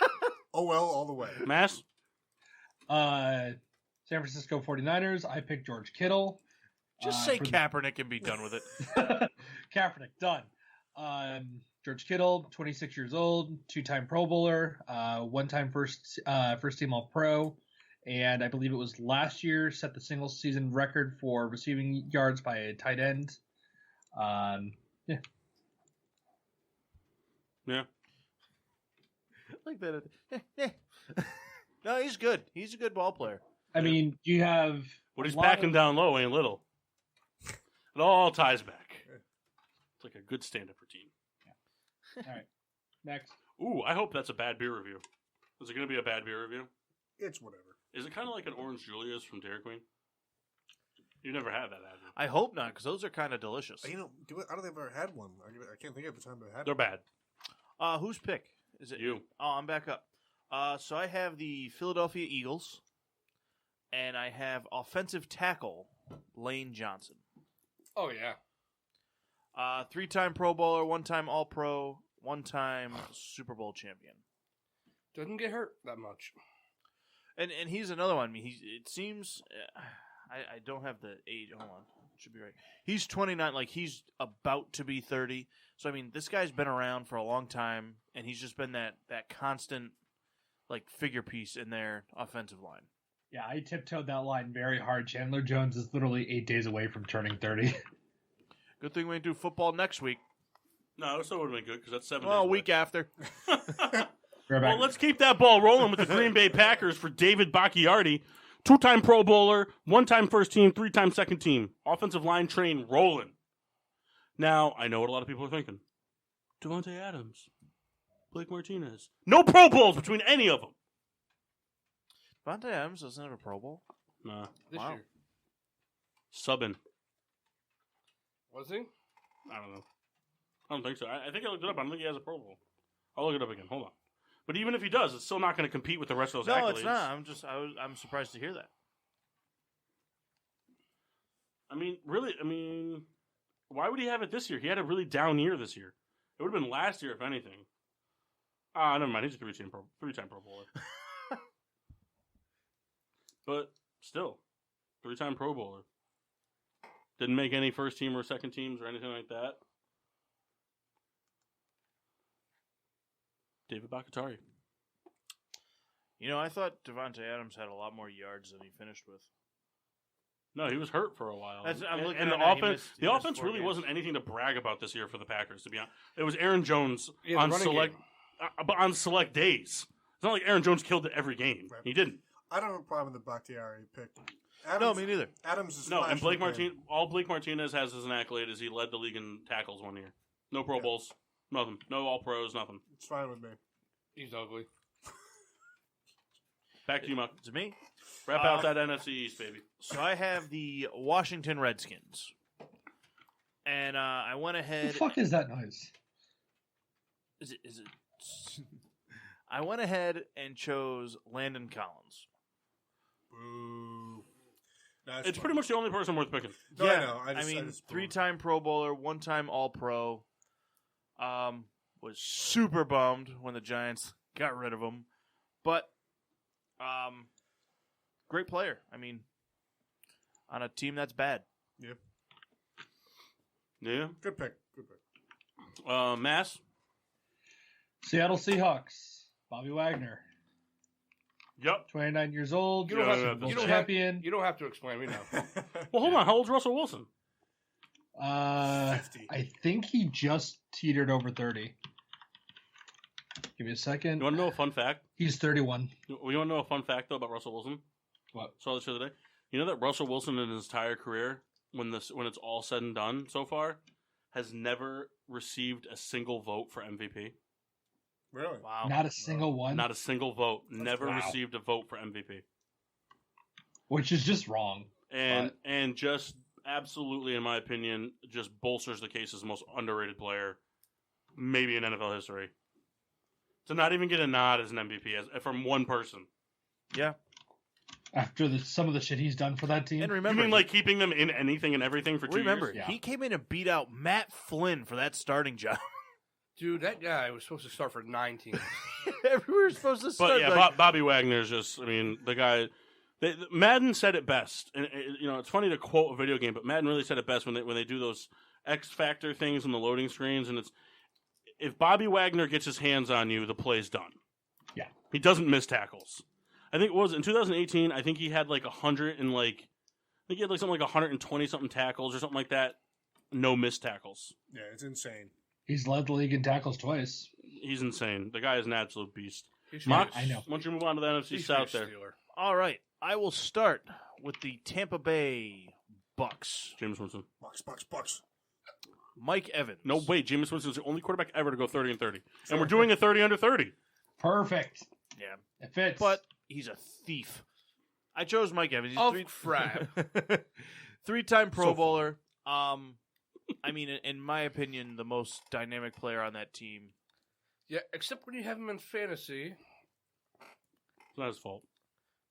Oh well, all the way. Mass? San Francisco 49ers, I picked George Kittle. Just say for the- Kaepernick and be done with it. Kaepernick, done. George Kittle, 26 years old, 2-time Pro Bowler, 1-time first team All Pro, and I believe it was last year set the single season record for receiving yards by a tight end. Yeah. Yeah. Like that. No, he's good. He's a good ball player. I mean, you have What he's a lot backing of- down low ain't little. It all ties back. It's like a good stand-up routine. All right, next. Ooh, I hope that's a bad beer review. Is it going to be a bad beer review? It's whatever. Is it kind of like an Orange Julius from Dairy Queen? You never had that, have you? I hope not, because those are kind of delicious. I don't think I've ever had one. I can't think of the time I had They're one. bad. Whose pick? Is it You. Oh, I'm back up. So I have the Philadelphia Eagles, and I have offensive tackle Lane Johnson. Oh, yeah. 3-time Pro Bowler, 1-time All-Pro, 1-time Super Bowl champion. Doesn't get hurt that much. And he's another one. I mean, it seems I don't have the age. Hold on, should be right. He's 29. Like he's about to be 30. So I mean, this guy's been around for a long time, and he's just been that constant like figure piece in their offensive line. Yeah, I tiptoed that line very hard. Chandler Jones is literally 8 days away from turning 30. Good thing we didn't do football next week. No, it still would have been good because that's 7 days Well, a away. week after. Well, let's keep that ball rolling with the Green Bay Packers for David Bacchiardi. 2-time Pro Bowler, 1-time first team, 3-time second team. Offensive line train rolling. Now, I know what a lot of people are thinking. Devontae Adams, Blake Martinez. No Pro Bowls between any of them. Devontae Adams doesn't have a Pro Bowl. Nah. This Wow. year. Subbing. Was he? I don't know. I don't think so. I think I looked it up. I don't think he has a Pro Bowl. I'll look it up again. Hold on. But even if he does, it's still not going to compete with the rest of those accolades. No, it's not. I'm surprised to hear that. I mean, really, why would he have it this year? He had a really down year this year. It would have been last year, if anything. Never mind. He's a three-time Pro Bowler. But still, 3-time Pro Bowler. Didn't make any first team or second teams or anything like that. David Bacchiardi. You know, I thought Devontae Adams had a lot more yards than he finished with. No, he was hurt for a while. I'm looking and at the it, he offense, missed the offense 4 really games. wasn't anything to brag about this year for the Packers. To be honest, it was Aaron Jones Yeah, the on running select, game. but on select days. It's not like Aaron Jones killed it every game. Right. He didn't. I don't have a problem with the Bakhtiari pick. Adams, No, me neither. Adams is No, and flashing Blake Martinez has as an accolade is he led the league in tackles 1 year. No Pro Yeah. Bowls, nothing. No All Pros, nothing. It's fine with me. He's ugly. Back to you, Muck. It's me. Wrap out that NFC East, baby. So I have the Washington Redskins. And I went What ahead. the fuck is that noise? Is it? I went ahead and chose Landon Collins. Boo. That's It's fine. pretty much the only person worth picking. No, I know. I just- I mean, just- 3-time Pro Bowler, 1-time All Pro. Was super bummed when the Giants got rid of him, but great player. I mean, on a team that's bad. Yeah. Good pick. Good pick. Mass. Seattle Seahawks. Bobby Wagner. Yep. 29 years old. You don't have- Super Bowl you don't champion. You don't have to explain. We know. Well, hold on. How old's Russell Wilson? 50. I think he just teetered over 30. Give me a second. You want to know a fun fact? He's 31. You want to know a fun fact, though, about Russell Wilson? What? Saw this the other day. You know that Russell Wilson in his entire career, when it's all said and done so far, has never received a single vote for MVP? Really? Wow. Not a single one. Not a single vote. Never wow. received a vote for MVP. Which is just wrong. And just absolutely, in my opinion, just bolsters the case as the most underrated player maybe in NFL history. To not even get a nod as an MVP from one person. Yeah. After some of the shit he's done for that team. And You remember, mean like keeping them in anything and everything for 2 remember, years? Yeah. he came in and beat out Matt Flynn for that starting job. Dude, that guy was supposed to start for 9 teams. We were supposed to start. But yeah, like, Bobby Wagner's just, I mean, the guy. Madden said it best. And, it's funny to quote a video game, but Madden really said it best when they do those X Factor things on the loading screens. And it's, if Bobby Wagner gets his hands on you, the play's done. Yeah. He doesn't miss tackles. I think it was in 2018, I think he had like 100 and like, I think he had like something like 120 something tackles or something like that. No missed tackles. Yeah, it's insane. He's led the league in tackles twice. He's insane. The guy is an absolute beast. He should Mock, be a- I know. why don't you move on to the NFC he should be a South there? Steeler. all right, I will start with the Tampa Bay Bucks. James Winston. Bucks. Mike Evans. No, wait. Jameis Winston's the only quarterback ever to go 30 and 30. And we're doing a 30 under 30. Perfect. Yeah, It fits. but he's a thief. I chose Mike Evans. He's Oh, crap. 3-time Pro So Bowler. I mean, in my opinion, the most dynamic player on that team. Yeah, except when you have him in fantasy. It's not his fault.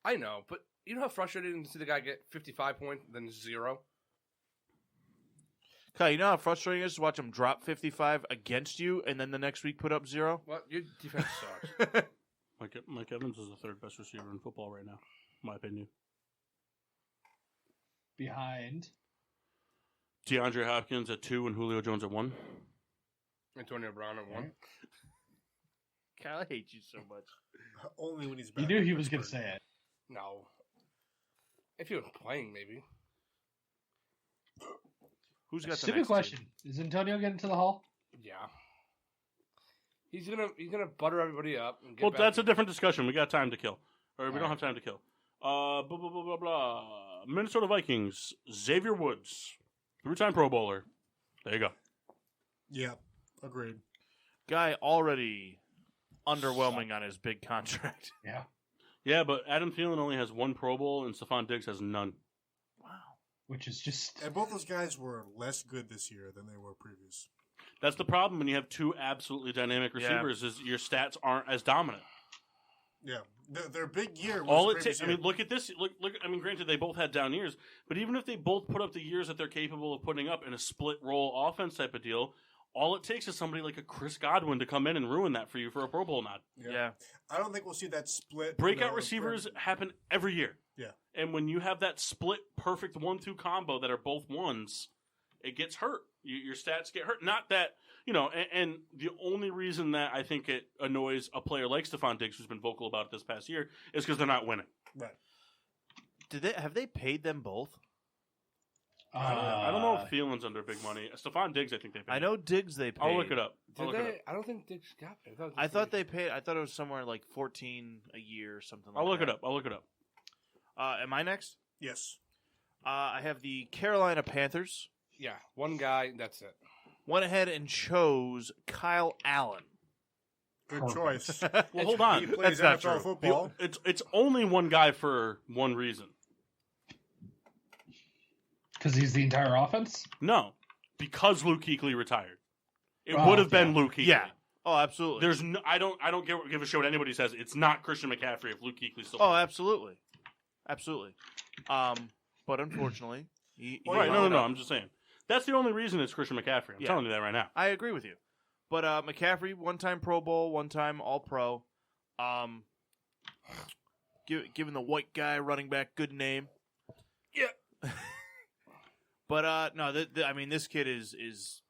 I know, but you know how frustrating to see the guy get 55 points, then 0? Kyle, you know how frustrating it is to watch him drop 55 against you and then the next week put up 0? Well, your defense sucks. Mike Evans is the third best receiver in football right now, in my opinion. Behind. DeAndre Hopkins at 2 and Julio Jones at 1. Antonio Brown at 1. Kyle, I hate you so much. Only when he's back. You knew in he was going to Pittsburgh. say it. No. If he was playing, maybe. Who's got the Stupid next question. team? Is Antonio getting to the Hall? Yeah. He's gonna butter everybody up. And get Well, back that's a in. different discussion. We got time to kill. Or we don't Alright. have time to kill. Blah, blah, blah, blah, blah. Minnesota Vikings, Xavier Woods, 3-time Pro Bowler. There you go. Yeah, agreed. Guy already underwhelming on his big contract. Yeah. Yeah, but Adam Thielen only has 1 Pro Bowl, and Stephon Diggs has none. Wow. Which is just... And both those guys were less good this year than they were previous. That's the problem when you have 2 absolutely dynamic Yeah. receivers. Is your stats aren't as dominant. Yeah, their big year was All the it takes. previous I year. mean, look at this. Look. I mean, granted, they both had down years, but even if they both put up the years that they're capable of putting up in a split role offense type of deal, all it takes is somebody like a Chris Godwin to come in and ruin that for you for a Pro Bowl nod. Yeah. I don't think we'll see that split. Breakout receivers happen every year. Yeah. And when you have that split perfect 1-2 combo that are both ones, it gets hurt. Your stats get hurt. Not that, and the only reason that I think it annoys a player like Stephon Diggs, who's been vocal about it this past year, is because they're not winning. Right. Have they paid them both? I don't know if Thielen's under big money. Stephon Diggs, I think they paid. I know Diggs they paid. I'll look it up. Did they? I don't think Diggs got paid. I thought they paid. I thought it was somewhere like 14 a year or something like I'll look that. it up. I'll look it up. Am I next? Yes. I have the Carolina Panthers. Yeah, one guy. That's it. Went ahead and chose Kyle Allen. Good Perfect. choice. Well, hold on. He plays That's not NFL true. football. It's only one guy for one reason. Because he's the entire offense? No, because Luke Kuechly retired. It Oh, would have been yeah. Luke Kuechly. Yeah. Oh, absolutely. There's no, I don't give a shit what anybody says. It's not Christian McCaffrey if Luke Kuechly still. Oh, absolutely, absolutely. But unfortunately, he right. wound No. up- I'm just saying. That's the only reason it's Christian McCaffrey. I'm Yeah. telling you that right now. I agree with you. But McCaffrey, 1-time Pro Bowl, 1-time All Pro. Giving the white guy running back good name. Yeah. But no, I mean, this kid is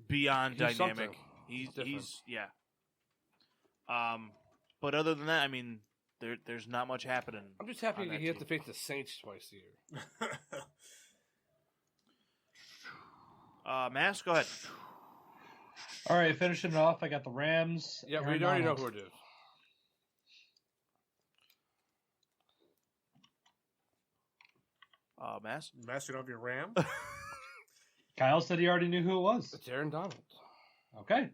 beyond He's dynamic. something. Different. He's yeah. But other than that, I mean, there's not much happening. I'm just happy on that he has to team. face the Saints twice a year. Mass, go ahead. All right, finishing it off, I got the Rams. Yeah, Aaron we already know Donald. who it is. Mass. Master of your Ram. Kyle said he already knew who it was. It's Aaron Donald. Okay.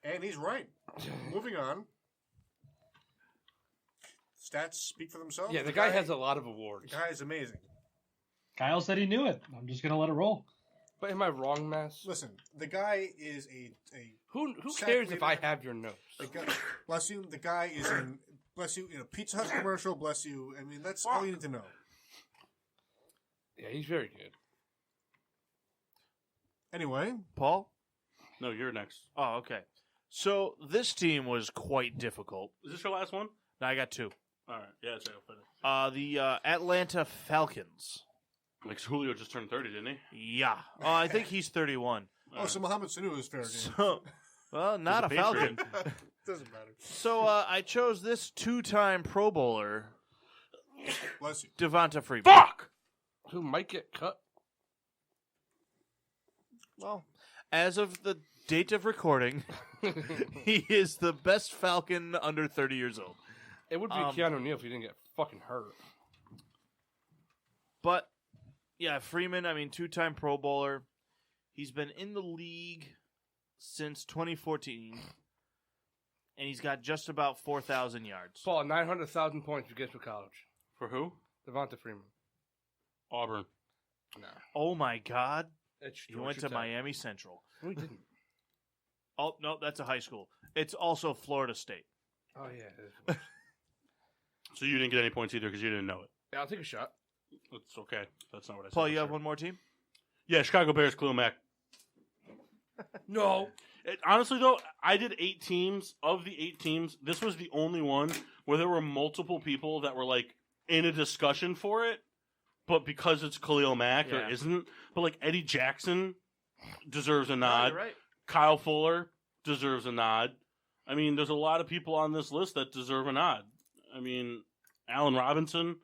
And he's right. Moving on. Stats speak for themselves. Yeah, the guy has a lot of awards. The guy is amazing. Kyle said he knew it. I'm just going to let it roll. But am I wrong, Mass? Listen, the guy is a Who sack cares if I leader. have your notes? the guy, bless you. The guy is in bless you in a Pizza Hut commercial. Bless you. I mean, that's all you need to know. Yeah, he's very good. Anyway, Paul. No, you're next. Oh, okay. So this team was quite difficult. Is this your last one? Now I got 2. All right. Yeah, that's right. I'll finish. The Atlanta Falcons. Like Julio just turned 30, didn't he? Yeah. I think he's 31. so Mohamed Sanu is fair game. So, well, not a He's a Falcon. Patriot. Doesn't matter. So I chose this 2-time Pro Bowler, Bless you. Devonta Freeman. Fuck! Who might get cut? Well, as of the date of recording, he is the best Falcon under 30 years old. It would be Keanu O'Neal if he didn't get fucking hurt. But, yeah, Freeman, I mean, 2-time Pro Bowler. He's been in the league since 2014, and he's got just about 4,000 yards. Paul, 900,000 points to get to college. For who? Devonta Freeman. Auburn. No. Oh, my God. It's He went to Miami Central. No, he didn't. Oh, no, that's a high school. It's also Florida State. Oh, yeah. So you didn't get any points either because you didn't know it. Yeah, I'll take a shot. It's okay. That's not what I said. Paul, for you have sure. one more team? Yeah, Chicago Bears, Khalil Mack. No. Honestly, though, I did 8 teams. Of the 8 teams, this was the only one where there were multiple people that were like in a discussion for it, but because it's Khalil Mack, there Yeah. isn't. But like Eddie Jackson deserves a nod. You're right. Kyle Fuller deserves a nod. I mean, there's a lot of people on this list that deserve a nod. I mean, Allen Robinson.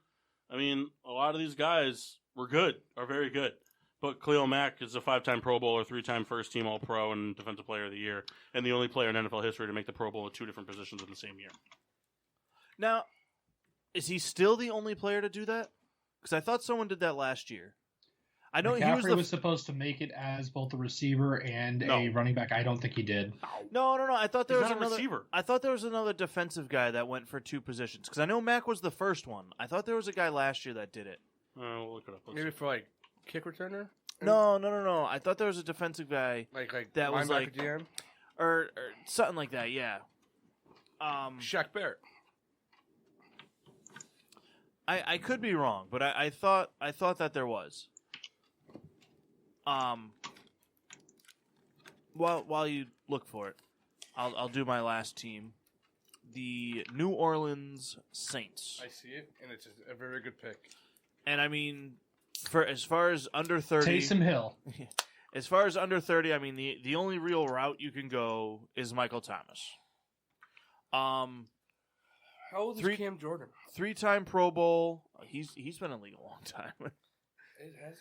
I mean, a lot of these guys were good, are very good. But Khalil Mack is a 5-time Pro Bowler, 3-time first-team All-Pro, and Defensive Player of the Year, and the only player in NFL history to make the Pro Bowl at 2 different positions in the same year. Now, is he still the only player to do that? Because I thought someone did that last year. I know McCaffrey he was supposed to make it as both a receiver and a running back. I don't think he did. No. I thought there He's was not a another receiver. I thought there was another defensive guy that went for 2 positions. Because I know Mack was the first one. I thought there was a guy last year that did it. We'll look it up. Let's Maybe see. for like kick returner. No. I thought there was a defensive guy Like that was linebacker like GM. or something like that. Yeah. Shaq Barrett. I could be wrong, but I thought that there was. While you look for it, I'll do my last team, the New Orleans Saints. I see it, and it's a very good pick. And I mean, for as far as under 30, Taysom Hill. as far as under 30, I mean the only real route you can go is Michael Thomas. How old is Cam Jordan? 3-time Pro Bowl. He's been in the league a long time. It has.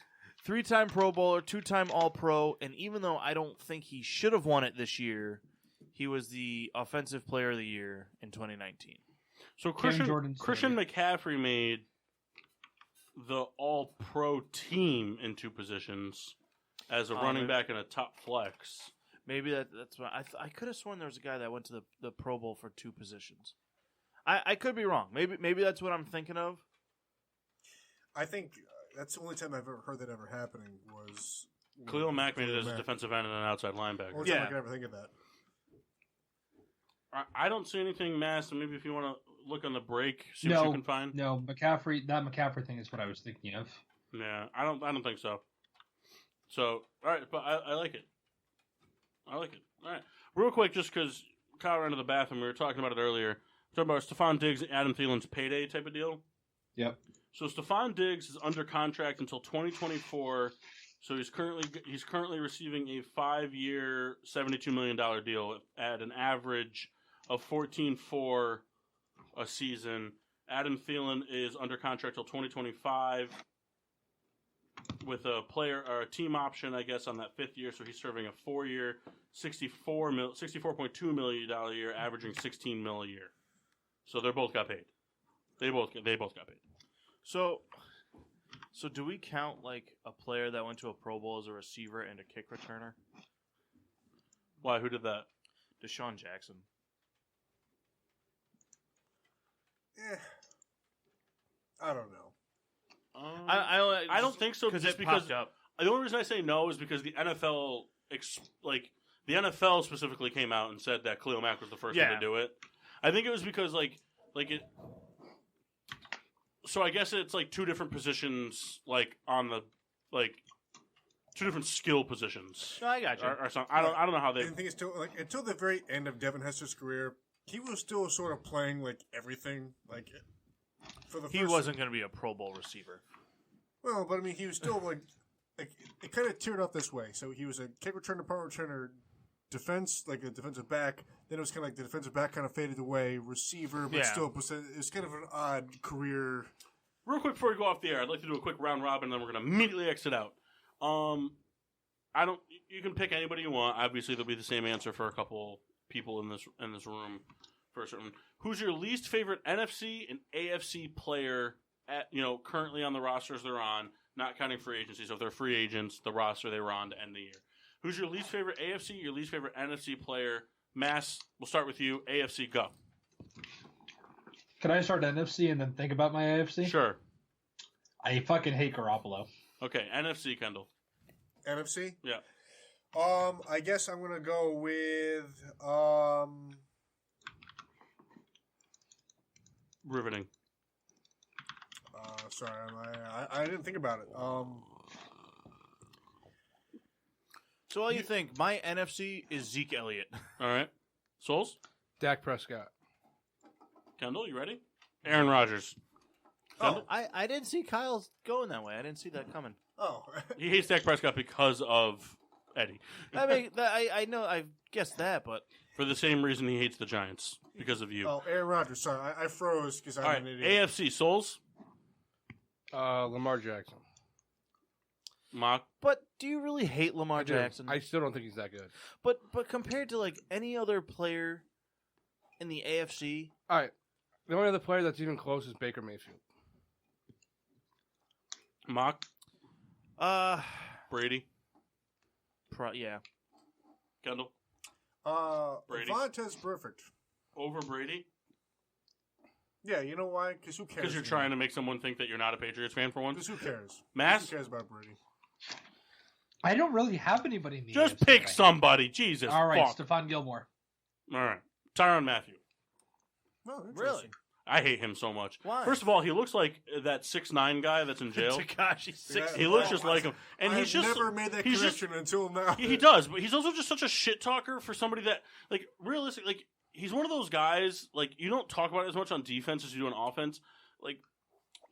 3-time Pro Bowler, 2-time All-Pro, and even though I don't think he should have won it this year, he was the Offensive Player of the Year in 2019. So Christian McCaffrey made the All-Pro team in 2 positions as a running back and a top flex. Maybe that's what I could have sworn there was a guy that went to the Pro Bowl for 2 positions. I could be wrong. Maybe that's what I'm thinking of. I think that's the only time I've ever heard that ever happening was Khalil Mack made it as a Mack. defensive end and an outside linebacker. Only time I can ever think of that. I don't see anything mass, and maybe if you want to look on the break, see what you can find. No, McCaffrey. That McCaffrey thing is what I was thinking of. Yeah, I don't think so. So, all right, but I like it. I like it. All right, real quick, just because Kyle ran to the bathroom, we were talking about it earlier. Talking about Stephon Diggs and Adam Thielen's payday type of deal. Yep. So Stephon Diggs is under contract until 2024. So he's currently receiving a 5-year, $72 million deal at an average of 14.4 a season. Adam Thielen is under contract till 2025 with a player or a team option, I guess, on that 5th year. So he's serving a 4-year, $64.2 million a year, averaging $16 million a year. So they both got paid. They both got paid. So do we count like a player that went to a Pro Bowl as a receiver and a kick returner? Why? Who did that? Deshaun Jackson. I don't know. I don't think so. Because Just it because popped up. the only reason I say no is because the NFL, the NFL specifically came out and said that Khalil Mack was the first one to do it. I think it was because it. So I guess it's like 2 different positions, like on the 2 different skill positions. No, I got you. Or something. I don't know how they. And the thing is, until the very end of Devin Hester's career, he was still sort of playing like everything. He wasn't going to be a Pro Bowl receiver. Well, but I mean, he was still like it kind of tiered up this way. So he was a kick returner, punt returner, defense, like a defensive back. Then it was kind of like the defensive back kind of faded away, receiver, but still, it was kind of an odd career. Real quick before we go off the air, I'd like to do a quick round robin, and then we're going to immediately exit out. You can pick anybody you want. Obviously, there'll be the same answer for a couple people in this room for a certain. Who's your least favorite NFC and AFC player currently on the rosters they're on, not counting free agency. So if they're free agents, the roster they were on to end the year. Who's your least favorite AFC, your least favorite NFC player? Mass, we'll start with you. AFC, go. Can I start NFC and then think about my AFC? Sure. I fucking hate Garoppolo. Okay, NFC, Kendall. NFC? Yeah. I guess I'm gonna go with Riveting. Sorry, I didn't think about it. So all you think, my NFC is Zeke Elliott. All right. Souls? Dak Prescott. Kendall, you ready? Aaron Rodgers. Oh, I didn't see Kyle going that way. I didn't see that coming. oh. He hates Dak Prescott because of Eddie. I mean, I know, I guessed that, but For the same reason he hates the Giants, because of you. Oh, Aaron Rodgers. Sorry, I froze because I'm All right, an idiot. AFC, Souls? Lamar Jackson. Mock? but do you really hate Lamar Jackson? I still don't think he's that good. But compared to like any other player in the AFC, All right. The only other player that's even close is Baker Mayfield. Mock? Brady? yeah. Kendall? Brady. Vontae's perfect. Over Brady? Yeah, you know why? Because who cares? Because you're trying to make someone think that you're not a Patriots fan for once? Because who cares? Mass? Who cares about Brady? I don't really have anybody in the Just AFC pick right somebody. Jesus. now. All right, fuck. Stephon Gilmore. All right. Tyrann Mathieu. No, interesting. Really? I hate him so much. Why? First of all, he looks like that 6'9" guy that's in jail. Takashi 6. He looks just like him. And I've he's just never made that he's just- connection until now. he does, but he's also just such a shit talker for somebody that, like, realistic. Like, he's one of those guys, like, you don't talk about it as much on defense as you do on offense. Like,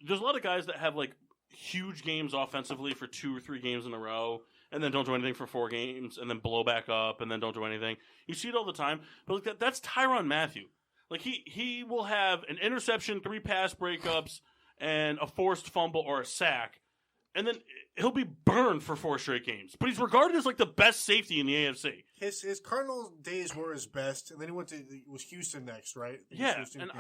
there's a lot of guys that have, like, huge games offensively for 2 or 3 games in a row, and then don't do anything for 4 games, and then blow back up, and then don't do anything. You see it all the time. But, like, that's Tyrann Mathieu. Like, he will have an interception, 3 pass breakups, and a forced fumble or a sack, and then he'll be burned for 4 straight games. But he's regarded as, like, the best safety in the AFC. His Cardinals days were his best, and then it was Houston next, right? It was Yeah, Houston, and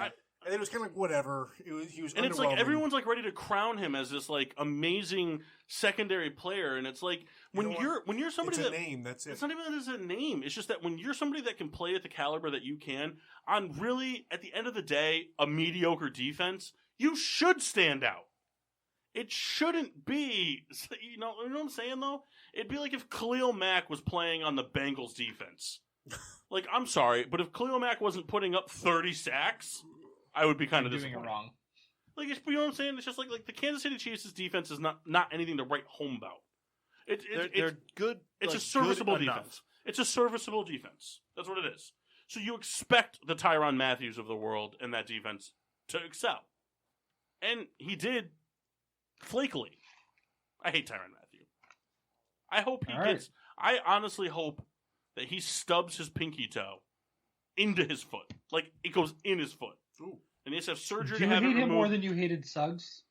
and then it was kind of like whatever. He was And it's like underwhelming. everyone's like ready to crown him as this like amazing secondary player, and it's like when You know what? you're somebody It's a that name. That's it. it's not even that it's a name. It's just that when you're somebody that can play at the caliber that you can on really at the end of the day a mediocre defense, you should stand out. It shouldn't be, you know what I'm saying though. It'd be like if Khalil Mack was playing on the Bengals defense. Like, I'm sorry, but if Khalil Mack wasn't putting up 30 sacks, I would be kind of You're doing it disappointed. wrong. Like, you know what I'm saying? It's just like the Kansas City Chiefs' defense is not anything to write home about. They're good. It's like, a serviceable good enough. defense. It's a serviceable defense. That's what it is. So you expect the Tyrann Mathieu of the world and that defense to excel. And he did flakily. I hate Tyrann Mathieu. I hope he All right. gets... I honestly hope that he stubs his pinky toe into his foot. Like, it goes in his foot. Ooh. And he has to have surgery Do to you have hate it him removed. more than you hated Suggs?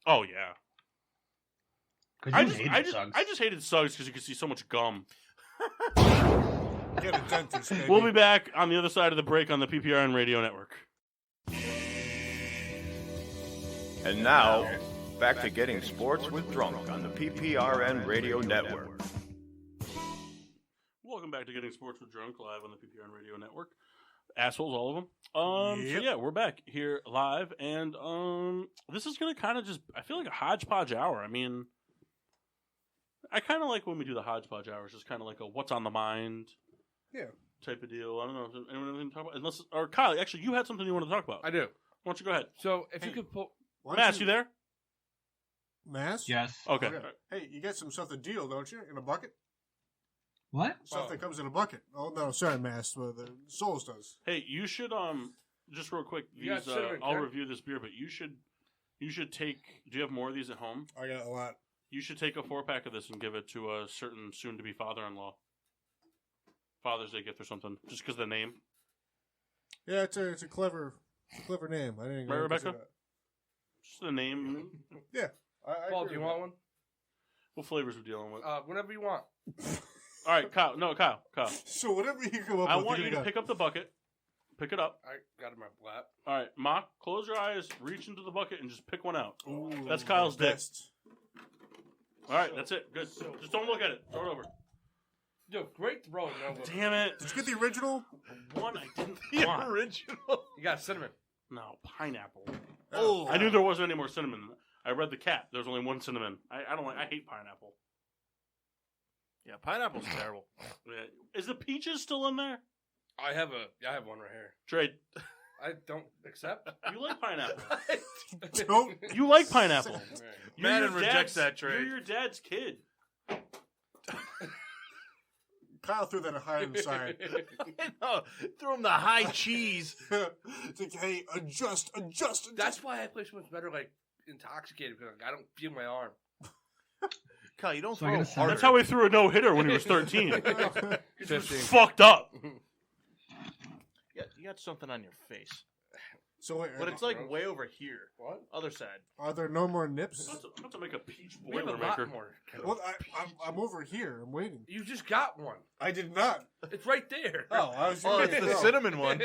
Oh, yeah. Because you hated Suggs. I just hated Suggs because you could see so much gum. Get a dentist, baby. We'll be back on the other side of the break on the PPRN Radio Network. And now, back to getting sports with Drunk on the PPRN Radio Network. Welcome back to Getting Sports with Drunk live on the PPRN Radio Network. Assholes, all of them. So Yep. yeah, we're back here live, and this is gonna kind of just, I feel like a hodgepodge hour. I mean, I kind of like when we do the hodgepodge hours, just kind of like a what's on the mind, Yeah. type of deal. I don't know if anyone has anything to talk about. Unless, or Kyle, actually, you had something you want to talk about. I do. Why don't you go ahead? So if Hey. you could pull, Why don't Mass, you there? Mass? Yes. Okay. Okay. Hey, you got some stuff to deal, don't you? In a bucket? What? Stuff that comes in a bucket. Oh, no, sorry, Mass. Well, the Souls does. Hey, you should just real quick. You got These, cinnamon, I'll Ken? review this beer, but you should take. Do you have more of these at home? I got a lot. You should take a 4-pack of this and give it to a certain soon-to-be father-in-law. Father's Day gift or something, just because of the name. Yeah, it's a clever name. I didn't Right, know Rebecca? that. Just the name. Yeah. I Paul, agree do you with want that. one? What flavors we're dealing with? Whenever you want. All right, Kyle. No, Kyle. So whatever you come up I with, want you to got. pick up the bucket. Pick it up. I got it in my lap. All right, Mock, close your eyes, reach into the bucket, and just pick one out. Ooh, That's Kyle's dick. best. All right, that's it. Good. Just don't look at it. Throw it over. Yo, great throw. No, Damn it. Did you get the original? One I didn't The want. original. You got cinnamon. No, pineapple. Oh, I knew there wasn't any more cinnamon. I read the cat. There's only one cinnamon. I don't like. I hate pineapple. Yeah, pineapple's terrible. Yeah. Is the peaches still in there? I have one right here. Trade. I don't accept. You like pineapple. Don't. You like pineapple. You're Madden your rejects dad's- that trade. You're your dad's kid. Kyle threw that high inside. I know. Threw him the high cheese. It's like, hey, adjust. That's why I play so much better, like, intoxicated, because I don't feel my arm. Kyle, you don't So I throw gotta say- harder. That's how he threw a no-hitter when he was 13. He's 15. fucked up. You got something on your face. So wait, But it's like way over here. What? Other side. are there no more nips? I'm about to make a peach We have a boilermaker. lot more. Well, I'm over here. I'm waiting. You just got one. I did not. It's right there. Oh, I was. Oh, it's the cinnamon one.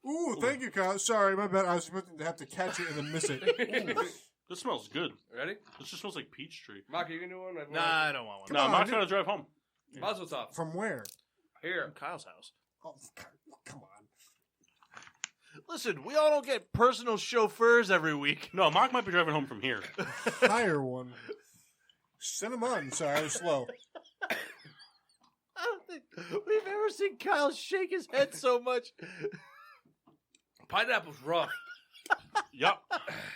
Ooh, thank you, Kyle. Sorry, my bad. I was supposed to have to catch it and then miss it. Ooh. This smells good. Ready? This just smells like peach tree. Mark, you can do one? Nah, I don't want one. No, on, I'm not dude. trying to drive home. Mazel tov. From where? Here. From Kyle's house. Oh, come on. Listen, we all don't get personal chauffeurs every week. No, Mark might be driving home from here. Hire one. Send him on. Sorry, I was slow. I don't think we've ever seen Kyle shake his head so much. Pineapple's rough. Yup.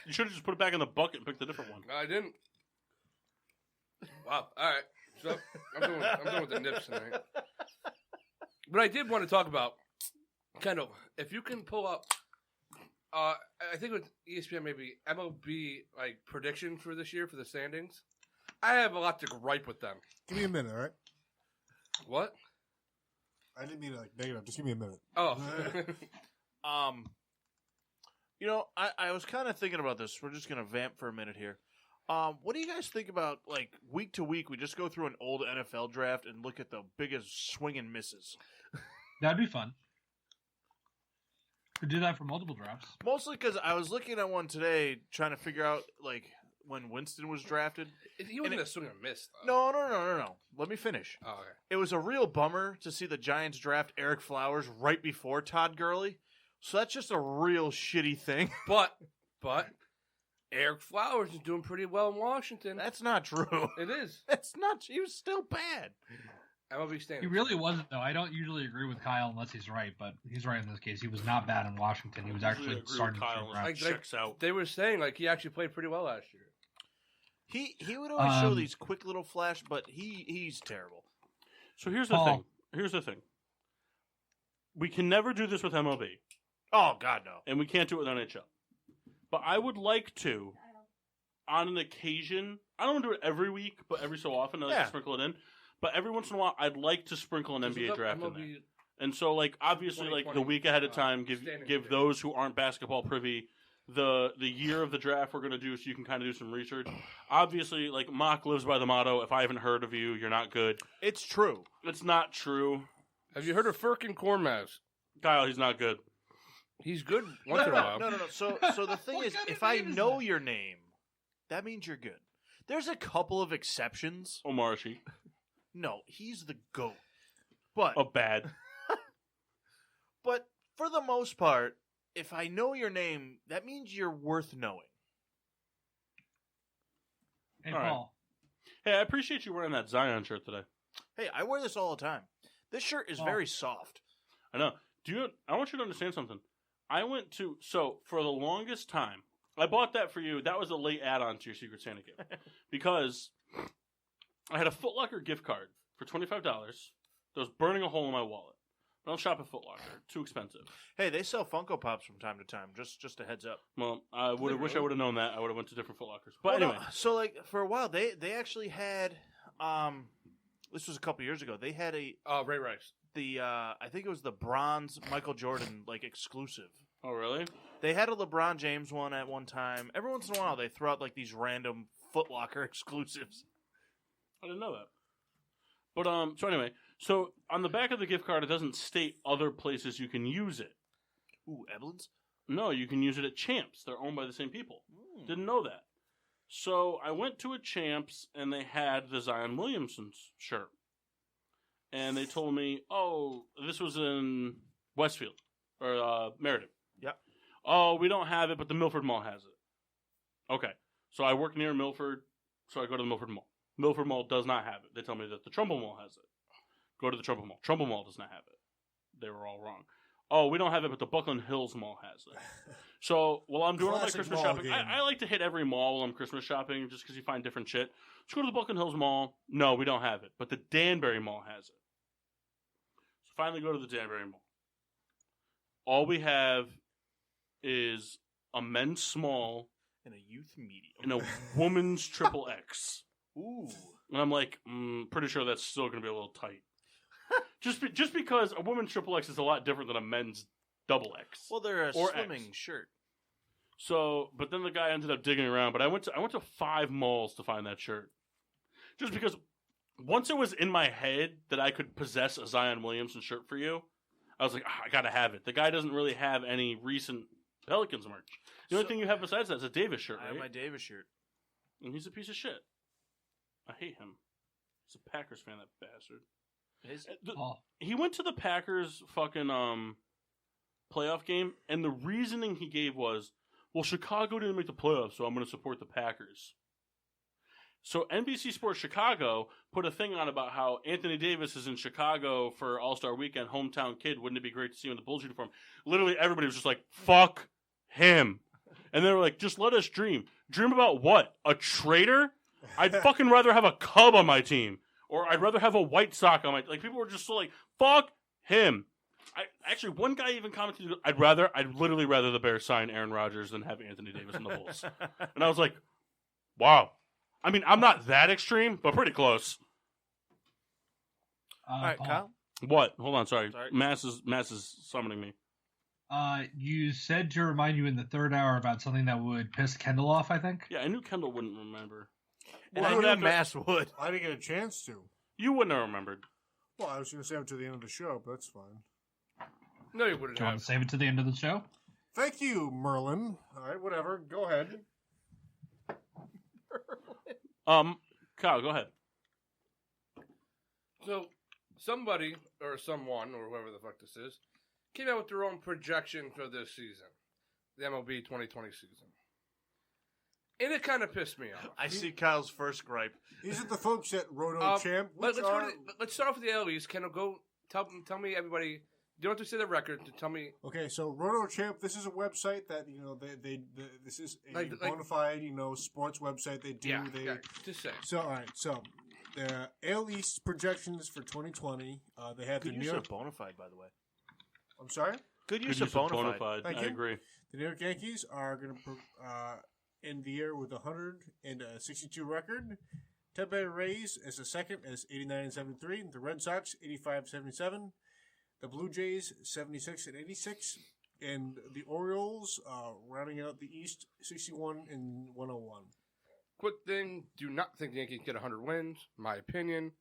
You should have just put it back in the bucket and picked a different one. No, I didn't. Wow. All right. So I'm doing with the nips tonight. But I did want to talk about kind of if you can pull up. I think with ESPN maybe MLB like predictions for this year for the standings. I have a lot to gripe with them. Give me a minute, all right? What? I didn't mean to like negative. Just give me a minute. Oh. You know, I was kind of thinking about this. We're just gonna vamp for a minute here. What do you guys think about like week to week? We just go through an old NFL draft and look at the biggest swing and misses. That'd be fun. Could do that for multiple drafts. Mostly because I was looking at one today, trying to figure out like when Winston was drafted. He wasn't a swing and miss, though. No. Let me finish. Oh, okay. It was a real bummer to see the Giants draft Eric Flowers right before Todd Gurley. So that's just a real shitty thing. But Eric Flowers is doing pretty well in Washington. That's not true. It is. That's not. He was still bad. MLB He standings. really wasn't, though. I don't usually agree with Kyle unless he's right, but he's right in this case. He was not bad in Washington. He was actually Usually agree with starting Kyle to and draft. Like, checks out. They were saying like he actually played pretty well last year. He would always show these quick little flash, but he's terrible. So here's the Paul. thing. We can never do this with MLB, Oh God, no. and we can't do it with NHL. But I would like to, on an occasion, I don't want to do it every week, but every so often I like Yeah. to sprinkle it in. But every once in a while, I'd like to sprinkle an NBA draft in there. And so, like, obviously, like, the 2020, week ahead of time, give standings. those who aren't basketball privy the year of the draft we're going to do so you can kind of do some research. Obviously, like, Mock lives by the motto, if I haven't heard of you, you're not good. It's true. It's not true. Have you heard of Firkin Kormaz? Kyle, he's not good. He's good once in a while. No. So the thing What is, kind of if I name is know that? your name, that means you're good. There's a couple of exceptions. Omar Sheik. No, he's the GOAT. But Oh, bad. but for the most part, if I know your name, that means you're worth knowing. Hey, All right. Paul. Hey, I appreciate you wearing that Zion shirt today. Hey, I wear this all the time. This shirt is Oh. very soft. I know. I want you to understand something. So for the longest time, I bought that for you. That was a late add-on to your Secret Santa gift. Because I had a Foot Locker gift card for $25 that was burning a hole in my wallet. I don't shop at Foot Locker. Too expensive. Hey, they sell Funko Pops from time to time. Just a heads up. Well, I wish I would have known that. I would have went to different Foot Lockers. But Well, no, anyway. so like for a while they actually had this was a couple years ago. They had Ray Rice. I think it was the bronze Michael Jordan like exclusive. Oh, really? They had a LeBron James one at one time. Every once in a while they throw out like these random Foot Locker exclusives. I didn't know that. But so anyway, so on the back of the gift card, it doesn't state other places you can use it. Ooh, Evelyn's? No, you can use it at Champs. They're owned by the same people. Didn't know that. So I went to a Champs, and they had the Zion Williamson's shirt. And they told me, oh, this was in Westfield, or Meriden. Yep. Oh, we don't have it, but the Milford Mall has it. Okay. So I work near Milford, so I go to the Milford Mall. Milford Mall does not have it. They tell me that the Trumbull Mall has it. Go to the Trumbull Mall. Trumbull Mall does not have it. They were all wrong. Oh, we don't have it, but the Buckland Hills Mall has it. So while I'm doing all my Classic Christmas mall shopping, game. I like to hit every mall while I'm Christmas shopping just because you find different shit. Let's go to the Buckland Hills Mall. No, we don't have it, but the Danbury Mall has it. Finally go to the Danbury Mall. All we have is a men's small And a youth medium. and a woman's triple X. Ooh. And I'm like, pretty sure that's still going to be a little tight. just because a woman's triple X is a lot different than a men's double X. Well, they're a Or swimming X. shirt. So, but then the guy ended up digging around. But I went to 5 malls to find that shirt, just because once it was in my head that I could possess a Zion Williamson shirt for you, I was like, I gotta have it. The guy doesn't really have any recent Pelicans merch. The only thing you have besides that is a Davis shirt, I right? have my Davis shirt. And he's a piece of shit. I hate him. He's a Packers fan, that bastard. He went to the Packers fucking playoff game, and the reasoning he gave was, well, Chicago didn't make the playoffs, so I'm going to support the Packers. So NBC Sports Chicago put a thing on about how Anthony Davis is in Chicago for All-Star Weekend, hometown kid. Wouldn't it be great to see him in the Bulls uniform? Literally everybody was just like, fuck him. And they were like, just let us dream. Dream about what? A traitor? I'd fucking rather have a Cub on my team. Or I'd rather have a White Sox on my... Like, people were just so like, fuck him. Actually, one guy even commented, I'd literally rather the Bears sign Aaron Rodgers than have Anthony Davis in the Bulls. And I was like, wow. I mean, I'm not that extreme, but pretty close. All right, Paul, Kyle. What? Hold on, sorry. Sorry. Mass is summoning me. You said to remind you in the third hour about something that would piss Kendall off, I think. Yeah, I knew Kendall wouldn't remember. And Well, I knew after- Mass would. I didn't get a chance to. You wouldn't have remembered. Well, I was going to say it to the end of the show, but that's fine. No, you wouldn't Do you want have. to save it to the end of the show? Thank you, Merlin. All right, whatever. Go ahead. Kyle, go ahead. So, somebody, or someone, or whoever the fuck this is, came out with their own projection for this season. The MLB 2020 season. And it kind of pissed me off. I see Kyle's first gripe. These are the folks at Roto Champ. Let's start off with the AL East. Kendall, go tell me, everybody. You don't have to say the record to tell me. Okay, so Roto Champ, this is a website that this is a bona fide sports website. They do just say. So all right, so the AL East projections for 2020. They have Good the New use York. of bona fide, by the way. I'm sorry. Good use Good of bona fide. Thank I you. agree. The New York Yankees are going to end the year with 162 record. Tampa Bay Rays as the second as 89-73. The Red Sox 85-77. The Blue Jays 76-86. And the Orioles rounding out the East 61-101. Quick thing: do not think the Yankees get 100 wins, in my opinion.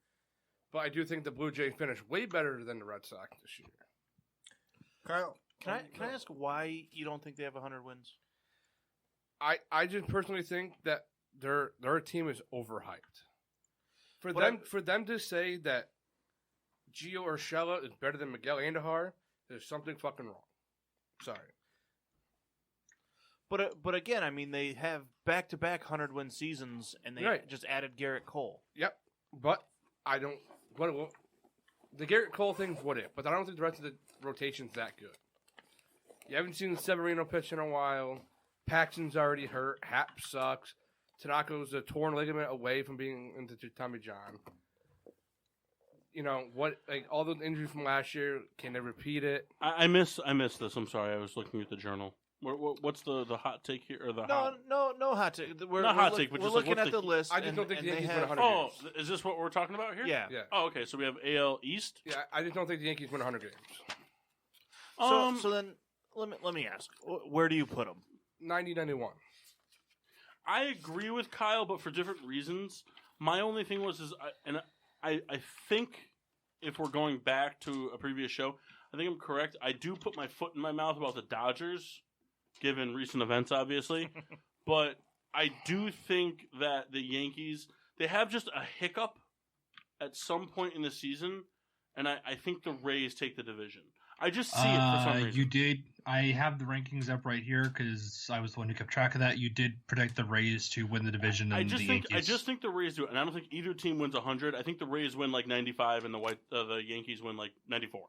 But I do think the Blue Jays finish way better than the Red Sox this year. Kyle, Can I ask why you don't think they have 100 wins? I just personally think that their team is overhyped. For them to say that Gio Urshela is better than Miguel Andujar, there's something fucking wrong. Sorry. But again, I mean, they have back-to-back 100-win seasons, and they just added Garrett Cole. Yep. But I don't. What the Garrett Cole thing's what it, but I don't think the rest of the rotation's that good. You haven't seen Severino pitch in a while. Paxton's already hurt. Hap sucks. Tanako's a torn ligament away from being into Tommy John. You know what? Like all those injuries from last year, can they repeat it? I missed this. I'm sorry. I was looking at the journal. What's the hot take here? Or the No hot take. Not hot take, but we're just like, looking what's at the list. I just don't think the Yankees win 100 Oh, games. is this what we're talking about here? Yeah. Yeah. Oh, okay. So we have AL East. Yeah, I just don't think the Yankees win 100 games. So then, let me ask, where do you put them? 90-91. I agree with Kyle, but for different reasons. My only thing was I think if we're going back to a previous show, I think I'm correct. I do put my foot in my mouth about the Dodgers, given recent events, obviously. But I do think that the Yankees, they have just a hiccup at some point in the season, and I think the Rays take the division. I just see it for some reason. You did. I have the rankings up right here because I was the one who kept track of that. You did predict the Rays to win the division, and the Yankees. I just think the Rays do it, and I don't think either team wins 100. I think the Rays win like 95, and the Yankees win like 94.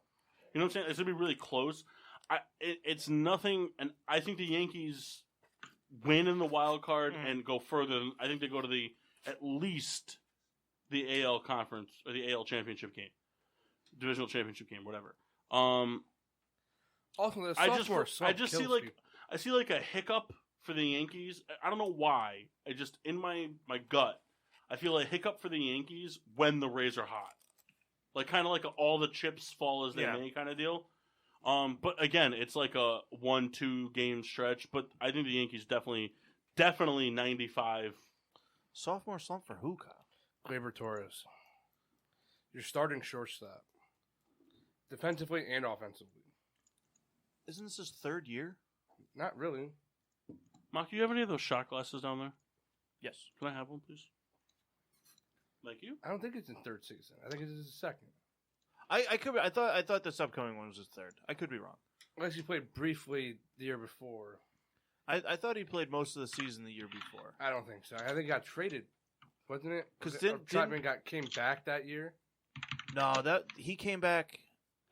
You know what I'm saying? It's gonna be really close. It's nothing, and I think the Yankees win in the wild card and go further. I think they go to at least the AL conference or the AL championship game. divisional championship game, whatever. Also, the I sophomore just see kills like people. I see like a hiccup for the Yankees. I don't know why. I just in my gut, I feel a hiccup for the Yankees when the Rays are hot. Like kind of like all the chips fall as they may kind of deal. But again, it's like a 1-2 game stretch. But I think the Yankees definitely 95. Sophomore slump for who, Kyle? Gleyber Torres. You're starting shortstop. Defensively and offensively. Isn't this his third year? Not really. Mark, do you have any of those shot glasses down there? Yes. Can I have one, please? Thank you. I don't think it's in third season. I think it's his second. I could be, I thought this upcoming one was his third. I could be wrong. Unless he played briefly the year before. I thought he played most of the season the year before. I don't think so. I think he got traded, wasn't it? Because Chapman came back that year. No, that he came back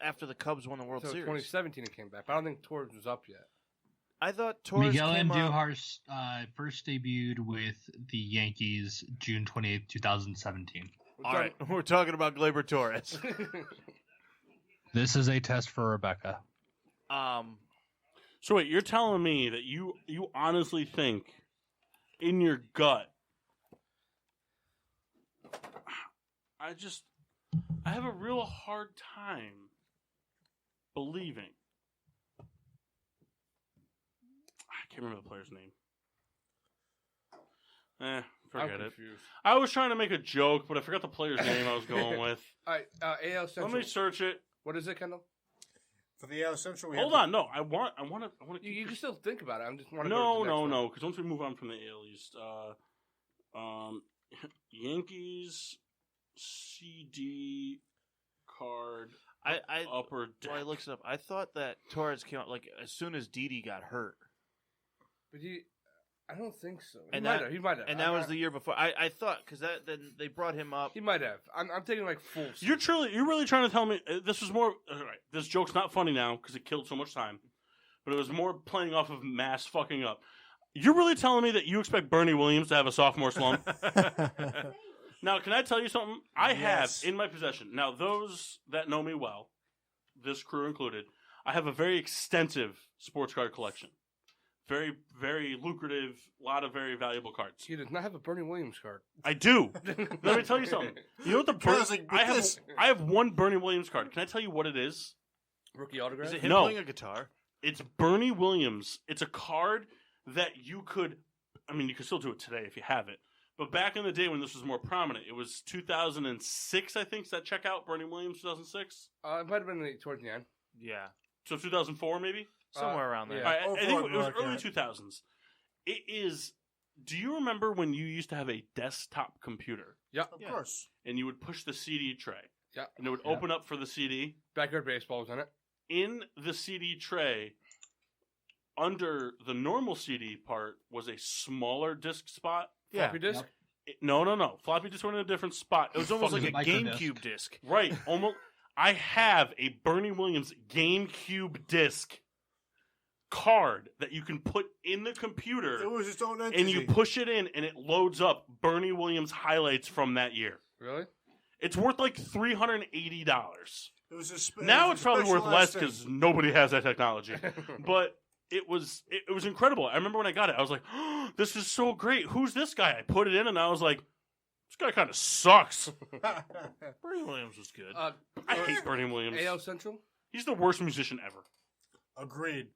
after the Cubs won the World So Series. 2017 he came back. But I don't think Torres was up yet. I thought Torres Miguel came up. Andujar first debuted with the Yankees June 28th, 2017. All right, we're talking about Gleyber Torres. This is a test for Rebecca. So wait, you're telling me that you honestly think in your gut? I have a real hard time believing. I can't remember the player's name. Forget it. Confused. I was trying to make a joke, but I forgot the player's name I was going with. All right, AL Central. Let me search it. What is it, Kendall? For the AL Central, we Hold have on, no, I want to. You can still think about it. I'm just want to No, because once we move on from the AL East, Yankees CD card upper deck. Well, I looked it up. I thought that Torres came out like as soon as Didi got hurt. But I don't think so. He And might that- have. He might have. And that was the year before. I thought because then they brought him up. He might have. I'm taking like full. You're really trying to tell me this was more. All right, this joke's not funny now because it killed so much time, but it was more playing off of mass fucking up. You're really telling me that you expect Bernie Williams to have a sophomore slump? Now, can I tell you something? I have in my possession. Now, those that know me well, this crew included, I have a very extensive sports card collection. Very, very lucrative, a lot of very valuable cards. He does not have a Bernie Williams card. I do. Let me tell you something. You know what I have one Bernie Williams card. Can I tell you what it is? Rookie autograph? Is it him No. playing a guitar? It's Bernie Williams. It's a card that you could still do it today if you have it. But back in the day when this was more prominent, it was 2006, I think. Does that check out? Bernie Williams, 2006? It might have been towards the end. Yeah, So 2004, maybe? somewhere around there. yeah. All right, I think it was Mark, early yeah. 2000s. It is... Do you remember when you used to have a desktop computer? Yeah. Of course. And you would push the CD tray? Yeah. And it would open up for the CD? Backyard baseball was in it. In the CD tray, under the normal CD part, was a smaller disc spot. Yeah. Floppy disk. No. Floppy disk went in a different spot. It was almost like a Fucking microdisc. GameCube disc. Right. Almost. I have a Bernie Williams GameCube disc card that you can put in the computer, It was its own entity. and you push it in, and it loads up Bernie Williams highlights from that year. Really? It's worth like $380. It was Now it's probably worth less specialized because nobody has that technology. But it was incredible. I remember when I got it, I was like, oh, "This is so great! Who's this guy?" I put it in, and I was like, "This guy kind of sucks." Bernie Williams was good. I hate Bernie Williams. AL Central? He's the worst musician ever. Agreed.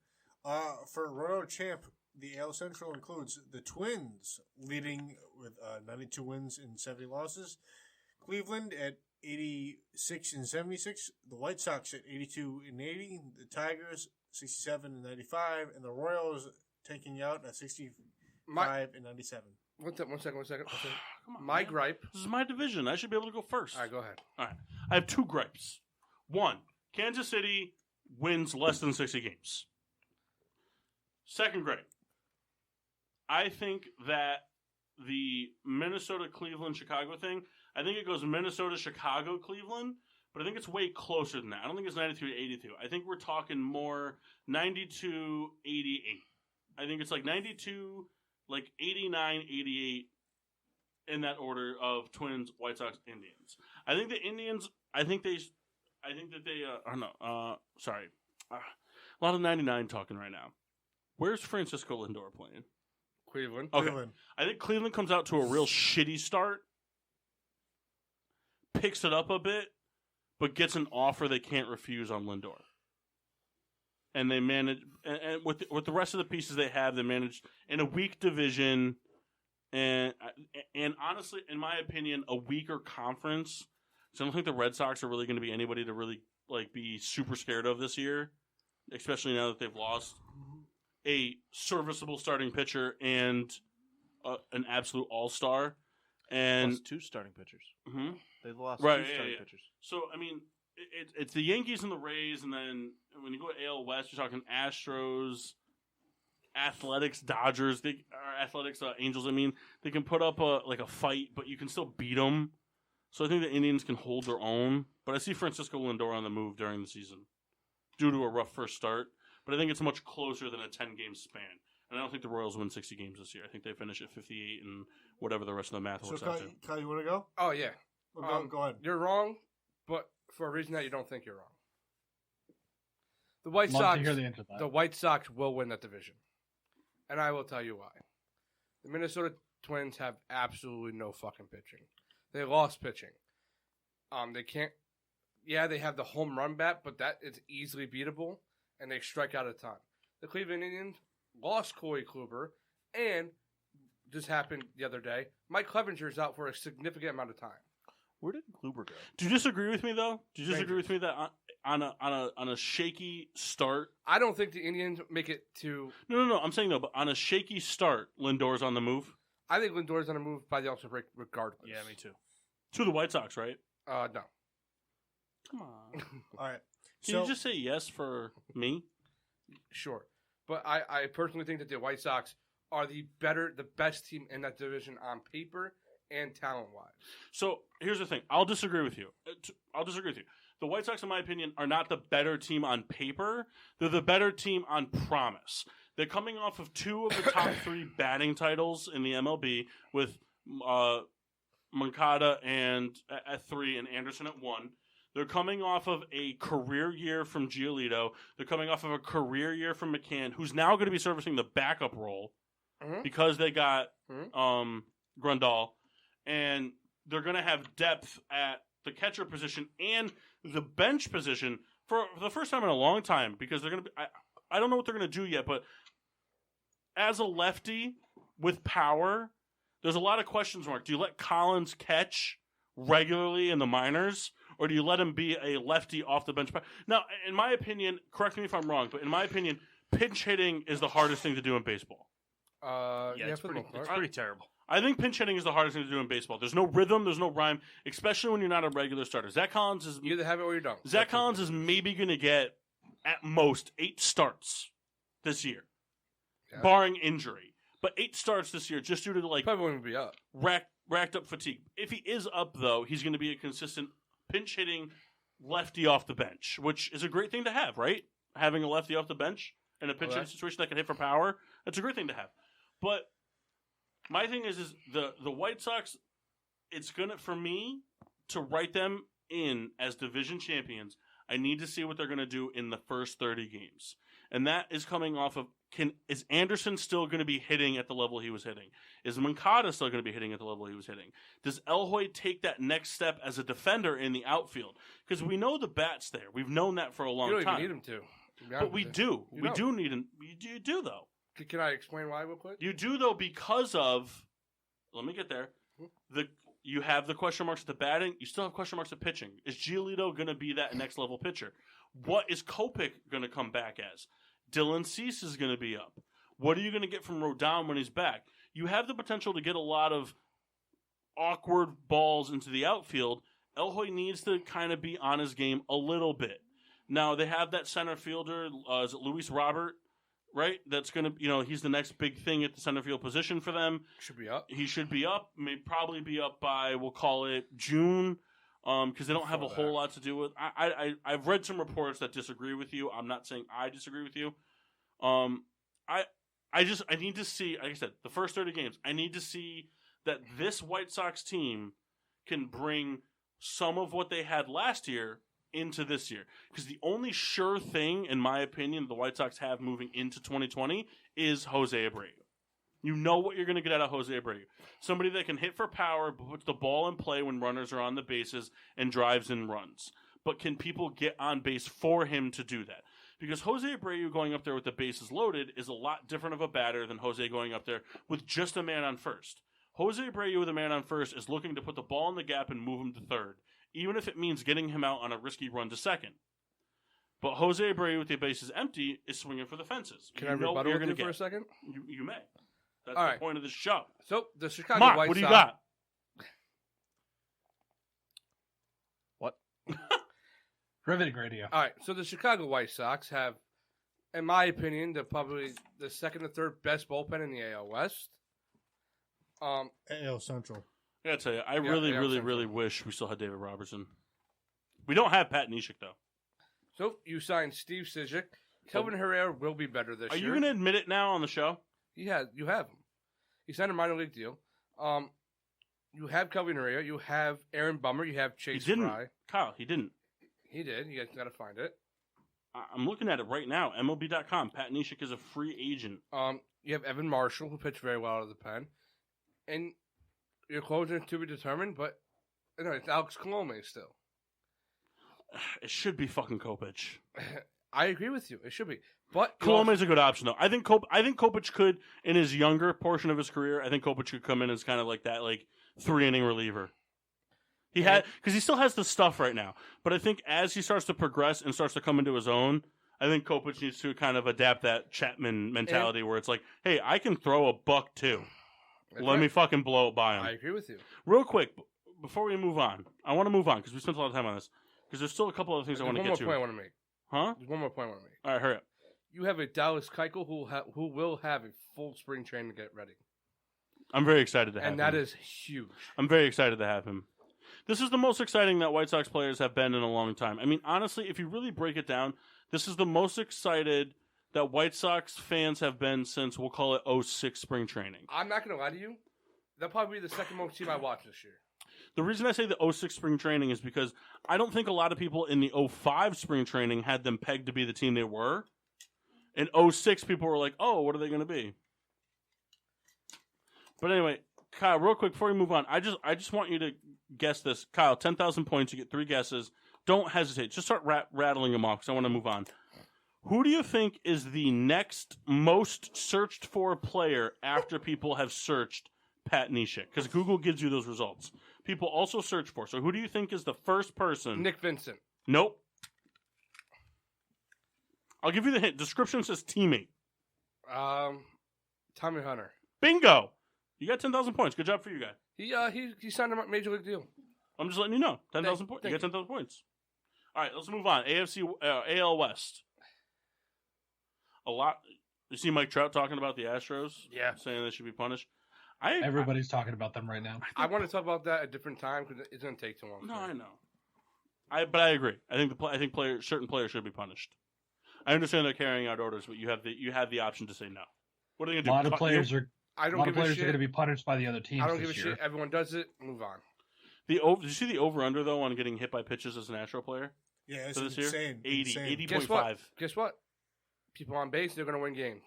For Roto Champ, the AL Central includes the Twins leading with 92 wins and 70 losses. Cleveland at 86 and 76. The White Sox at 82 and 80. The Tigers 67 and 95, and the Royals taking out at 65 and 97. One second. Come on, My man. gripe. This is my division. I should be able to go first. All right, go ahead. All right. I have two gripes. One, Kansas City wins less than 60 games. Second gripe, I think that the Minnesota, Cleveland, Chicago thing, I think it goes Minnesota, Chicago, Cleveland, but I think it's way closer than that. I don't think it's 93 to 82. I think we're talking more 92, 88. I think it's like 92, like 89, 88 in that order of Twins, White Sox, Indians. I think the Indians, I think I think that they. Sorry, a lot of 99 talking right now. Where's Francisco Lindor playing? Cleveland. Okay. Cleveland. I think Cleveland comes out to a real shitty start, picks it up a bit, but gets an offer they can't refuse on Lindor. And they manage, and with the rest of the pieces they have, they manage in a weak division, and honestly, in my opinion, a weaker conference. So I don't think the Red Sox are really going to be anybody to really be super scared of this year, especially now that they've lost a serviceable starting pitcher and an absolute all-star. And Plus 2 starting pitchers. Mhm. They lost Right, 2 yeah, starting yeah. pitchers. So, I mean, it's the Yankees and the Rays, and then when you go to AL West, you're talking Astros, Athletics, Dodgers, Angels. I mean, they can put up a fight, but you can still beat them. So I think the Indians can hold their own. But I see Francisco Lindor on the move during the season due to a rough first start. But I think it's much closer than a 10-game span. And I don't think the Royals win 60 games this year. I think they finish at 58 and whatever the rest of the math So, works out to. Kyle, you want to go? Oh yeah. Go ahead. You're wrong, but for a reason that you don't think you're wrong. The White Love Sox. to hear the answer to that. The White Sox will win that division, and I will tell you why. The Minnesota Twins have absolutely no fucking pitching. They lost pitching. They can't. Yeah, they have the home run bat, but that is easily beatable, and they strike out a ton. The Cleveland Indians lost Corey Kluber, and this happened the other day. Mike Clevenger's out for a significant amount of time. Where did Kluber go? Do you disagree with me though? Do you disagree with me that on a shaky start? I don't think the Indians make it to. No. I'm saying though, but on a shaky start, Lindor's on the move I think Lindor's going to move by the All-Star break regardless. Yeah, me too. to the White Sox, right? No. Come on. All right. Can So, you just say yes for me? Sure. But I personally think that the White Sox are the best team in that division on paper and talent-wise. So here's the thing. I'll disagree with you. The White Sox, in my opinion, are not the better team on paper. They're the better team on promise. They're coming off of 2 of the top 3 batting titles in the MLB with Moncada at 3 and Anderson at 1. They're coming off of a career year from Giolito. They're coming off of a career year from McCann, who's now going to be servicing the backup role because they got Grandal. And they're going to have depth at the catcher position and the bench position for the first time in a long time because they're going to be – I don't know what they're going to do yet, but as a lefty with power, there's a lot of questions mark. Do you let Collins catch regularly in the minors, or do you let him be a lefty off the bench? Now, in my opinion, correct me if I'm wrong, but in my opinion, pinch hitting is the hardest thing to do in baseball. It's pretty terrible. I think pinch hitting is the hardest thing to do in baseball. There's no rhythm, there's no rhyme, especially when you're not a regular starter. Zach Collins is You either have it or you don't. Zach Collins is maybe going to get at most 8 starts this year, barring injury. But 8 starts this year just due to Probably won't be up. racked up fatigue. If he is up though, he's going to be a consistent pinch hitting lefty off the bench, which is a great thing to have, right? Having a lefty off the bench in a pinch hitting situation that can hit for power, that's a great thing to have. But my thing is the White Sox, it's gonna, for me, to write them in as division champions, I need to see what they're gonna do in the first 30 games. And that is coming off of, is Anderson still gonna be hitting at the level he was hitting? Is Moncada still gonna be hitting at the level he was hitting? Does Elhoy take that next step as a defender in the outfield? Because we know the bat's there. We've known that for a long time. You don't even need him to. But we do. We do need him. You do though. Can I explain why real quick? You do though because of. Let me get there. You have the question marks at the batting. You still have question marks at pitching. Is Giolito going to be that next level pitcher? What is Kopech going to come back as? Dylan Cease is going to be up. What are you going to get from Rodon when he's back? You have the potential to get a lot of awkward balls into the outfield. Elhoy needs to kind of be on his game a little bit. Now they have that center fielder. Is it Luis Robert? Right, that's going to, he's the next big thing at the center field position for them. Should be up. He should be up. May probably be up by, we'll call it June, because they don't have a whole lot to do with. I've read some reports that disagree with you. I'm not saying I disagree with you. I need to see, like I said, the first 30 games. I need to see that this White Sox team can bring some of what they had last year into this year. Because the only sure thing, in my opinion, the White Sox have moving into 2020 is Jose Abreu. You know what you're going to get out of Jose Abreu. Somebody that can hit for power, puts the ball in play when runners are on the bases, and drives in runs. But can people get on base for him to do that? Because Jose Abreu going up there with the bases loaded is a lot different of a batter than Jose going up there with just a man on first. Jose Abreu with a man on first is looking to put the ball in the gap and move him to third, even if it means getting him out on a risky run to second. But Jose Abreu with the bases empty is swinging for the fences. Can I rebuttal with you for a second? You may. That's All the right. point of this show. So the Chicago Mark, White what do you Sox. got? Riveting radio. All right, so the Chicago White Sox have, in my opinion, probably the second or third best bullpen in the AL West. AL Central. I gotta tell you, I really wish we still had David Robertson. We don't have Pat Neshek, though. So you signed Steve Cishek. Kelvin Herrera will be better this Are year. you going to admit it now on the show? You have him. He signed a minor league deal. You have Kelvin Herrera. You have Aaron Bummer. You have Chase He didn't. Fry. Kyle, he didn't. He did. You guys got to find it. I'm looking at it right now. MLB.com. Pat Neshek is a free agent. You have Evan Marshall, who pitched very well out of the pen. And your closer to be determined, but it's Alex Colome still. It should be fucking Kopech. I agree with you. It should be. But Colome is a good option, though. I think Kopech could, in his younger portion of his career, I think Kopech could come in as kind of like that, like 3-inning reliever. Because he still has the stuff right now. But I think as he starts to progress and starts to come into his own, I think Kopech needs to kind of adapt that Chapman mentality where it's like, hey, I can throw a buck too. Let me fucking blow it by him. I agree with you. Real quick, before we move on, I want to move on because we spent a lot of time on this. Because there's still a couple other things I want to get to. One more point I want to make. Huh? There's one more point I want to make. All right, hurry up. You have a Dallas Keuchel who will have a full spring training to get ready. I'm very excited to have him. And that is huge. I'm very excited to have him. This is the most exciting that White Sox players have been in a long time. I mean, honestly, if you really break it down, this is the most excited that White Sox fans have been since, we'll call it 06 spring training. I'm not going to lie to you. That'll probably be the second most team I watch this year. The reason I say the 06 spring training is because I don't think a lot of people in the 05 spring training had them pegged to be the team they were. In 06, people were like, oh, what are they going to be? But anyway, Kyle, real quick before we move on, I just want you to guess this. Kyle, 10,000 points. You get 3 guesses. Don't hesitate. Just start rattling them off because I want to move on. Who do you think is the next most searched for player after people have searched Pat Neshek? Because Google gives you those results. People also search for. So who do you think is the first person? Nick Vincent. Nope. I'll give you the hint. Description says teammate. Tommy Hunter. Bingo. You got 10,000 points. Good job for you guy. He signed a major league deal. I'm just letting you know. 10,000 points. You got 10,000 points. All right, let's move on. AL West. A lot. You see Mike Trout talking about the Astros? Yeah. Saying they should be punished. Everybody's talking about them right now. I want to talk about that at a different time because it's going to take too long. No, I know. But I agree. I think certain players should be punished. I understand they're carrying out orders, but you have the option to say no. What are they going to do? A lot of players are going to be punished by the other teams. I don't give a shit. Everyone does it. Move on. Did you see the over-under, though, on getting hit by pitches as an Astro player? Yeah, it's this insane. Year? 80.5. Guess what? People on base, they're going to win games.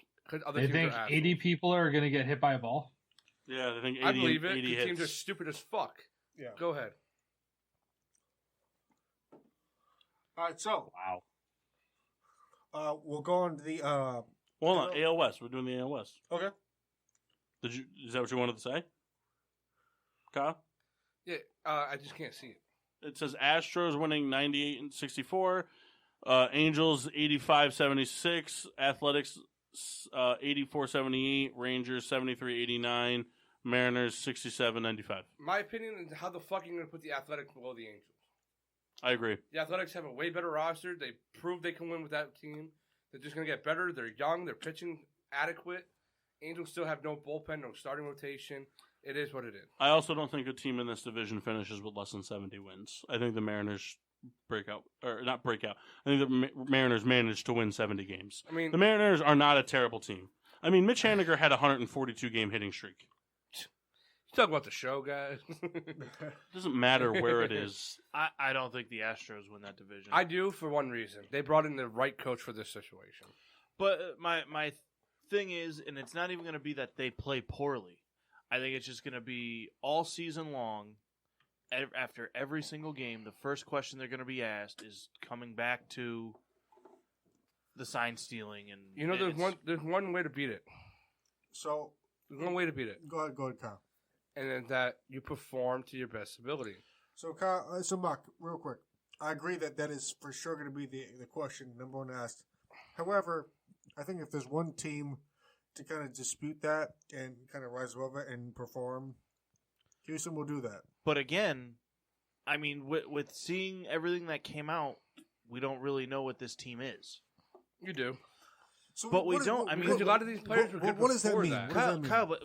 They think 80 people are going to get hit by a ball? Yeah, they think 80 I believe it. 80 The hits. teams are stupid as fuck. Yeah. Go ahead. All right, so we'll go on to the Hold on, AL West. We're doing the AL West. Okay. Is that what you wanted to say, Kyle? Yeah, I just can't see it. It says Astros winning 98-64, Angels 85-76, Athletics 84-78, Rangers 73-89, Mariners 67-95. My opinion is how the fuck are you going to put the Athletics below the Angels? I agree. The Athletics have a way better roster. They proved they can win with that team. They're just going to get better. They're young. They're pitching adequate. Angels still have no bullpen, no starting rotation. It is what it is. I also don't think a team in this division finishes with less than 70 wins. I think the Mariners not break out. I think the Mariners managed to win 70 games. I mean, the Mariners are not a terrible team. I mean, Mitch Haniger had a 142-game hitting streak. Talk about the show, guys. Doesn't matter where it is. I don't think the Astros win that division. I do for one reason. They brought in the right coach for this situation. But my thing is, and it's not even going to be that they play poorly. I think it's just going to be all season long. After every single game, the first question they're going to be asked is coming back to the sign stealing, and You know, there's one way to beat it. So There's one way to beat it, go ahead, Kyle. and then that you perform to your best ability. So Kyle, so Mark, real quick, I agree that is for sure going to be the question number one asked. However, I think if there's one team to kind of dispute that and kind of rise above it and perform, Houston will do that. But again, I mean, with seeing everything that came out, we don't really know what this team is. You do. So But we don't- I mean, Because a lot of these players were good what does that before mean? that. What does that mean? Kyle,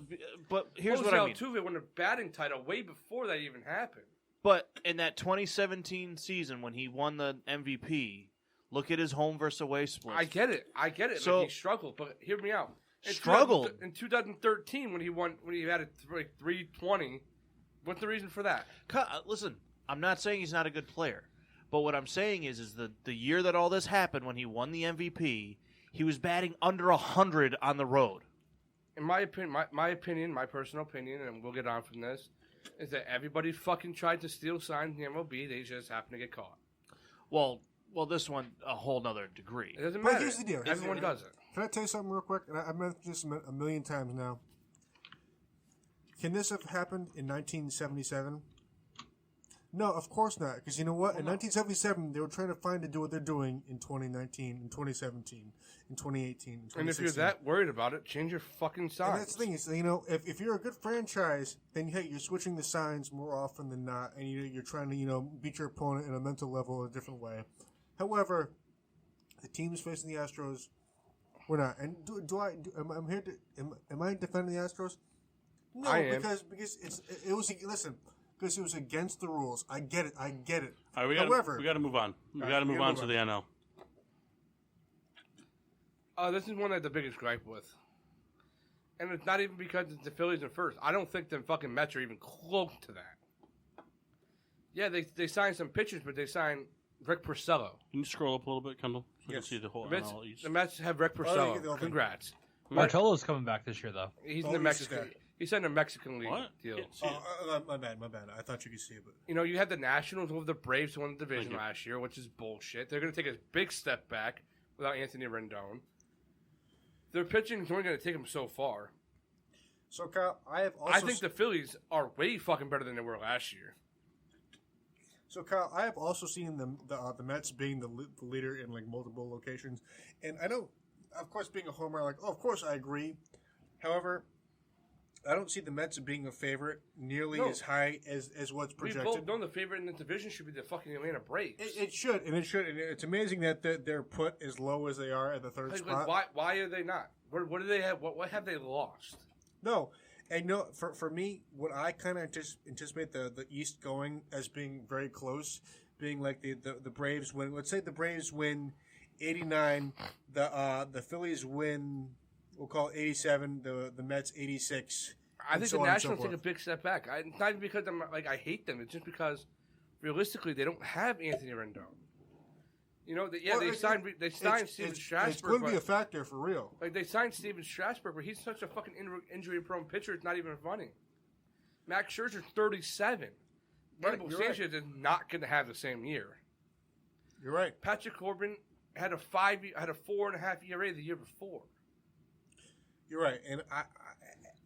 but here's what I mean. Altuve won a batting title way before that even happened. But in that 2017 season when he won the MVP, look at his home versus away split. I get it. So- Like, he struggled, but hear me out. Struggled? In 2013 when he had a 320. What's the reason for that? Listen, I'm not saying he's not a good player, but what I'm saying is the year that all this happened, when he won the MVP, he was batting under 100 on the road. In my opinion, my personal opinion, and we'll get on from this, is that everybody fucking tried to steal signs in the MLB. They just happened to get caught. Well, this one a whole nother degree. It doesn't But matter. here's the deal. Everyone does it. Can I tell you something real quick? And I've mentioned this a million times now. Can this have happened in 1977? No, of course not. Because you know what? In 1977, they were trying to find to do what they're doing in 2019, in 2017, in 2018, in 2016. And if you're that worried about it, change your fucking signs. And that's the thing is, you know, if you're a good franchise, then hey, you're switching the signs more often than not, and you're trying to, you know, beat your opponent in a mental level in a different way. However, the teams facing the Astros, we're not. And am I defending the Astros? No, I am. because it was listen, because it was against the rules. I get it. All right, we got to move on. We All got right, to move on to the NL. This is one I had the biggest gripe with. And it's not even because it's the Phillies in first. I don't think the fucking Mets are even close to that. Yeah, they signed some pitchers, but they signed Rick Porcello. Can you scroll up a little bit, Kendall, so we Yes. can see the whole The Mets, NL East? the Mets have Rick Oh, Porcello. you get the whole thing. Congrats. Bartolo's coming back this year, though. He's Oh, in the he's Mexican. back. He signed a Mexican League What? deal. Can't see it. My bad. I thought you could see it, but You know, you had the Nationals over the Braves who won the division Thank you. last year, which is bullshit. They're going to take a big step back without Anthony Rendon. Their pitching is only going to take them so far. so Kyle, I think the Phillies are way fucking better than they were last year. So Kyle, I have also seen the Mets being the leader in like multiple locations, and I don't, of course, being a homer, like, oh, of course I agree. However, I don't see the Mets being a favorite nearly No. as high as what's We projected. both know the favorite in the division should be the fucking Atlanta Braves. It should, and it's amazing that they're put as low as they are at the third Like, spot. why are they not? What do they have? What have they lost? No, and no, for me, what I kind of anticipate the East going as being very close, being like the Braves win. Let's say the Braves win 89, the Phillies win, we'll call it 87, the Mets 86. I and think so the on and so Nationals take a forth. big step back. It's not even because I hate them. It's just because realistically they don't have Anthony Rendon. You know, Well, they signed Steven Strasburg. It's going to be but- a factor for real. Like, they signed Steven Strasburg, but he's such a fucking injury-prone pitcher, it's not even funny. Max Scherzer's 37. Right, Anibal you're right. Sanchez is not going to have the same year. You're right. Patrick Corbin had a 4.5 ERA the year before. You're right. And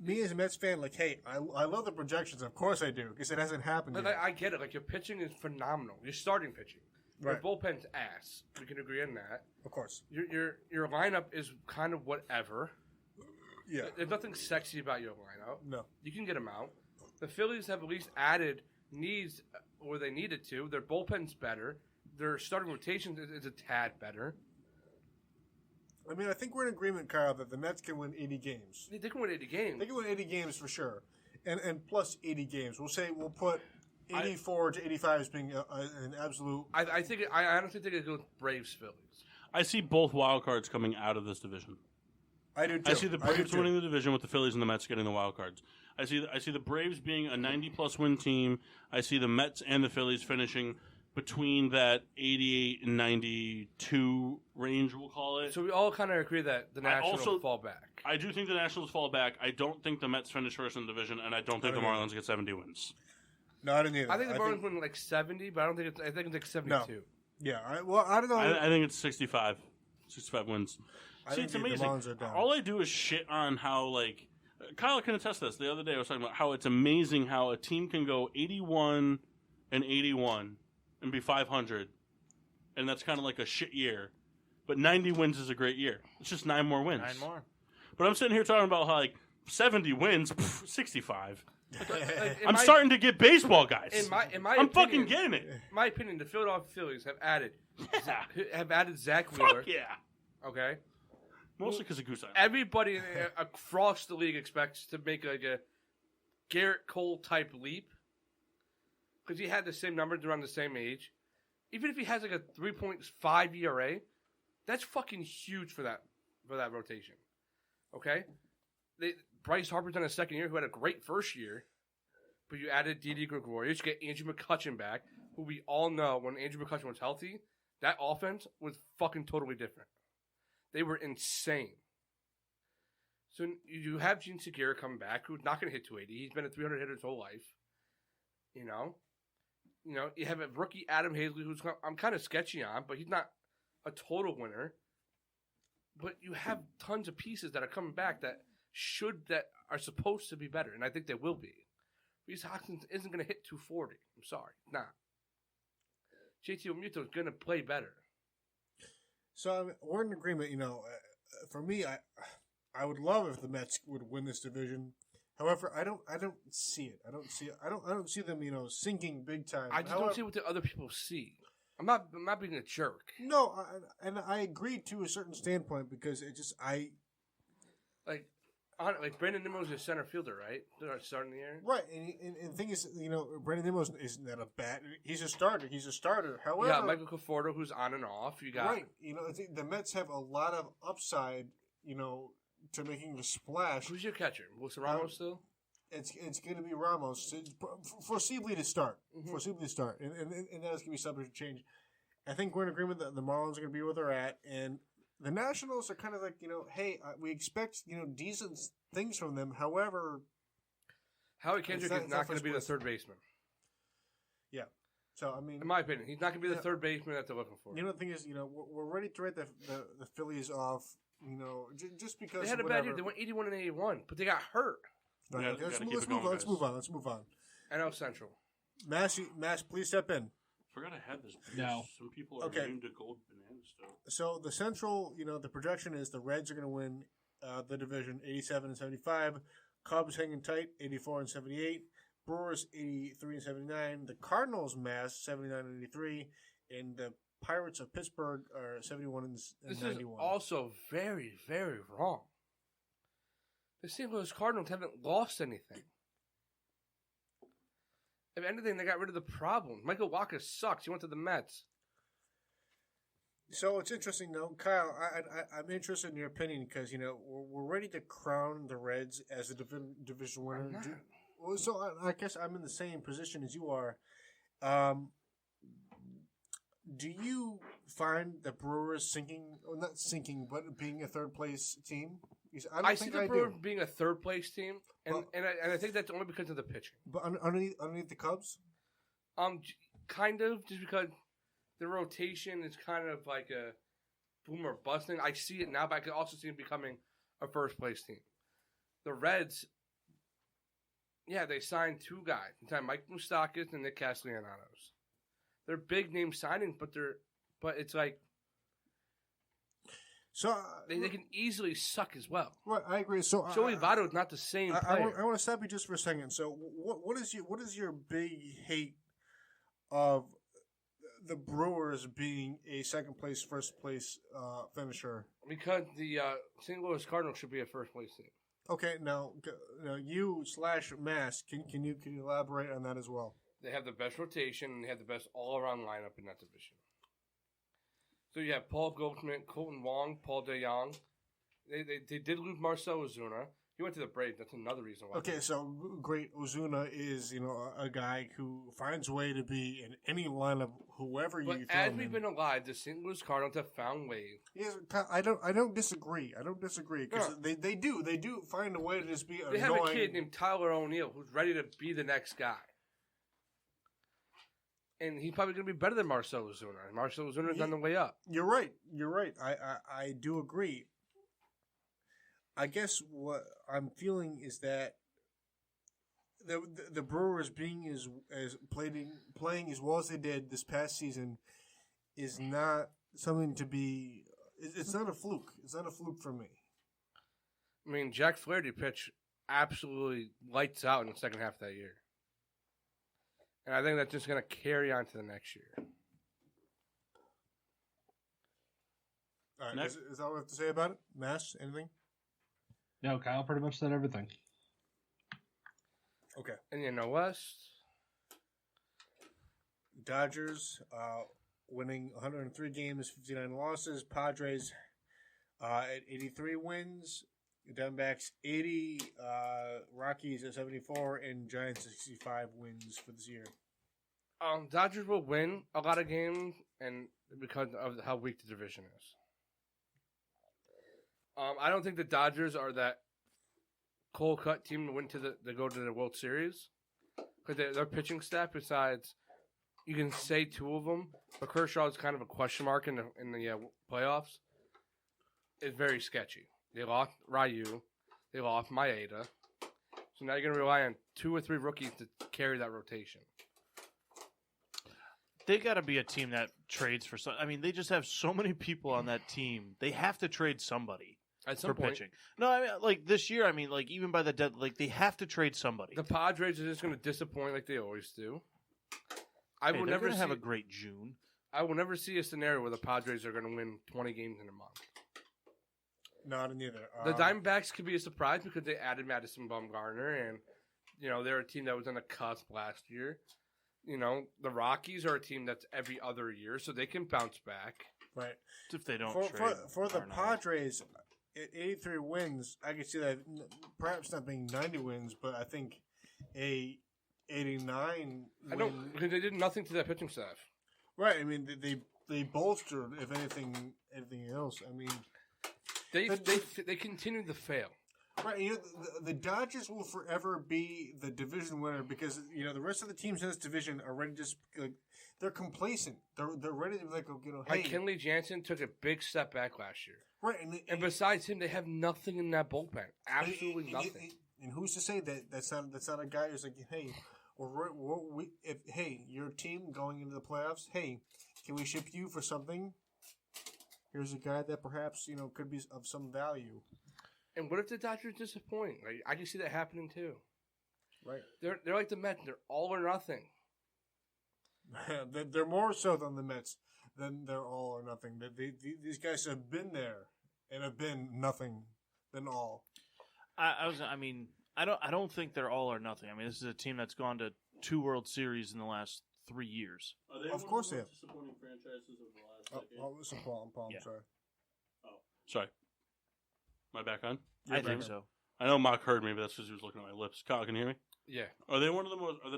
me as a Mets fan, like, hey, I love the projections. Of course I do, because it hasn't happened But yet. I get it. Like, your pitching is phenomenal. Your starting pitching. Right. Your bullpen's ass. We can agree on that. Of course. Your lineup is kind of whatever. Yeah. There's nothing sexy about your lineup. No. You can get them out. The Phillies have at least added needs where they needed to. Their bullpen's better. Their starting rotation is a tad better. I mean, I think we're in agreement, Kyle, that the Mets can win 80 games. They can win 80 games. They can win 80 games for sure. And plus 80 games. We'll put 84 to 85 as being an absolute. I honestly think it goes Braves Phillies. I see both wild cards coming out of this division. I do too. I see the Braves winning the division with the Phillies and the Mets getting the wild cards. I see the Braves being a 90-plus win team. I see the Mets and the Phillies finishing between that 88 and 92 range, we'll call it. So we all kind of agree that the Nationals fall back. I do think the Nationals fall back. I don't think the Mets finish first in the division, and I don't think the Marlins get 70 wins. No, I didn't either. I think the Marlins win like 70, but I think it's like 72. No. Yeah, I don't know. I think it's 65 wins. See, it's the amazing. Marlins are down. All I do is shit on how, like, Kyle can attest to this. The other day I was talking about how it's amazing how a team can go 81 and 81 and be 500, and that's kind of like a shit year. But 90 wins is a great year. It's just 9 more wins. 9 more. But I'm sitting here talking about how, like, 70 wins, 65. I'm my, starting to get baseball, guys. In my I'm opinion, fucking getting it. In my opinion, the Philadelphia Phillies have added Zach Fuck Wheeler. yeah. Okay. Mostly because of Goose Island. Everybody across the league expects to make like a Garrett Cole type leap because he had the same numbers around the same age. Even if he has like a 3.5 ERA, that's fucking huge for that rotation. Okay, Bryce Harper's in his second year, who had a great first year, but you added Didi Gregorius, you get Andrew McCutchen back, who we all know when Andrew McCutchen was healthy, that offense was fucking totally different. They were insane. So you have Gene Segura coming back, who's not going to hit 280. He's been a 300 hitter his whole life. You know, you have a rookie Adam Hazley, who's I'm kind of sketchy on, but he's not a total winner. But you have tons of pieces that are coming back that are supposed to be better, and I think they will be. Reese Hoskins isn't going to hit 240. I'm sorry, nah. JT Realmuto is going to play better. So we're in agreement. For me, I would love if the Mets would win this division. However, I don't see it. I don't see them, sinking big time. I just don't see what the other people see. I'm not being a jerk. No, and I agree to a certain standpoint because it just like Brandon Nimmo's a center fielder, right? They're not starting the year, right? And the thing is, Brandon Nimmo isn't that a bat? He's a starter. However, yeah, Michael Conforto, who's on and off. You got right. I think the Mets have a lot of upside. To making the splash. Who's your catcher? Was Ramos still? It's going to be Ramos, foreseeably to start. Mm-hmm. Foreseeably to start, and that's going to be subject to change. I think we're in agreement that the Marlins are going to be where they're at, and the Nationals are kind of like, hey, we expect decent things from them. However, Howie Kendrick is not going to be the third baseman. Yeah. So I mean, in my opinion, he's not going to be the third baseman that they're looking for. The thing is, we're ready to write the Phillies off. Just because they had a bad year. They went 81 and 81, but they got hurt. No, yeah, let's move on. NL Central. Mass, please step in. Forgot I had this. No. Some people are immune to gold bananas still. So the Central, the projection is the Reds are going to win the division 87 and 75. Cubs hanging tight 84 and 78. Brewers 83 and 79. The Cardinals mass 79 and 83. And the Pirates of Pittsburgh are 71 and 91. This is also very, very wrong. The St. Louis Cardinals haven't lost anything. If anything, they got rid of the problem. Michael Wacha sucks. He went to the Mets. So it's interesting, though, Kyle. I'm interested in your opinion because we're ready to crown the Reds as the division winner. So I guess I'm in the same position as you are. Do you find the Brewers sinking, or not sinking, but being a third place team? I see the Brewers being a third place team, and I think that's only because of the pitching. But underneath the Cubs, kind of just because the rotation is kind of like a boom or bust thing. I see it now, but I could also see it becoming a first place team. The Reds, yeah, they signed 2 guys. They signed Mike Moustakas and Nick Castellanos. They're big name signings, but it's like so they can easily suck as well. Right, I agree. So Joey Votto is not the same player. I want to stop you just for a second. So what is your big hate of the Brewers being a second place, first place finisher? Because the St. Louis Cardinals should be a first place team. Okay, now you / Mass, can you elaborate on that as well? They have the best rotation, and they have the best all-around lineup in that division. So you have Paul Goldschmidt, Colton Wong, Paul DeYoung, They did lose Marcel Ozuna. He went to the Braves. That's another reason why. Okay, so great. Ozuna is, a guy who finds a way to be in any lineup, whoever But you throw as him we've in. been alive, the St. Louis Cardinals have found ways. Yes, I don't disagree. Because they do find a way to just be They annoying. have a kid named Tyler O'Neill who's ready to be the next guy. And he's probably going to be better than Marcel Ozuna. And Marcel Ozuna's on the way up. You're right. I do agree. I guess what I'm feeling is that the Brewers being playing as well as they did this past season is not something to be. It's not a fluke. It's not a fluke for me. I mean, Jack Flaherty pitched absolutely lights out in the second half of that year. And I think that's just going to carry on to the next year. All right, Next. is that all we have to say about it? Mass, anything? No, Kyle pretty much said everything. Okay. And you know West? Dodgers winning 103 games, 59 losses. Padres at 83 wins. Diamondbacks 80. Rockies at 74. And Giants at 65 wins for this year. Dodgers will win a lot of games and because of how weak the division is. I don't think the Dodgers are that cold cut team to win to go to the World Series because their pitching staff. Besides, you can say two of them, but Kershaw is kind of a question mark in the playoffs. It's very sketchy. They lost Ryu, they lost Maeda, so now you're going to rely on 2 or 3 rookies to carry that rotation. They got to be a team that trades for some. I mean, they just have so many people on that team. They have to trade somebody At some for point, pitching. No, I mean, like this year. I mean, like even by the dead, like they have to trade somebody. the Padres are just going to disappoint like they always do. I Hey, will they're never gonna have see. a great June. I will never see a scenario where the Padres are going to win 20 games in a month. Not neither. The Diamondbacks could be a surprise because they added Madison Bumgarner, and they're a team that was on the cusp last year. The Rockies are a team that's every other year, so they can bounce back. Right. If they don't For trade the Arnott. Padres, at 83 wins, I can see that perhaps not being 90 wins, but I think a 89 I win. don't because they did nothing to that pitching staff. Right. I mean, they bolstered, if anything else. I mean, They continued to fail. right. The Dodgers will forever be the division winner because the rest of the teams in this division are ready to just they're complacent. They're ready to be like hey. Kenley Jansen took a big step back last year, Right. and besides him, they have nothing in that bullpen. Absolutely nothing. And who's to say that that's not a guy who's like, hey, hey, your team going into the playoffs, hey, can we ship you for something? Here's a guy that perhaps could be of some value. And what if the Dodgers disappoint? Like, I can see that happening too. Right. They're like the Mets. They're all or nothing. They're more so than the Mets. Than they're all or nothing. These guys have been there and have been nothing than all. I don't think they're all or nothing. I mean, this is a team that's gone to 2 World Series in the last 3 years. Are they Of one course the they most disappointing franchises of the last decade? Listen, Paul. I'm Yeah. sorry. Sorry. Am I back on? I think so. I know Mock heard me, but that's because he was looking at my lips. Kyle, can you hear me? Yeah, Are the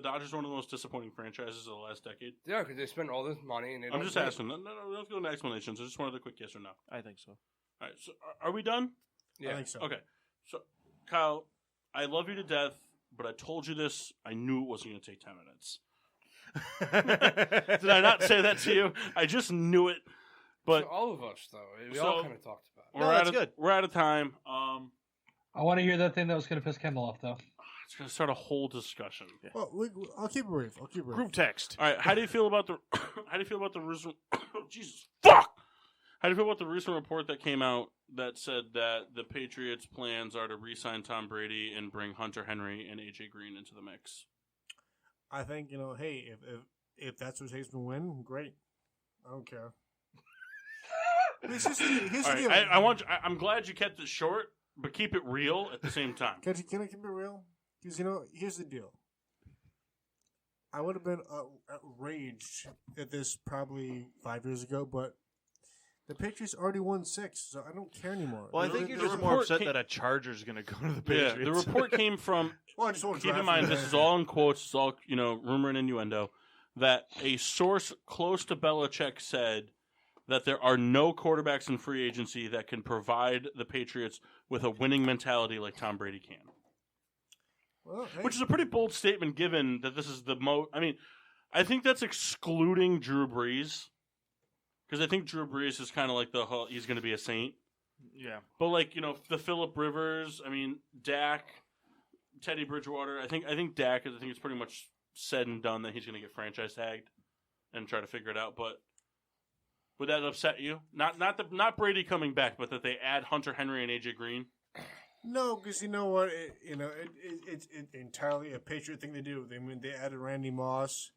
Dodgers one of the most disappointing franchises of the last decade? they are because they spend all this money and they I'm don't just win. asking. No, we don't have to go into explanations. I just wanted a quick yes or no. I think so. All right. So, are we done? Yeah. I think so. Okay. So, Kyle, I love you to death, but I told you this. I knew it wasn't going to take 10 minutes. Did I not say that to you? I just knew it. But So all of us, though, we So- all kind of talked about it. No, that's good. We're out of time. I want to hear that thing that was going to piss Kendall off, though. It's going to start a whole discussion. Well, I'll keep it brief. Group text. All right. How do you feel about the? How do you feel about the recent? Jesus fuck. How do you feel about the recent report that came out that said that the Patriots' plans are to re-sign Tom Brady and bring Hunter Henry and AJ Green into the mix? I think hey, if that's what it takes to win, great. I don't care. Here's All the right. deal. I'm glad you kept it short, but keep it real at the same time. Can I keep it real? Because here's the deal. I would have been outraged at this probably 5 years ago, but The Patriots already won 6, so I don't care anymore. Well, I The- think you're the just more report upset came- that a Charger's going to go to the Yeah, Patriots. the report came from. Well, I just won't Keep in draft mind, him. this is all in quotes. It's all rumor and innuendo. That a source close to Belichick said that there are no quarterbacks in free agency that can provide the Patriots with a winning mentality like Tom Brady can. Well, hey, Which is a pretty bold statement, given that this is the most. I mean, I think that's excluding Drew Brees, because I think Drew Brees is kind of like he's going to be a saint. Yeah. But like the Phillip Rivers, I mean Dak, Teddy Bridgewater. I think Dak is. I think it's pretty much said and done that he's going to get franchise tagged and try to figure it out. But would that upset you? Not Brady coming back, but that they add Hunter Henry and AJ Green. no, because you know what? It's entirely a Patriot thing to do. They added Randy Moss,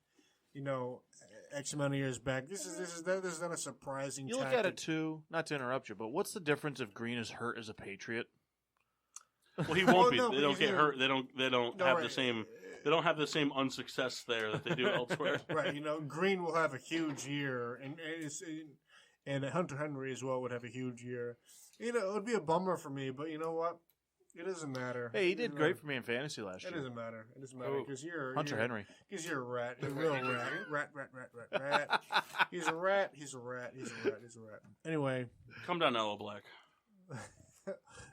X amount of years back. This is not a surprising. You look tactic. at it, too, not to interrupt you, but what's the difference if Green is hurt as a Patriot? Well, he won't be. no, They don't because get hurt. They don't No, have right. the same. They don't have the same unsuccess there that they do elsewhere. Right, Green will have a huge year, and Hunter Henry as well would have a huge year. It would be a bummer for me, but you know what? It doesn't matter. Hey, he did great for me in fantasy last It year. doesn't matter. It doesn't matter because Hunter Henry. Because you're a rat, a real rat. Rat. He's a rat. He's a rat. Anyway, Come down, Ella Black.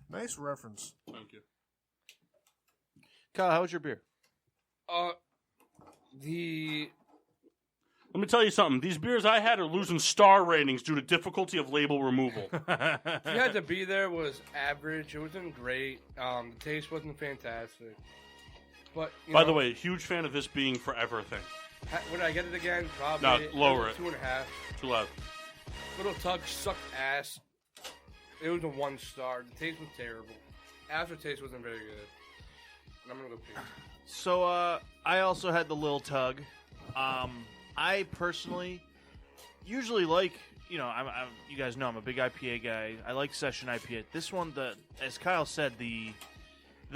nice reference. Thank you. Kyle, how was your beer? Let me tell you something. These beers I had are losing star ratings due to difficulty of label removal. You had to be there was average. It wasn't great. The taste wasn't fantastic. But By the way, huge fan of this being forever thing. would I get it again? Probably. No, lower it. 2.5. Too loud. Little Tug sucked ass. It was a 1 star. The taste was terrible. Aftertaste wasn't very good. And I'm gonna go pee. So, I also had the Lil Tug. I personally usually like, I'm you guys know I'm a big IPA guy. I like session IPA. This one, as Kyle said, the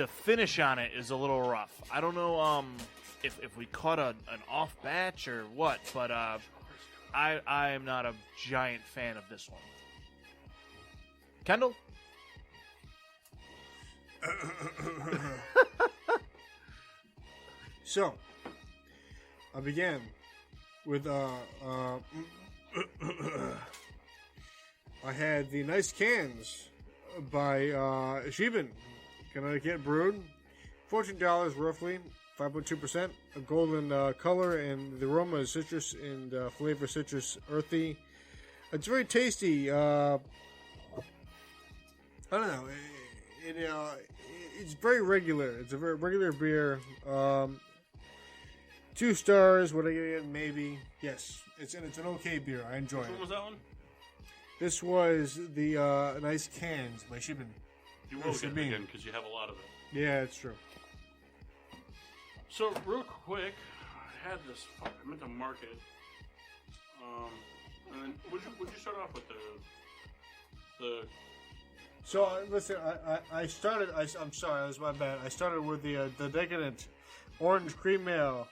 finish on it is a little rough. I don't know if we caught an off batch or what, but I am not a giant fan of this one. Kendall? So, I began with I had the Nice Cans by Sheben, Connecticut brewed, $14 roughly, 5.2%, a golden color, and the aroma is citrus and flavor citrus earthy. It's very tasty. I don't know. It's very regular. It's a very regular beer. 2 stars. Would I give it? Maybe. Yes. It's an okay beer. I enjoy Which one it. was that one? This was the Nice Cans by Sheben. You will Yes, get it Sheben. again because you have a lot of it. Yeah, it's true. So real quick, I had this. I meant to mark it. And then would you start off with the So listen, I started. I'm sorry, that was my bad. I started with the Decadent Orange Cream Ale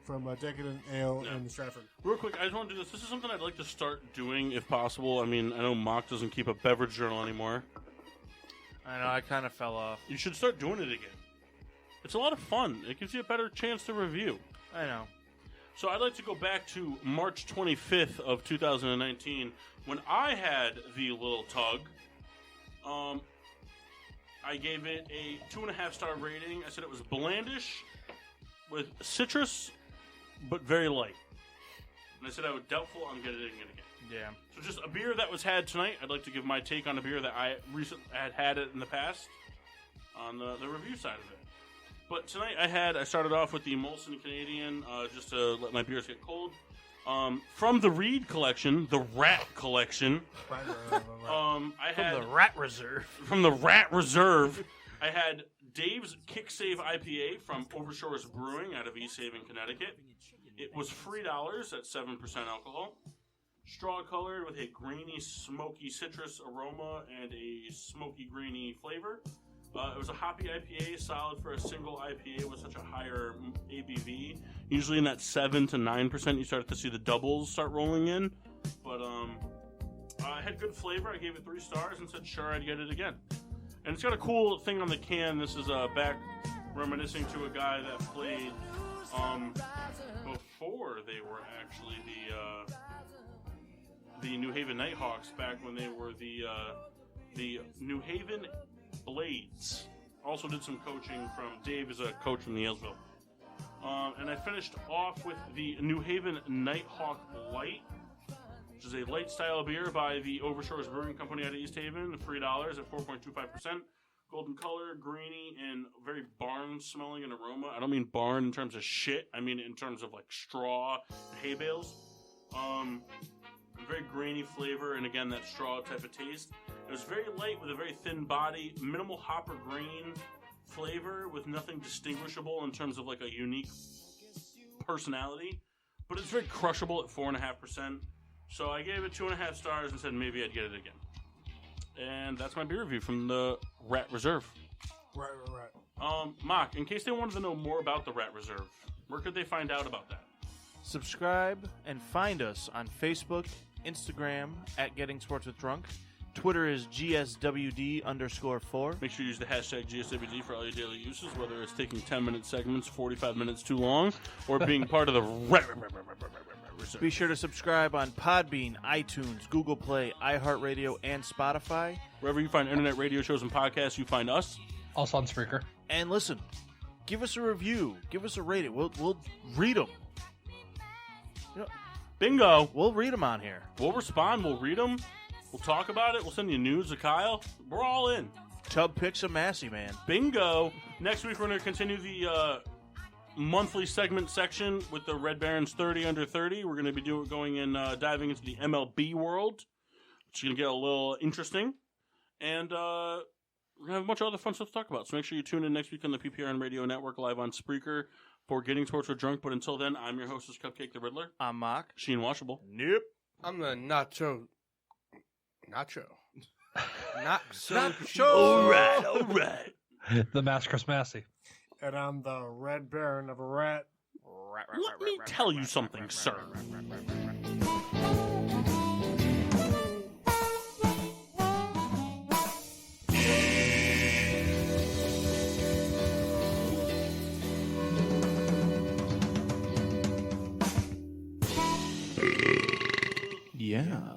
from Decadent Ale in Stratford. Real quick, I just want to do this. This is something I'd like to start doing if possible. I mean, I know Mock doesn't keep a beverage journal anymore. I know, I kind of fell off. You should start doing it again. It's a lot of fun. It gives you a better chance to review. I know. So I'd like to go back to March 25th of 2019 when I had the Little Tug. I gave it a 2.5-star rating. I said it was blandish with citrus, but very light. And I said I was doubtful on getting it again. Yeah. So just a beer that was had tonight. I'd like to give my take on a beer that I recently had it in the past on the review side of it. But tonight I started off with the Molson Canadian just to let my beers get cold. From the Reed collection, the Rat collection. I had From the Rat Reserve. From the Rat Reserve, I had Dave's Kick Save IPA from Overshores Brewing out of East Haven, Connecticut. It was $3 at 7% alcohol. Straw colored with a grainy, smoky citrus aroma and a smoky, grainy flavor. It was a hoppy IPA, solid for a single IPA with such a higher ABV. Usually in that 7 to 9%, you start to see the doubles start rolling in. but it had good flavor. I gave it 3 stars and said sure I'd get it again. And it's got a cool thing on the can. This is back reminiscing to a guy that played before they were actually the New Haven Nighthawks, back when they were the New Haven Blades. Also did some coaching from Dave is a coach from Yalesville. And I finished off with the New Haven Nighthawk Light, which is a light style beer by the Overshores Brewing Company out of East Haven, $3 at 4.25%. Golden color, greeny, and very barn smelling in aroma. I don't mean barn in terms of shit. I mean in terms of like straw, hay bales. Very grainy flavor, and again that straw type of taste. It was very light with a very thin body, minimal hop or grain flavor with nothing distinguishable in terms of like a unique personality. But it's very crushable at 4.5%. So I gave it 2.5 stars and said maybe I'd get it again. And that's my beer review from the Rat Reserve. Right. Mock, in case they wanted to know more about the Rat Reserve, where could they find out about that? Subscribe and find us on Facebook, Instagram at Getting Sports with Drunk. Twitter is GSWD_4. Make sure you use the hashtag GSWD for all your daily uses, whether it's taking 10-minute segments, 45 minutes too long, or being part of the Rat Reserve. Be sure to subscribe on Podbean, iTunes, Google Play, iHeartRadio, and Spotify. Wherever you find internet radio shows and podcasts, you find us. Also on Spreaker. And listen, give us a review. Give us a rating. We'll read them. You know, Bingo. we'll read them on here. We'll respond. We'll read them. We'll talk about it. We'll send you news to Kyle. We're all in. Tub picks of Masi, man. Bingo. Next week, we're going to continue the monthly segment section with the Red Barons 30 under 30. We're going to be diving into the MLB world, which is going to get a little interesting. And we're going to have a bunch of other fun stuff to talk about. So make sure you tune in next week on the PPRN Radio Network live on Spreaker for Getting Sports with Drunk. But until then, I'm your hostess, Cupcake the Riddler. I'm Mock. Sheen Washable. Nope. I'm the Nacho. Not so. All right. The Mask Chris Massey. And I'm the Red Baron of a Rat. Let me tell you something, sir. Yeah.